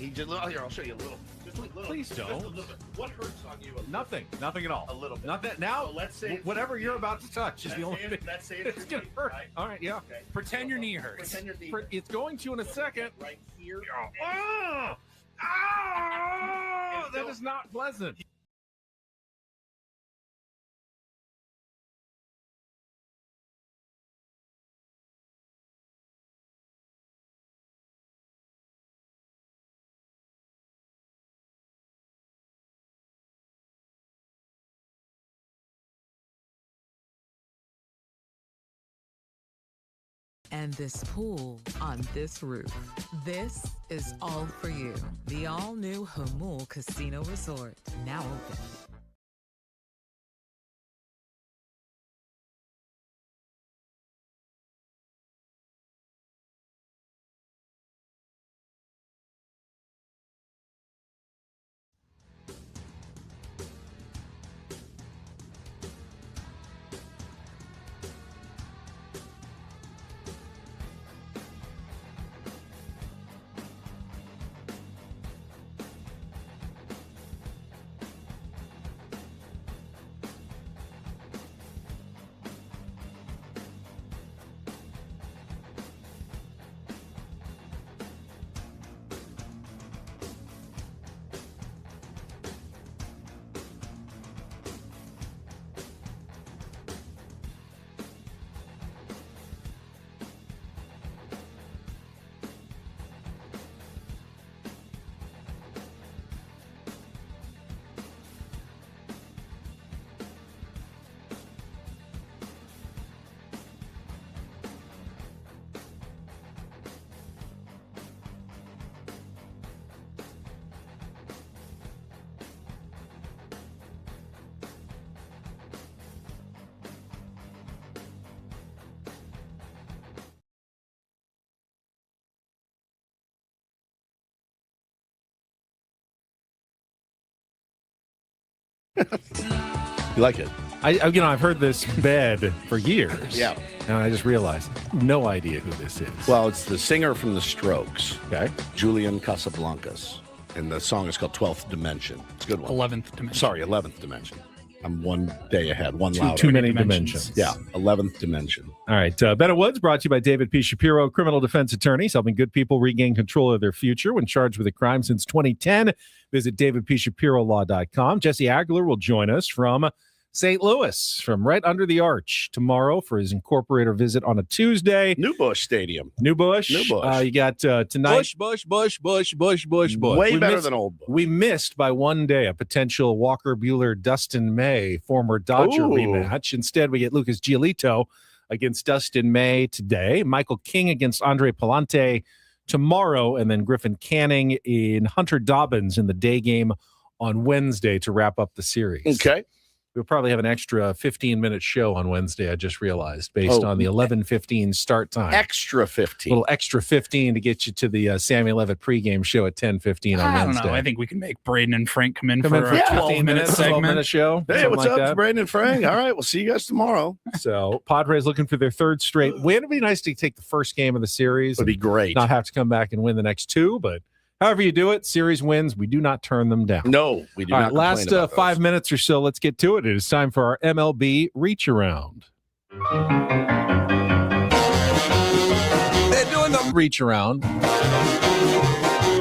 He just here. I'll show you a little. Just a little. Please don't. Just a little bit. What hurts on you? Nothing at all. A little bit. Nothing. Now, So let's say whatever you're about to touch is the only thing. Let's say It's gonna hurt. Right? All right, yeah. Okay. Pretend your knee hurts. Pretend your knee. It's going to in a second. Right here. Oh, that is not pleasant. And this pool on this roof. This is all for you. The all-new Hamul Casino Resort, now open. You like it? I've heard this bed for years. Yeah. And I just realized, no idea who this is. Well, it's the singer from The Strokes. Okay. Julian Casablancas. And the song is called 12th Dimension. It's a good one. 11th Dimension. Sorry, 11th Dimension. I'm one day ahead, one louder. Too many dimensions. Yeah, 11th Dimension. All right. Better Woods brought to you by David P. Shapiro, criminal defense attorneys, helping good people regain control of their future when charged with a crime since 2010. Visit davidpshapirolaw.com. Jesse Aguilar will join us from St. Louis, from right under the arch tomorrow for his incorporator visit on a Tuesday. New Busch Stadium. New Busch. New Busch. You got tonight. Bush. Way better than old Busch. We missed by one day a potential Walker Buehler Dustin May former Dodger rematch. Instead, we get Lucas Giolito against Dustin May today, Michael King against Andre Palante tomorrow, and then Griffin Canning in Hunter Dobbins in the day game on Wednesday to wrap up the series. Okay. We'll probably have an extra 15-minute show on Wednesday, I just realized, based on the 11:15 start time. Extra 15. A little extra 15 to get you to the Sammy Levitt pregame show at 10:15 on I don't Wednesday. know. I think we can make Braden and Frank come in for a 15-minute 12-minute segment. 12-minute show. Hey, what's like up? that. It's Brandon and Frank. All right, we'll see you guys tomorrow. So Padres looking for their third straight win. It'd be nice to take the first game of the series. Would be great. Not have to come back and win the next two, but however you do it, series wins, we do not turn them down. No, we do All not. right, last complain about 5 those. minutes or so, let's get to it. It is time for our MLB Reacharound. They're doing the Reacharound.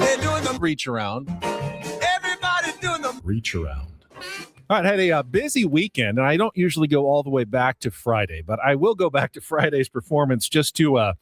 They're doing the Reacharound. Everybody's doing the Reacharound. All right, had a busy weekend, and I don't usually go all the way back to Friday, but I will go back to Friday's performance just to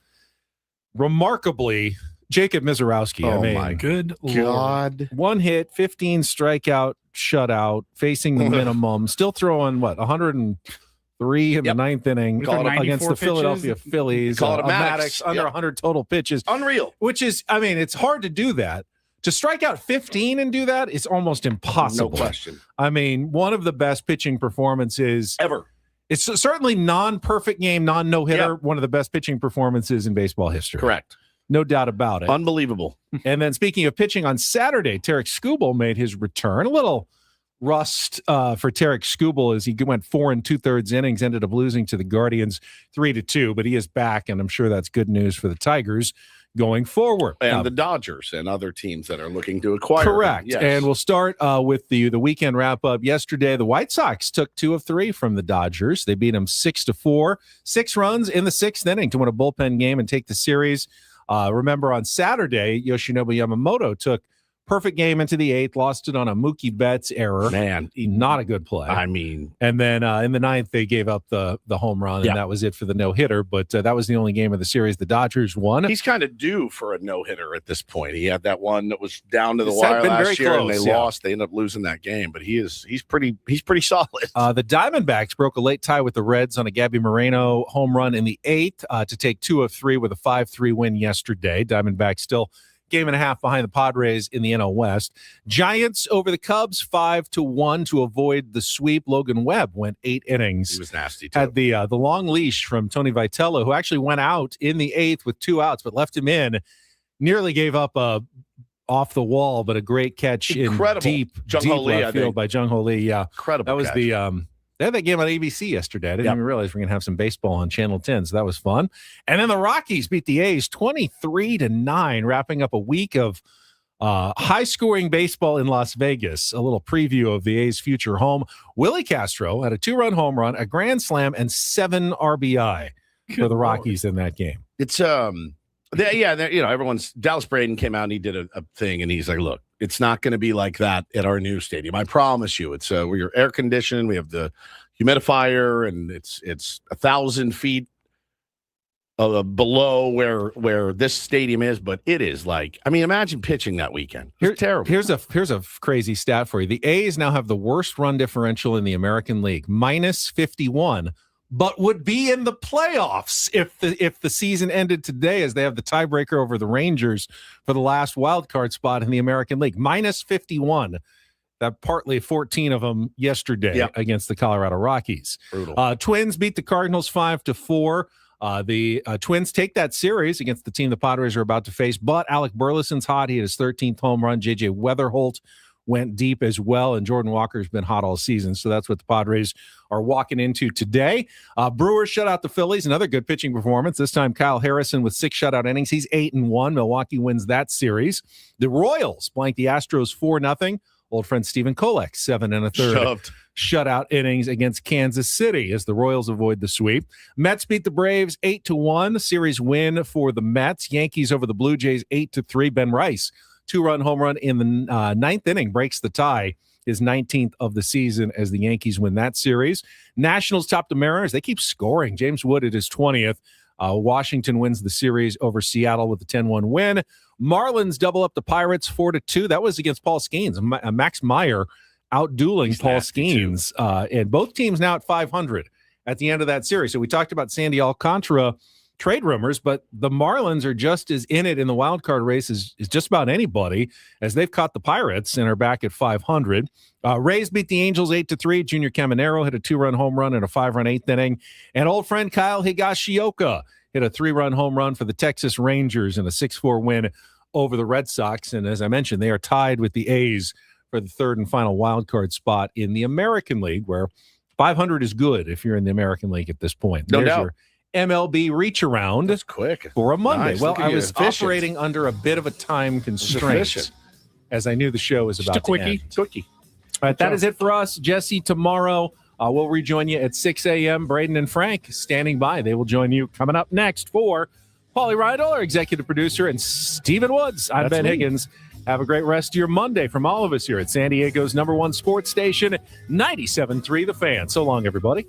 remarkably Jacob Mizorowski. Oh, I mean, my Good God. Lord. 1 hit, 15 strikeout, shutout, facing the minimum, still throwing 103 in the ninth inning Call it against the 94 Philadelphia pitches. Phillies. Call it a Maddox. Maddox under Yep. 100 total pitches, Unreal. which is, I mean, it's hard to do that. To strike out 15 and do that is almost impossible. No question. I mean, one of the best pitching performances Ever. It's certainly non-perfect game, non-no-hitter, Yeah. one of the best pitching performances in baseball history. Correct. No doubt about it. Unbelievable. And then speaking of pitching, on Saturday, Tarek Skubal made his return. A little rust for Tarek Skubal as he went 4 2/3 innings, ended up losing to the Guardians 3-2, but he is back, and I'm sure that's good news for the Tigers going forward. And the Dodgers and other teams that are looking to acquire. Correct. Yes. And we'll start with the weekend wrap-up. Yesterday, the White Sox took 2 of 3 from the Dodgers. They beat them 6-4, 6 runs in the 6th inning to win a bullpen game and take the series. Remember, on Saturday, Yoshinobu Yamamoto took perfect game into the 8th, lost it on a Mookie Betts error. Man, not a good play. I mean, and then in the 9th, they gave up the home run, and that was it for the no-hitter. But that was the only game of the series the Dodgers won. He's kind of due for a no-hitter at this point. He had that one that was down to the wire last year, and they lost. They ended up losing that game. But he's pretty solid. The Diamondbacks broke a late tie with the Reds on a Gabby Moreno home run in the 8th to take 2 of 3 with a 5-3 win yesterday. Diamondbacks still game and a half behind the Padres in the NL West. Giants over the Cubs 5-1 to avoid the sweep. Logan Webb went 8 innings. He was nasty too. Had the long leash from Tony Vitello, who actually went out in the 8th with 2 outs, but left him in. Nearly gave up a off the wall, but a great catch in deep left field by Jung Ho Lee. Yeah, incredible. That was catch. They had that game on ABC yesterday. I didn't even realize we're going to have some baseball on Channel 10, so that was fun. And then the Rockies beat the A's 23-9, wrapping up a week of high-scoring baseball in Las Vegas. A little preview of the A's future home. Willie Castro had a 2-run home run, a grand slam, and 7 RBI for the Rockies in that game. It's everyone's Dallas Braden came out and he did a thing, and he's like, look, it's not going to be like that at our new stadium. I promise you. It's we're air conditioned. We have the humidifier, and it's 1,000 feet below where this stadium is. But it is like, I mean, imagine pitching that weekend. It's terrible. Here's a crazy stat for you. The A's now have the worst run differential in the American League, -51. But would be in the playoffs if the season ended today, as they have the tiebreaker over the Rangers for the last wild card spot in the American League. -51. That partly 14 of them yesterday against the Colorado Rockies. Brutal. Twins beat the Cardinals 5-4. The Twins take that series against the team the Padres are about to face, but Alec Burleson's hot. He had his 13th home run. J.J. Weatherholt went deep as well, and Jordan Walker's been hot all season, so that's what the Padres are walking into today. Brewers shut out the Phillies, another good pitching performance. This time Kyle Harrison with 6 shutout innings. He's 8-1. Milwaukee wins that series. The Royals blanked the Astros 4-0. Old friend Stephen Kolek, 7 1/3 shutout innings against Kansas City as the Royals avoid the sweep. Mets beat the Braves 8-1. Series win for the Mets. Yankees over the Blue Jays 8-3. Ben Rice, 2-run home run in the 9th inning, breaks the tie, his 19th of the season as the Yankees win that series. Nationals top the Mariners. They keep scoring. James Wood at his 20th. Washington wins the series over Seattle with a 10-1 win. Marlins double up the Pirates 4-2. That was against Paul Skeens. Max Meyer out-dueling Paul Skeens. And both teams now at 500 at the end of that series. So we talked about Sandy Alcantara trade rumors, but the Marlins are just as in it in the wild card race as just about anybody, as they've caught the Pirates and are back at 500. Rays beat the Angels 8-3. Junior Caminero hit a 2-run home run in a 5-run 8th inning. And old friend Kyle Higashioka hit a 3-run home run for the Texas Rangers in a 6-4 win over the Red Sox. And as I mentioned, they are tied with the A's for the 3rd and final wild card spot in the American League, where 500 is good if you're in the American League at this point. No doubt. MLB Reacharound. That's quick. For a Monday. Nice. Well, I was operating under a bit of a time constraint, as I knew the show was about to end. Quickie. All right, that is it for us. Jesse, tomorrow we'll rejoin you at 6 a.m. Braden and Frank standing by. They will join you coming up next for Paulie Reindl, our executive producer, and Stephen Woods. I'm Ben Higgins. Have a great rest of your Monday from all of us here at San Diego's #1 sports station, 97.3 The Fan. So long, everybody.